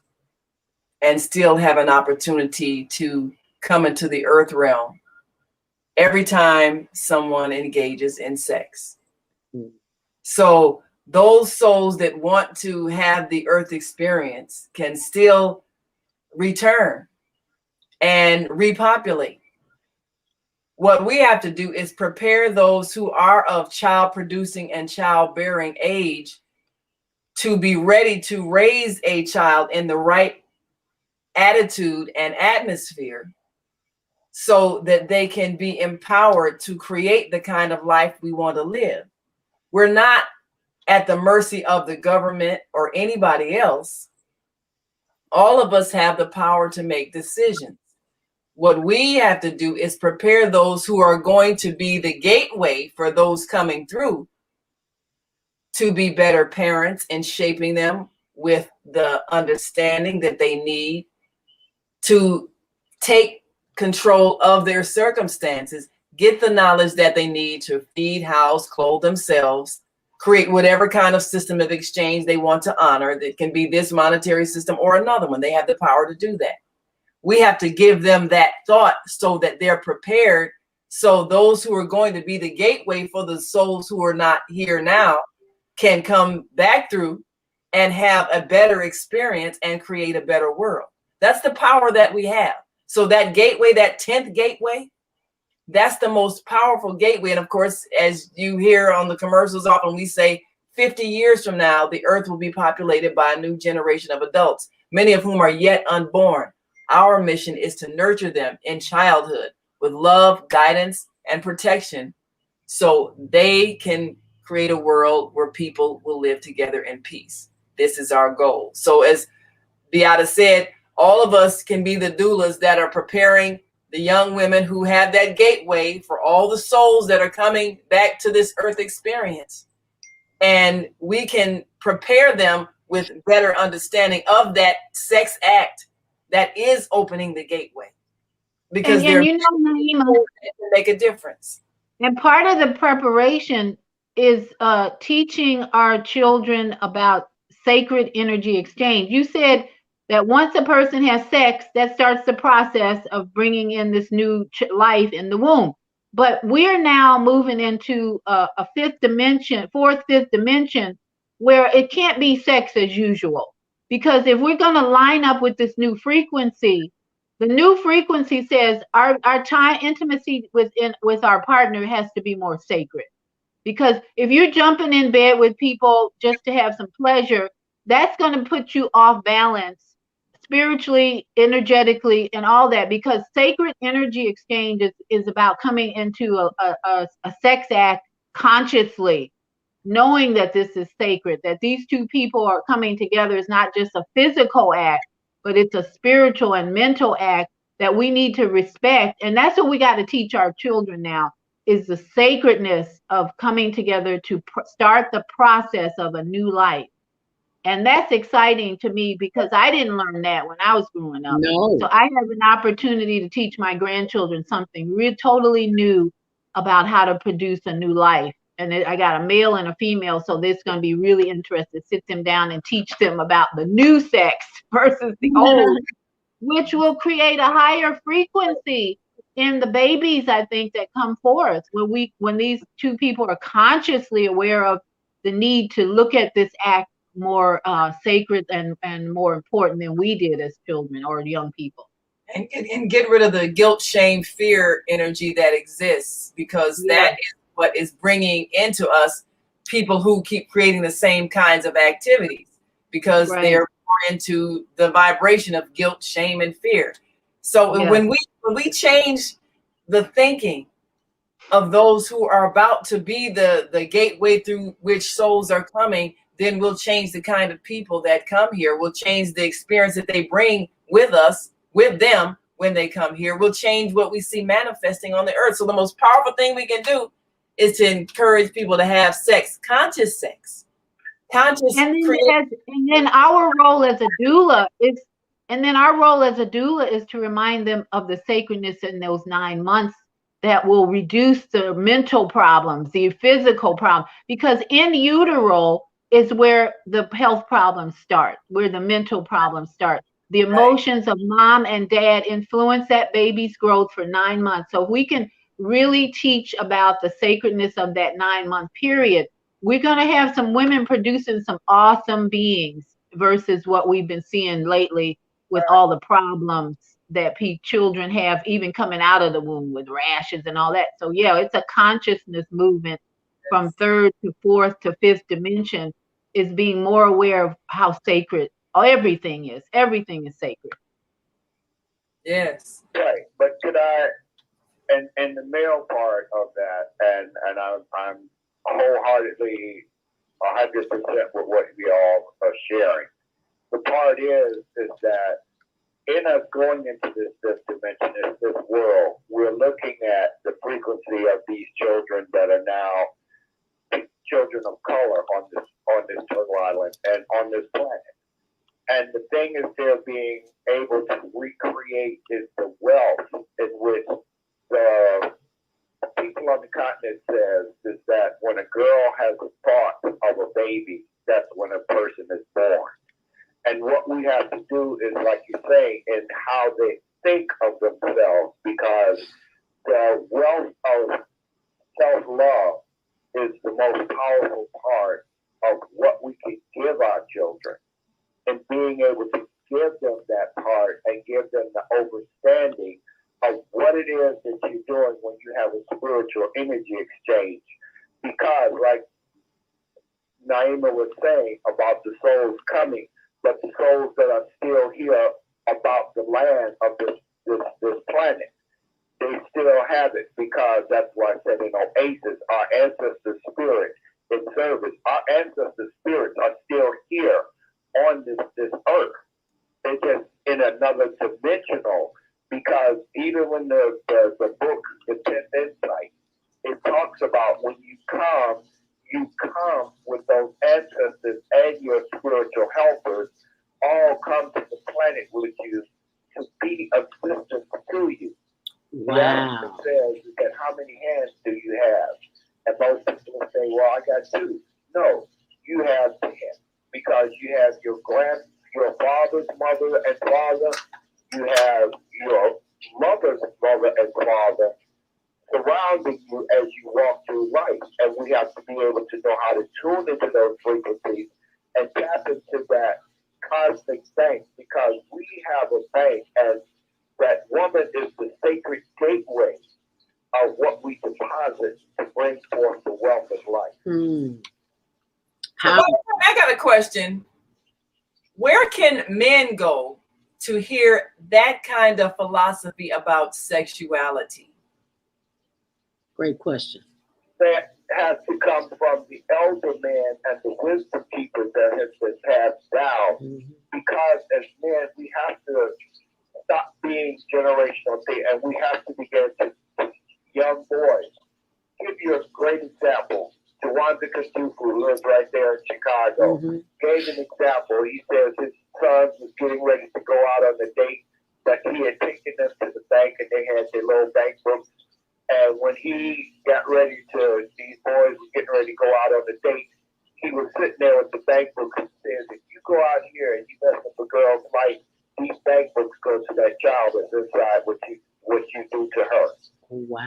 and still have an opportunity to come into the earth realm every time someone engages in sex. So those souls that want to have the earth experience can still return and repopulate. What we have to do is prepare those who are of child producing and childbearing age to be ready to raise a child in the right attitude and atmosphere so that they can be empowered to create the kind of life we want to live. We're not at the mercy of the government or anybody else. All of us have the power to make decisions. What we have to do is prepare those who are going to be the gateway for those coming through to be better parents and shaping them with the understanding that they need to take control of their circumstances, get the knowledge that they need to feed, house, clothe themselves, create whatever kind of system of exchange they want to honor. That can be this monetary system or another one. They have the power to do that. We have to give them that thought so that they're prepared. So those who are going to be the gateway for the souls who are not here now can come back through and have a better experience and create a better world. That's the power that we have. So that gateway, that 10th gateway, that's the most powerful gateway. And of course, as you hear on the commercials, often we say 50 years from now, the earth will be populated by a new generation of adults, many of whom are yet unborn. Our mission is to nurture them in childhood with love, guidance, and protection, so they can create a world where people will live together in peace. This is our goal. So as Beata said, all of us can be the doulas that are preparing the young women who have that gateway for all the souls that are coming back to this earth experience. And we can prepare them with better understanding of that sex act that is opening the gateway. Because and you know, Naima, make a difference. And part of the preparation is teaching our children about sacred energy exchange. You said that once a person has sex, that starts the process of bringing in this new life in the womb. But we're now moving into a fifth dimension, where it can't be sex as usual. Because if we're going to line up with this new frequency, the new frequency says our time intimacy with our partner has to be more sacred. Because if you're jumping in bed with people just to have some pleasure, that's going to put you off balance spiritually, energetically, and all that. Because sacred energy exchange is about coming into a sex act consciously, knowing that this is sacred, that these two people are coming together is not just a physical act, but it's a spiritual and mental act that we need to respect. And that's what we got to teach our children now, is the sacredness of coming together to start the process of a new life. And that's exciting to me because I didn't learn that when I was growing up. No. So I have an opportunity to teach my grandchildren something totally new about how to produce a new life. And I got a male and a female, so this is going to be really interesting. Sit them down and teach them about the new sex versus the old, which will create a higher frequency in the babies, I think, that come forth when these two people are consciously aware of the need to look at this act more sacred and more important than we did as children or young people. And get rid of the guilt, shame, fear energy that exists, because that is what is bringing into us people who keep creating the same kinds of activities, because they're more into the vibration of guilt, shame, and fear. So when we change the thinking of those who are about to be the gateway through which souls are coming, then we'll change the kind of people that come here. We'll change the experience that they bring with us, with them when they come here. We'll change what we see manifesting on the earth. So the most powerful thing we can do is to encourage people to have sex, conscious sex. Conscious. And then our role as a doula is to remind them of the sacredness in those 9 months that will reduce the mental problems, the physical problems, because in utero is where the health problems start, where the mental problems start. The emotions of mom and dad influence that baby's growth for 9 months. So if we can really teach about the sacredness of that 9-month period, we're going to have some women producing some awesome beings versus what we've been seeing lately with all the problems that children have, even coming out of the womb with rashes and all that. So yeah, it's a consciousness movement from 3rd to 4th to 5th dimension, is being more aware of how sacred everything is. Everything is sacred. Yes. Right. But could I, and the male part of that, and I'm wholeheartedly 100% with what we all are sharing. The part is that in us going into this fifth dimension, this world, we're looking at the frequency of these children that are now children of color on this turtle island and on this planet. And the thing is, they're being able to recreate is the wealth in which the people on the continent says is that when a girl has a thought of a baby, that's when a person is born. And what we have to do is, like you say, in how they think of themselves, because the wealth of self-love is the most powerful part of what we can give our children. And being able to give them that part and give them the understanding of what it is that you're doing when you have a spiritual energy exchange. Because, like Naima was saying about the souls coming, but the souls that are still here about the land of this planet, they still have it because that's why I said in Oasis, our ancestors' spirit in service, our ancestors' spirits are still here on this earth. They're just in another dimensional because even when the book, The 10th Insight, it talks about when you come with those ancestors and your spiritual helpers all come to the planet with you to be assistants to you. Wow. The says that how many hands do you have? And most people will say, well, I got 2. No, you have 10 because you have your father's mother and father, you have your mother's mother and father surrounding you as you walk through life. And we have to be able to know how to tune into those frequencies and tap into that cosmic bank because we have a bank and that woman is the sacred gateway of what we deposit to bring forth the wealth of life. How? I got a question. Where can men go to hear that kind of philosophy about sexuality? Great question. That has to come from the elder man and the wisdom keepers that has been passed down. Because as men, we have to stop being generational and we have to begin to young boys. Give you a great example. Jawanda Kasuku, who lives right there in Chicago, gave an example. He says his son was getting ready to go out on a date, that he had taken them to the bank and they had their little bank books. And when he got ready these boys were getting ready to go out on the date, he was sitting there with the bank books and says, if you go out here and you mess up a girl's life, these bank books go to that child that's inside what you do to her. Wow.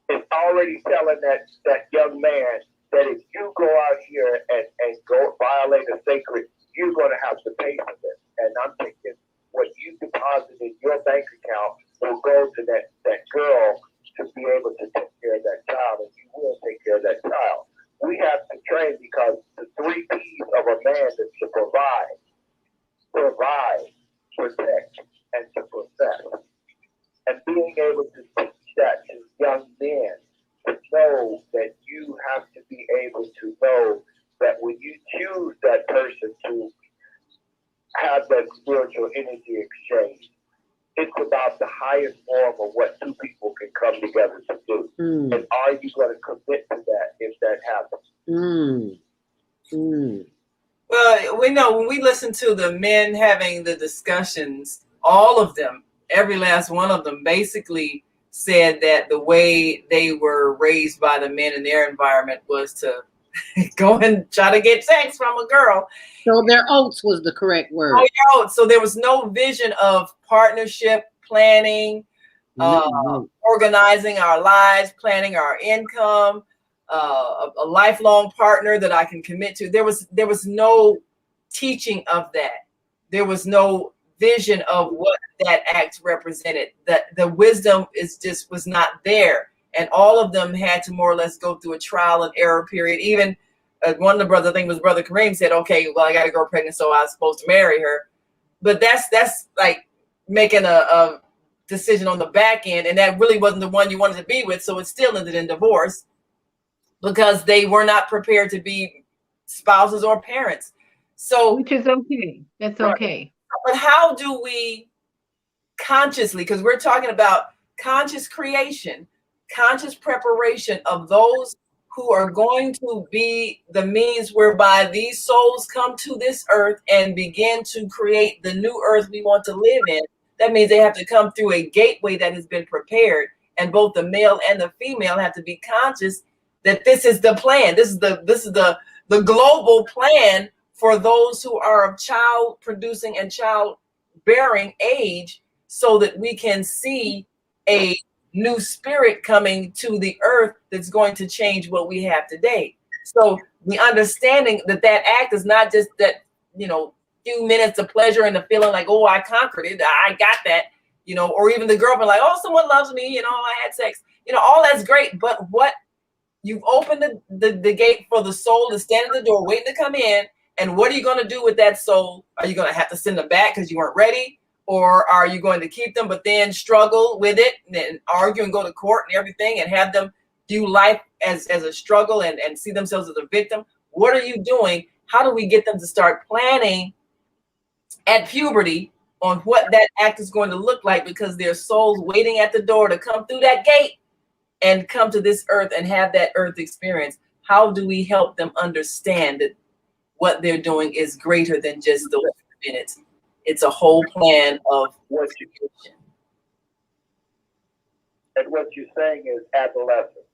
It's already telling that young man that if you go out here and go violate a sacred, you're going to have to pay for this. And I'm thinking what you deposit in your bank account will go to that girl to be able to take care of that child, and you will take care of that child. We have to train because the 3 P's of a man is to provide, protect, and to possess. And being able to teach that to young men to know that you have to be able to know that when you choose that person to have that spiritual energy exchange, it's about the highest form of what 2 people can come together to do. And are you going to commit to that if that happens? Well, we know when we listen to the men having the discussions, all of them, every last one of them basically said that the way they were raised by the men in their environment was to go and try to get sex from a girl. So their oats was the correct word. So there was no vision of partnership, planning, organizing our lives, planning our income, a lifelong partner that I can commit to. There was no teaching of that. There was no vision of what that act represented. That the wisdom was not there. And all of them had to more or less go through a trial and error period. Even one of the brothers, I think it was Brother Kareem, said, okay, well, I got a girl pregnant, so I was supposed to marry her. But that's like making a decision on the back end. And that really wasn't the one you wanted to be with. So it still ended in divorce because they were not prepared to be spouses or parents. So, which is okay. That's okay. But how do we consciously, because we're talking about conscious creation, conscious preparation of those who are going to be the means whereby these souls come to this earth and begin to create the new earth we want to live in. That means they have to come through a gateway that has been prepared, and both the male and the female have to be conscious that this is the plan. This is the global plan for those who are of child producing and child bearing age, so that we can see a new spirit coming to the earth that's going to change what we have today. So the understanding that act is not just that, few minutes of pleasure and the feeling like, oh, I conquered it, I got that, or even the girlfriend like, oh, someone loves me, I had sex, all that's great. But what you've opened the gate for the soul to stand at the door waiting to come in. And what are you going to do with that soul? Are you going to have to send them back because you weren't ready? Or are you going to keep them but then struggle with it and then argue and go to court and everything and have them view life as a struggle and see themselves as a victim? What are you doing? How do we get them to start planning at puberty on what that act is going to look like, because their souls waiting at the door to come through that gate and come to this earth and have that earth experience? How do we help them understand that what they're doing is greater than just those minutes? It's a whole plan of what you and what you're saying is adolescence,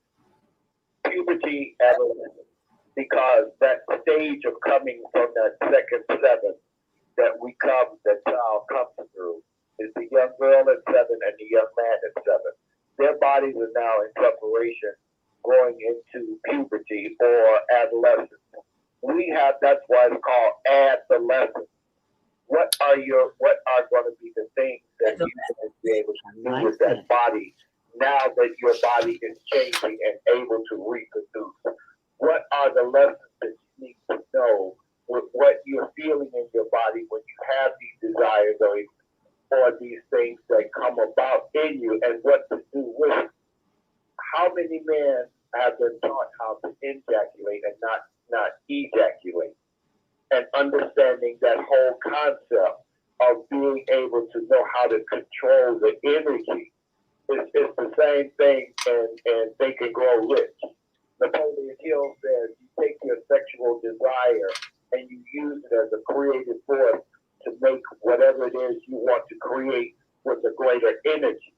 puberty, adolescence, because that stage of coming from that second seven that child comes through is the young girl at 7 and the young man at 7. Their bodies are now in preparation going into puberty or adolescence. That's why it's called adolescence. What are going to be the things that you can be able to do with that body now that your body is changing and able to reproduce? What are the lessons that you need to know with what you're feeling in your body when you have these desires or these things that come about in you, and what to do with it? How many men have been taught how to ejaculate and not ejaculate? And understanding that whole concept of being able to know how to control the energy. It's the same thing and Think and Grow Rich. Napoleon Hill says you take your sexual desire and you use it as a creative force to make whatever it is you want to create with a greater energy.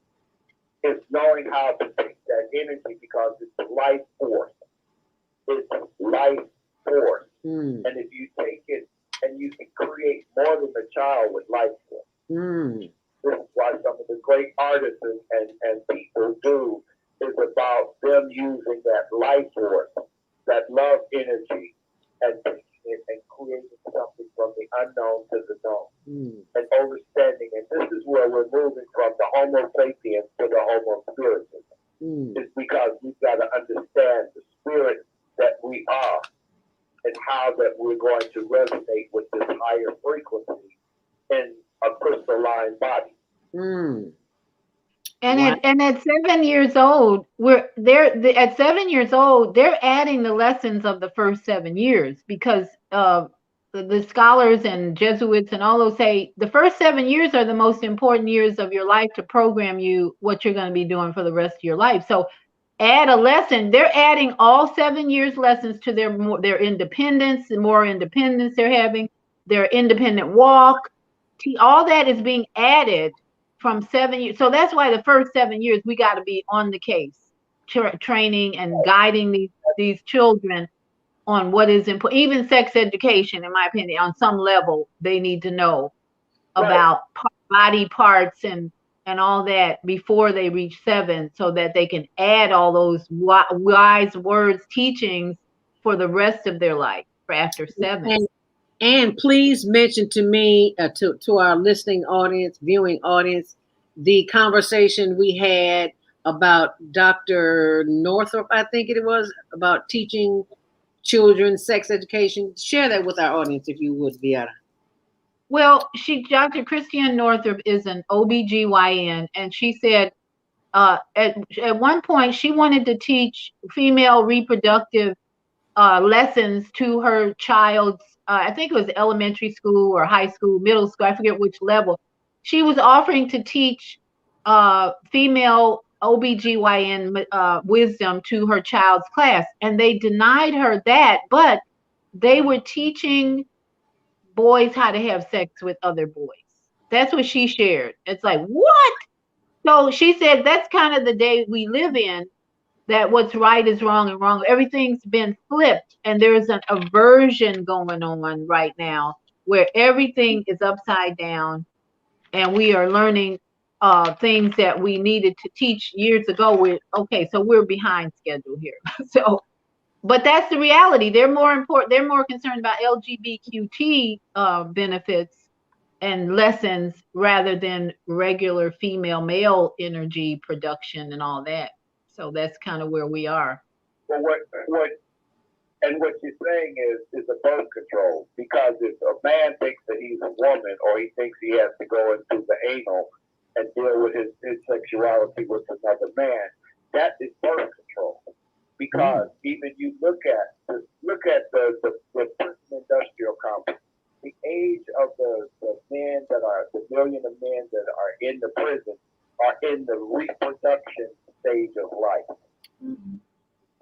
It's knowing how to take that energy because it's life force. It's life force. And if you take it and you can create more than a child with life force. This is why some of the great artists and people do is about them using that life force, that love energy, and taking it and creating something from the unknown to the known. And understanding, and this is where we're moving from the Homo sapiens to the Homo spiritus. It's because we've got to understand the spirit that we are and how that we're going to resonate with this higher frequency in a crystalline body. And at 7 years old, at 7 years old, they're adding the lessons of the first 7 years, because the scholars and Jesuits and all those say the first 7 years are the most important years of your life to program you what you're going to be doing for the rest of your life. So add a lesson. They're adding all 7 years lessons to their independence, the more independence they're having, their independent walk. All that is being added from 7 years. So that's why the first 7 years we got to be on the case, training and guiding these children on what is important. Even sex education, in my opinion, on some level, they need to know about body parts and all that before they reach 7, so that they can add all those wise words, teachings for the rest of their life for after 7. And please mention to me, to our listening audience, viewing audience, the conversation we had about Dr. Northrop, I think it was, about teaching children sex education. Share that with our audience if you would, Viata. Well, Dr. Christiane Northrop is an OBGYN, and she said at one point she wanted to teach female reproductive lessons to her child's, I think it was elementary school or high school, middle school, I forget which level. She was offering to teach female OBGYN wisdom to her child's class, and they denied her that, but they were teaching boys how to have sex with other boys. That's what she shared. It's like, what? So she said that's kind of the day we live in, that what's right is wrong and wrong. Everything's been flipped, and there's an aversion going on right now where everything is upside down, and we are learning things that we needed to teach years ago. So we're behind schedule here. So, but that's the reality. They're more concerned about LGBTQ benefits and lessons rather than regular female male energy production and all that. So that's kind of where we are. Well, And what you're saying is a birth control, because if a man thinks that he's a woman, or he thinks he has to go into the anal and deal with his sexuality with another man, that is birth control. Because even you look at the prison industrial complex, the age of the men that are the million of men that are in the prison are in the reproduction stage of life. Mhm.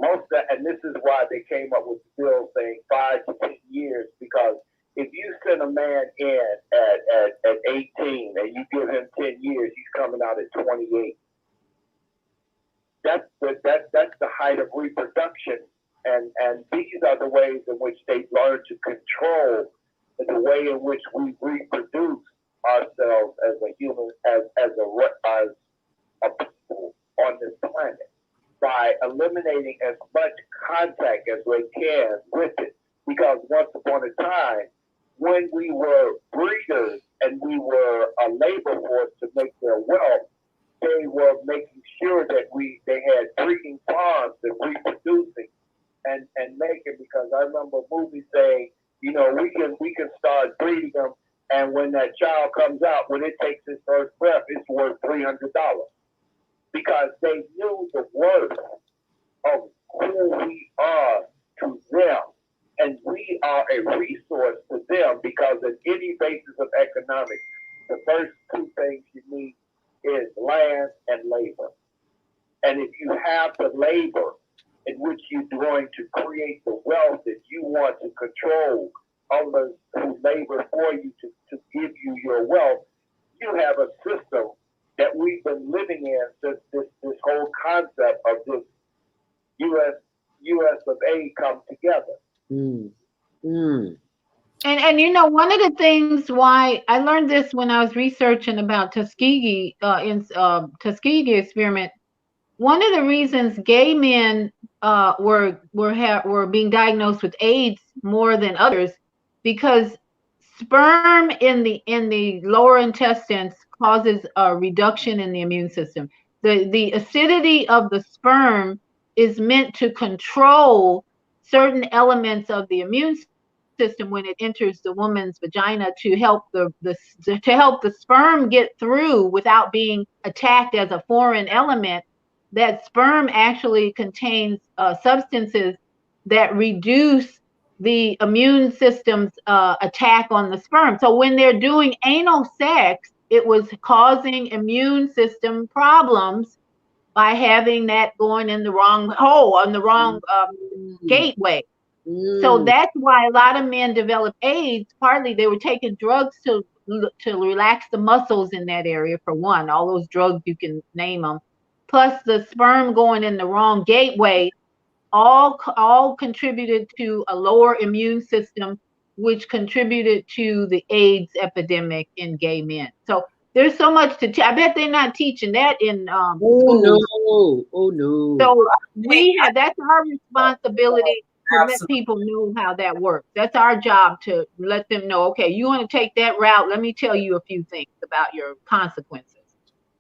Most of that, and this is why they came up with the bill saying 5 to 10 years, because if you send a man in at 18 and you give him 10 years, he's coming out at 28. That's the height of reproduction, and these are the ways in which they learn to control the way in which we reproduce ourselves as a human, as a people on this planet, by eliminating as much contact as we can with it. Because once upon a time, when we were breeders and we were a labor force to make their wealth, they were making sure that they had breeding farms and reproducing and making, because I remember movies saying, you know, we can start breeding them, and when that child comes out, when it takes its first breath, it's worth $300, because they knew the worth of who we are to them, and we are a resource to them, because in any basis of economics, the first two things you need is land and labor. And if you have the labor in which you're going to create the wealth that you want to control others who labor for you to give you your wealth, you have a system that we've been living in since this whole concept of this US of A come together. Mm. Mm. And you know, one of the things why I learned this when I was researching about Tuskegee Tuskegee experiment. One of the reasons gay men were being diagnosed with AIDS more than others, because sperm in the lower intestines causes a reduction in the immune system. The acidity of the sperm is meant to control certain elements of the immune system when it enters the woman's vagina, to help the sperm get through without being attacked as a foreign element. That sperm actually contains substances that reduce the immune system's attack on the sperm. So when they're doing anal sex, it was causing immune system problems by having that going in the wrong hole, on the wrong gateway. So that's why a lot of men develop AIDS. Partly they were taking drugs to relax the muscles in that area, for one. All those drugs, you can name them. Plus the sperm going in the wrong gateway, all contributed to a lower immune system, which contributed to the AIDS epidemic in gay men. So there's so much to I bet they're not teaching that in schools. No. Oh no. So that's our responsibility to let Absolutely. people know how that works. That's our job, to let them know, okay, you want to take that route, let me tell you a few things about your consequences.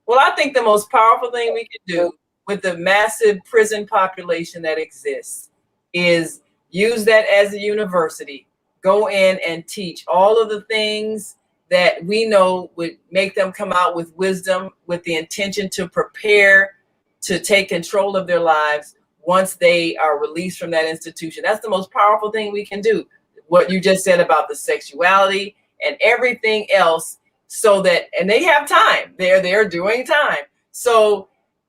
Well, I think the most powerful thing we can do with the massive prison population that exists is use that as a university. Go in and teach all of the things that we know would make them come out with wisdom, with the intention to prepare to take control of their lives once they are released from that institution. That's the most powerful thing we can do. What you just said about the sexuality and everything else, so that, and they have time. They're doing time. So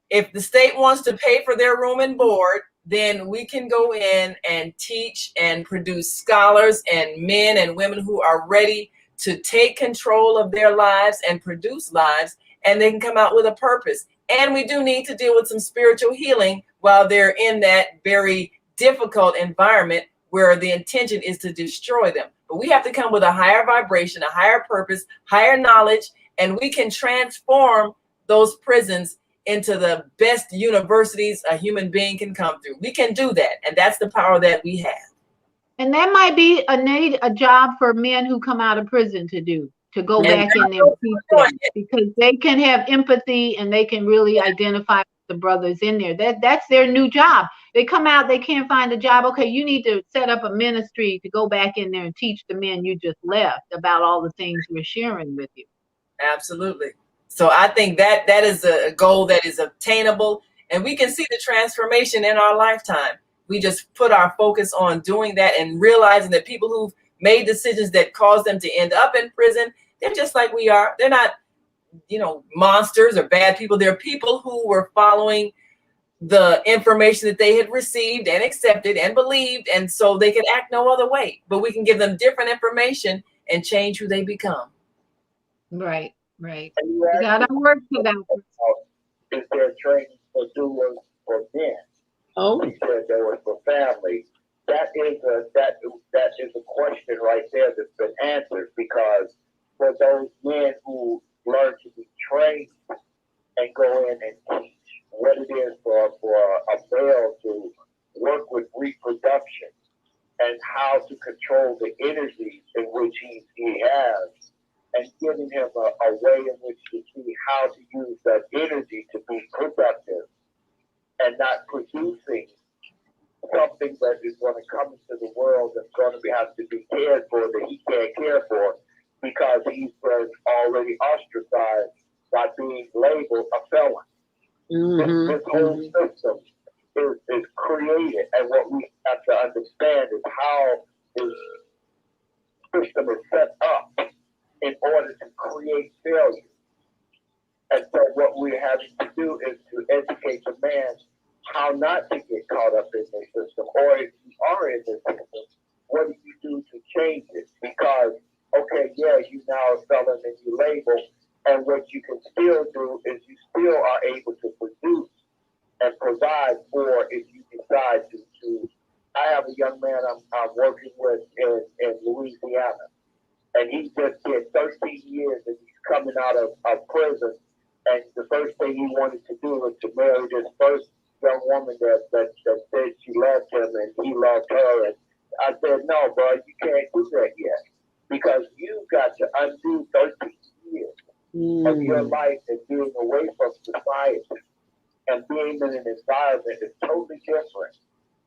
if the state wants to pay for their room and board, then we can go in and teach and produce scholars and men and women who are ready to take control of their lives and produce lives, and they can come out with a purpose. And we do need to deal with some spiritual healing while they're in that very difficult environment where the intention is to destroy them. But we have to come with a higher vibration, a higher purpose, higher knowledge, and we can transform those prisons into the best universities a human being can come through. We can do that, and that's the power that we have. And that might be a job for men who come out of prison to do, to go back in there and teach them, because they can have empathy and they can really identify with the brothers in there. That's their new job. They come out, they can't find a job. Okay, you need to set up a ministry to go back in there and teach the men you just left about all the things we're sharing with you. Absolutely. So I think that is a goal that is obtainable, and we can see the transformation in our lifetime. We just put our focus on doing that and realizing that people who've made decisions that cause them to end up in prison, they're just like we are. They're not, monsters or bad people. They're people who were following the information that they had received and accepted and believed, and so they could act no other way. But we can give them different information and change who they become. Right, right. And you We gotta work it out. is there training for doers for men? Oh, He said there was for family. That is a question right there that's been answered, because for those men who learn to be trained and go in and teach what it is for a male to work with reproduction and how to control the energies in which he has, and giving him a way in which to see how to use that energy to be productive and not producing something that is going to come into the world that's going to have to be cared for that he can't care for because he's been already ostracized by being labeled a felon. mm-hmm. This whole system is created, and what we have to understand is how this system is set up in order to create failure. And so what we're having to do is to educate the man how not to get caught up in this system, or if you are in this system, what do you do to change it? Because, okay, yeah, you now a felon and you label, and what you can still do is you still are able to produce and provide for if you decide to. I have a young man I'm working with in Louisiana, and he just did 13 years, and he's coming out of prison, and the first thing he wanted to do was to marry this first young woman that said she loved him and he loved her. And I said, no, bro, you can't do that yet, because you've got to undo 13 years of your life and being away from society and being in an environment that's totally different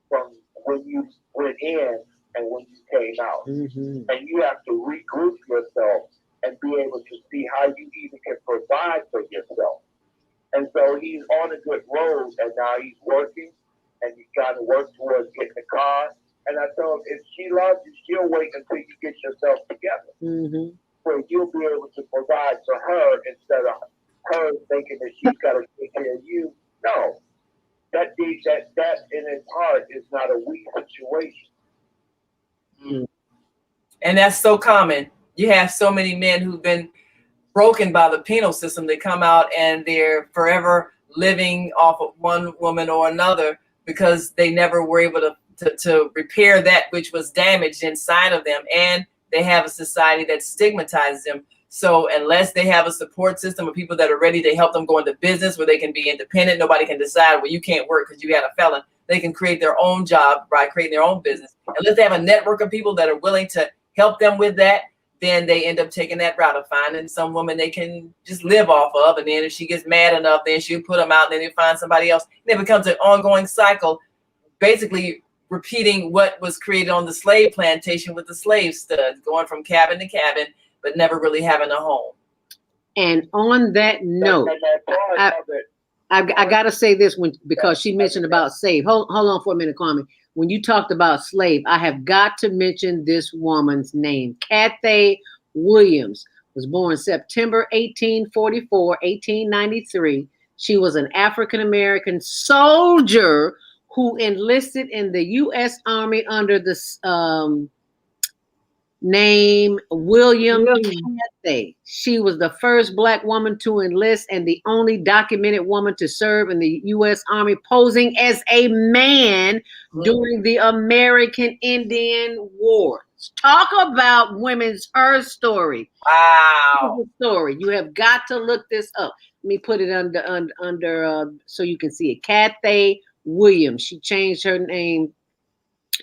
from when you went in and when you came out. Mm-hmm. And you have to regroup yourself and be able to see how you even can provide for yourself. And so he's on a good road, and now he's working, and he's trying to work towards getting a car. And I told him, if she loves you, she'll wait until you get yourself together. Mm-hmm. So you'll be able to provide for her instead of her thinking that she's got to take care of you. No, that in its heart is not a weak situation. Mm-hmm. And that's so common. You have so many men who've been broken by the penal system. They come out and they're forever living off of one woman or another because they never were able to repair that which was damaged inside of them. And they have a society that stigmatizes them. So unless they have a support system of people that are ready to help them go into business where they can be independent, nobody can decide, well, you can't work because you had a felon. They can create their own job by creating their own business. Unless they have a network of people that are willing to help them with that, then they end up taking that route of finding some woman they can just live off of. And then if she gets mad enough, then she'll put them out and then they find somebody else. And it becomes an ongoing cycle, basically repeating what was created on the slave plantation with the slave studs, going from cabin to cabin, but never really having a home. And on that note, I got to say this because she mentioned about slave. Hold on for a minute, Kwame. When you talked about slave, I have got to mention this woman's name. Cathay Williams was born September 1844, 1893. She was an African-American soldier who enlisted in the U.S. Army under the name William Cathay. She was the first Black woman to enlist and the only documented woman to serve in the U.S. Army, posing as a man during the American Indian Wars. Talk about women's her story. Wow. Story. You have got to look this up. Let me put it under so you can see it. Cathay Williams. She changed her name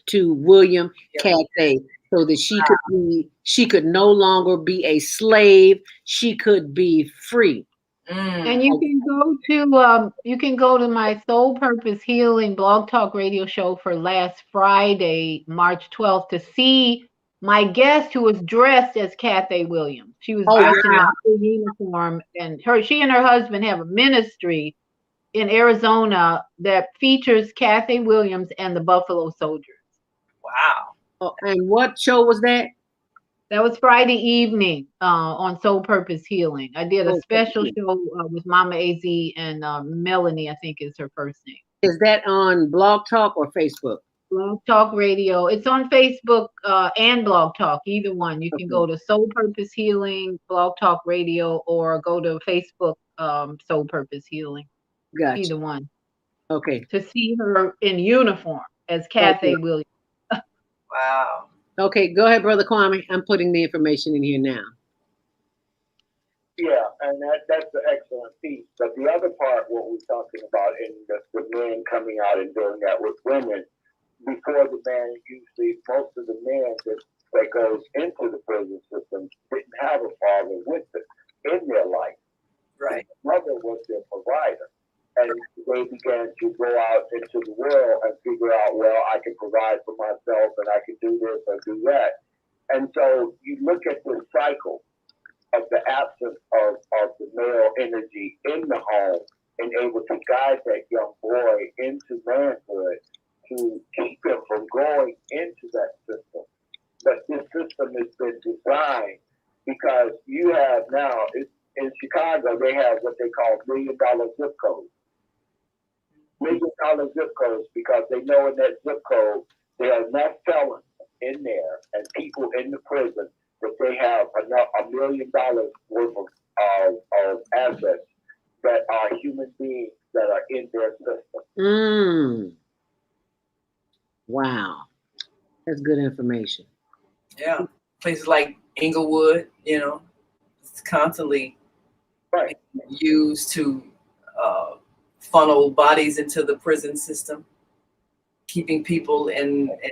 to William Cathay, so that she could no longer be a slave. She could be free. And you can you can go to my Soul Purpose Healing Blog Talk Radio show for last Friday, March 12th, to see my guest who was dressed as Cathay Williams. She was Oh, dressed in wow. a full uniform, and she and her husband have a ministry in Arizona that features Cathay Williams and the Buffalo Soldiers. Wow. Oh, and what show was that? That was Friday evening on Soul Purpose Healing. I did a Oh, special okay. show with Mama AZ and Melanie, I think is her first name. Is that on Blog Talk or Facebook? Blog Talk Radio. It's on Facebook and Blog Talk, either one. You can go to Soul Purpose Healing, Blog Talk Radio, or go to Facebook Soul Purpose Healing. Gotcha. Either one. Okay. To see her in uniform as Cathay Williams. Wow. Okay, go ahead, Brother Kwame. I'm putting the information in here now. Yeah, and that's an excellent piece. But the other part, what we're talking about, in the men coming out and doing that with women, before the man, usually most of the men that goes into the prison system didn't have a father with them in their life. Right. The mother was their provider. And they began to go out into the world and figure out, well, I can provide for myself and I can do this or do that. And so you look at this cycle of the absence of the male energy in the home and able to guide that young boy into manhood to keep him from going into that system. But this system has been designed because you have now, in Chicago, they have what they call $1 million zip codes. $1 million zip codes, because they know in that zip code there are enough felons in there and people in the prison that they have enough $1 million worth of assets that are human beings that are in their system. Wow. That's good information. Yeah. Places like Inglewood, it's constantly used to funnel bodies into the prison system, keeping people in a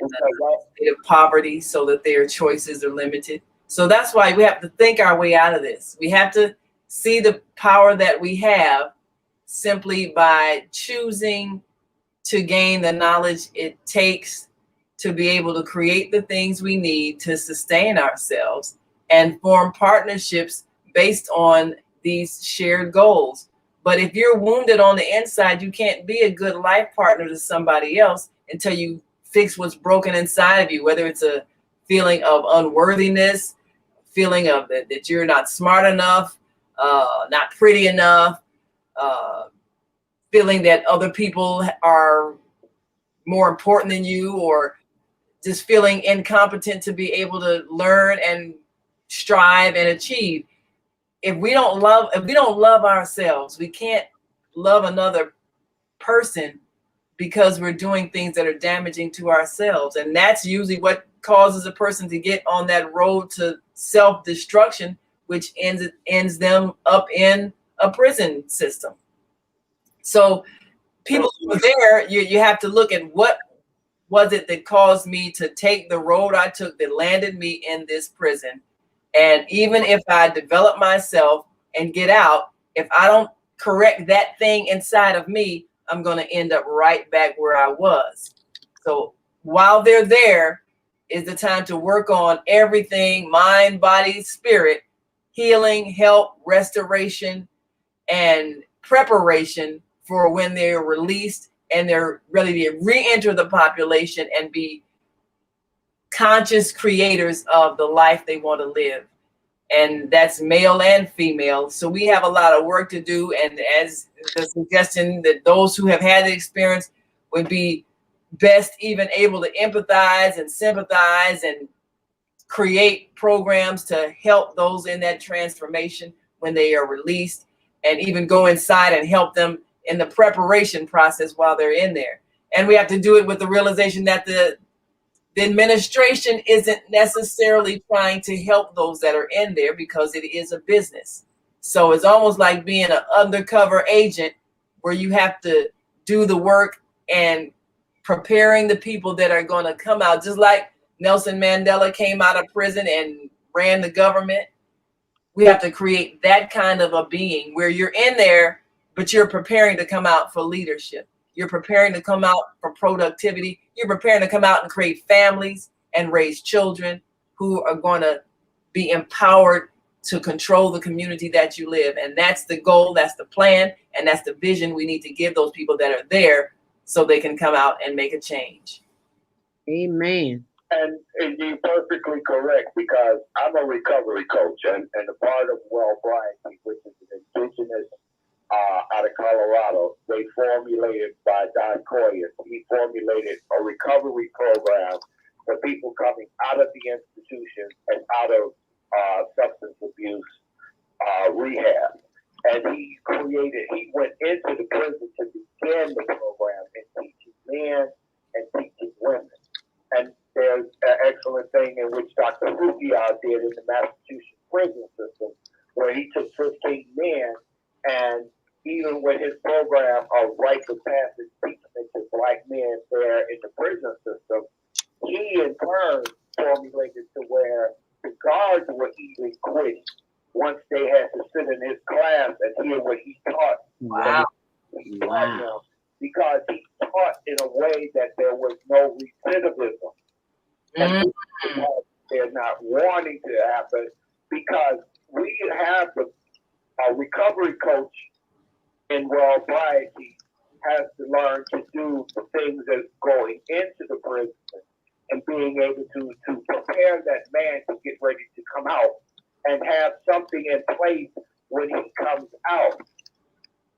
state of poverty so that their choices are limited. So that's why we have to think our way out of this. We have to see the power that we have simply by choosing to gain the knowledge it takes to be able to create the things we need to sustain ourselves and form partnerships based on these shared goals. But if you're wounded on the inside, you can't be a good life partner to somebody else until you fix what's broken inside of you, whether it's a feeling of unworthiness, feeling of that you're not smart enough, not pretty enough, feeling that other people are more important than you, or just feeling incompetent to be able to learn and strive and achieve. If we don't love ourselves, we can't love another person because we're doing things that are damaging to ourselves. And that's usually what causes a person to get on that road to self-destruction, which ends them up in a prison system. So people who are there, you have to look at what was it that caused me to take the road I took that landed me in this prison. And even if I develop myself and get out, if I don't correct that thing inside of me, I'm going to end up right back where I was. So while they're there is the time to work on everything: mind, body, spirit, healing, help, restoration, and preparation for when they're released and they're ready to re-enter the population and be conscious creators of the life they want to live. And that's male and female. So we have a lot of work to do. And as the suggestion that those who have had the experience would be best even able to empathize and sympathize and create programs to help those in that transformation when they are released, and even go inside and help them in the preparation process while they're in there. And we have to do it with the realization that the administration isn't necessarily trying to help those that are in there, because it is a business. So it's almost like being an undercover agent where you have to do the work and preparing the people that are going to come out. Just like Nelson Mandela came out of prison and ran the government, we have to create that kind of a being where you're in there but you're preparing to come out for leadership. You're preparing to come out for productivity. You're preparing to come out and create families and raise children who are going to be empowered to control the community that you live. And that's the goal, that's the plan, and that's the vision we need to give those people that are there so they can come out and make a change. Amen. And you're perfectly correct, because I'm a recovery coach, and a part of Well Brian, which is an indigenous out of Colorado, they formulated by Don Coyer. He formulated a recovery program for people coming out of the institution and out of substance abuse rehab. And he went into the prison to begin the program and teaching men and teaching women. And there's an excellent thing in which Dr. Fugia did in the Massachusetts prison system, where he took 15 men, and even with his program of rites of passage teaching to black men there in the prison system, he in turn formulated to where the guards were even quit once they had to sit in his class and hear what he taught. Wow. He taught them, because he taught in a way that there was no recidivism. And they're not wanting to happen, because we have a recovery coach in well-variety has to learn to do the things that's going into the prison and being able to prepare that man to get ready to come out and have something in place when he comes out.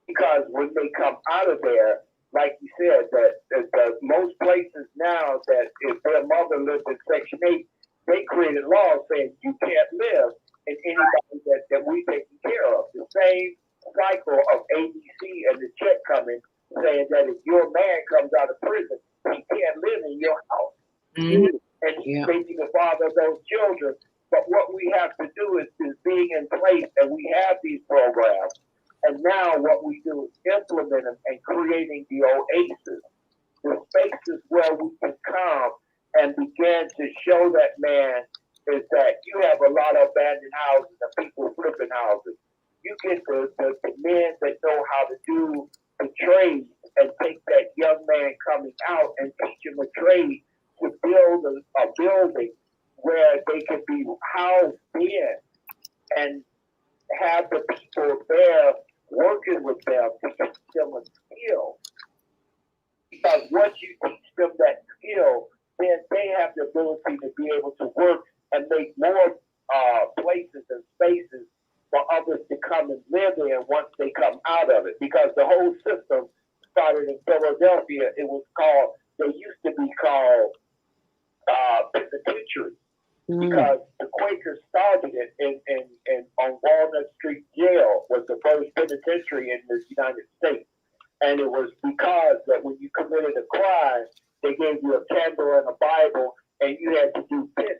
Because when they come out of there, like you said, that most places now that if their mother lived in Section 8, they created laws saying you can't live in anybody that we taking care of. The same cycle of ABC and the check coming, saying that if your man comes out of prison, he can't live in your house. And he's making the father of those children. But what we have to do is being in place, and we have these programs. And now what we do is implement them and creating the oasis, the spaces where we can come and begin to show that man is that you have a lot of abandoned houses and people flipping houses. You get the men that know how to do the trade and take that young man coming out and teach him a trade to build a building where they can be housed in and have the people there working with them to teach them a skill. Because once you teach them that skill, then they have the ability to be able to work and make more places and spaces for others to come and live in once they come out of it. Because the whole system started in Philadelphia. It was called, they used to be called penitentiary. Because the Quakers started it in on Walnut Street Jail, was the first penitentiary in the United States. And it was because that when you committed a crime, they gave you a candle and a Bible, and you had to do penance.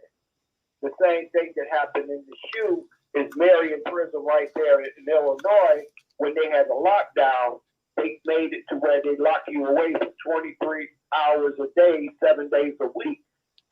The same thing that happened in the shoe is Marion Prison right there in Illinois. When they had the lockdown, they made it to where they lock you away for 23 hours a day, 7 days a week.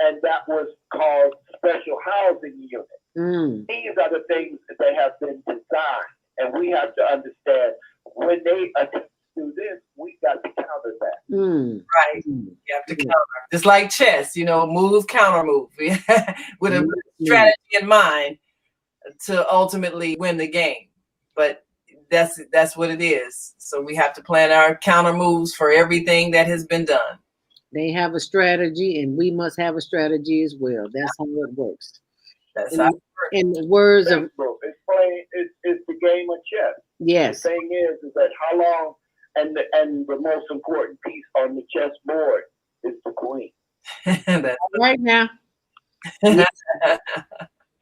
And that was called special housing unit. These are the things that have been designed. And we have to understand when they attempt to do this, we got to counter that. Right. You have to counter. Just like chess, move, counter move. With a strategy in mind to ultimately win the game. But that's what it is. So we have to plan our counter moves for everything that has been done. They have a strategy, and we must have a strategy as well. That's how it works. That's how it works. In the words of it's playing, it's the game of chess. Yes. The thing is that how long, and the most important piece on the chessboard is the queen. Right now.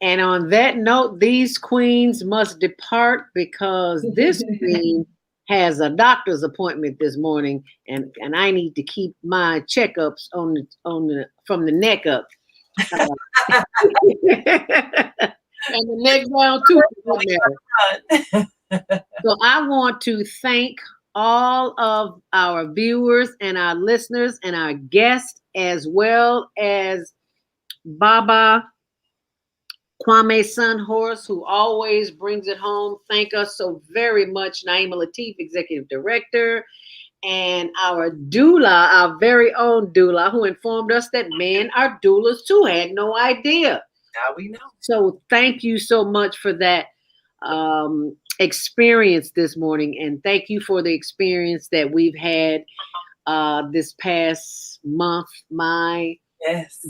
And on that note, these queens must depart because this queen has a doctor's appointment this morning, and I need to keep my checkups on the from the neck up. And the neck down too. So I want to thank all of our viewers and our listeners and our guests, as well as Baba Kwame Sunhorse, who always brings it home. Thank us so very much. Naima Latif, Executive Director. And our doula, our very own doula, who informed us that men are doulas too. Had no idea. Now we know. So thank you so much for that experience this morning. And thank you for the experience that we've had this past month. My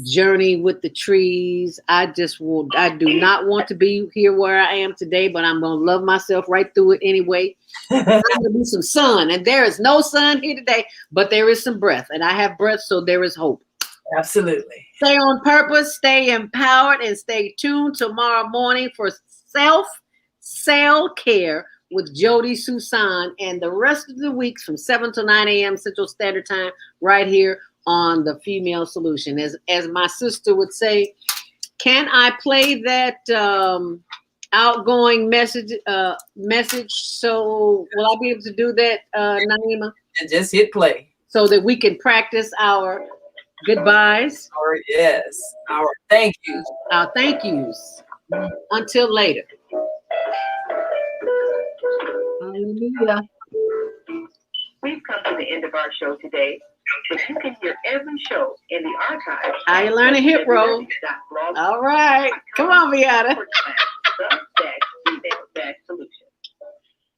journey with the trees. I do not want to be here where I am today, but I'm going to love myself right through it anyway. There's going to be some sun, and there is no sun here today, but there is some breath, and I have breath, so there is hope. Absolutely. Stay on purpose, stay empowered, and stay tuned tomorrow morning for self-care with Jody Susan, and the rest of the weeks from 7 to 9 a.m. Central Standard Time right here on the Female Solution. As my sister would say, can I play that outgoing message? So will I be able to do that, Naima? And just hit play. So that we can practice our goodbyes. Our thank yous. Our thank yous. Until later. Hallelujah. We've come to the end of our show today, but you can hear every show in the archive. How you learn a hip roll? All right. Come on, Viata.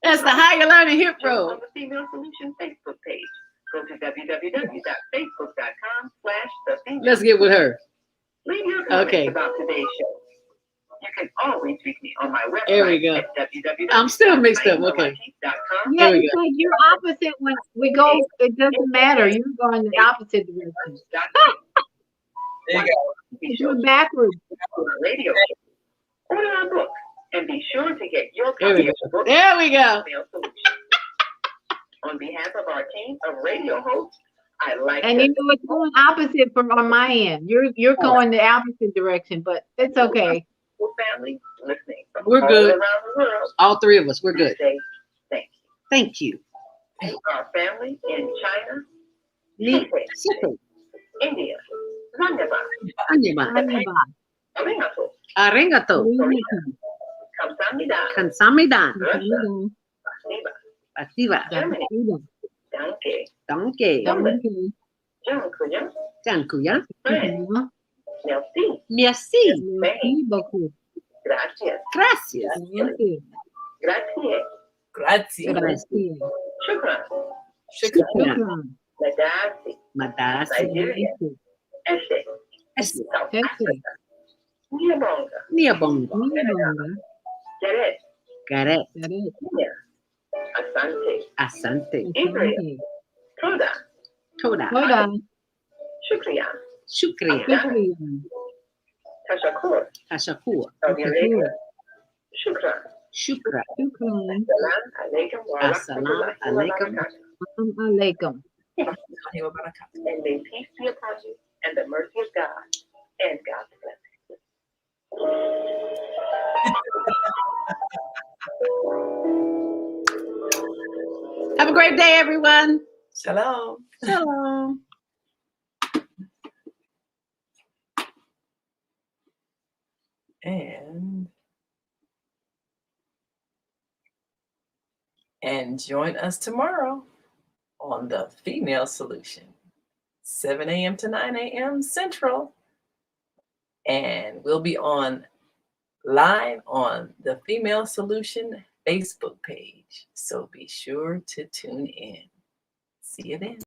That's the How You Learn a Hip Roll. On the Female Solution Facebook page. Go to www.facebook.com/thefemale. Let's get with her. Leave your comments about today's show. You can always reach me on my website. There we go. At www. I'm still mixed up. Okay. Yeah, it's like you're opposite when we go. It doesn't matter. You're going the opposite direction. There you go. You're backwards. Radio. Order our book and be sure to get your copy of the book. There we go. On behalf of our team of radio hosts, I like. And you know it's going opposite from on my end. You're going the opposite direction, but it's okay. Family listening. We're good. Around the world. All three of us. We're good. Say thank you. Thank you. To our family in China, India, Zanzibar, Arigato. Kamsahamnida. Activa. Danke. Dankuya. Merci. beaucoup. Gracias. Gracias. Grazie. Shukran. Madasi. Nigeria. Eshe. Niabonga. Garet. Garet. Asante. Israel. Toda. Shukriya. Tashakur. Saudi Arabia. Shukran. Assalamu alaikum. And may peace be upon you and the mercy of God and God's blessing. Have a great day, everyone. Shalom. Shalom. And join us tomorrow on the Female Solution, 7 a.m. to 9 a.m. Central. And we'll be on live on the Female Solution Facebook page. So be sure to tune in. See you then.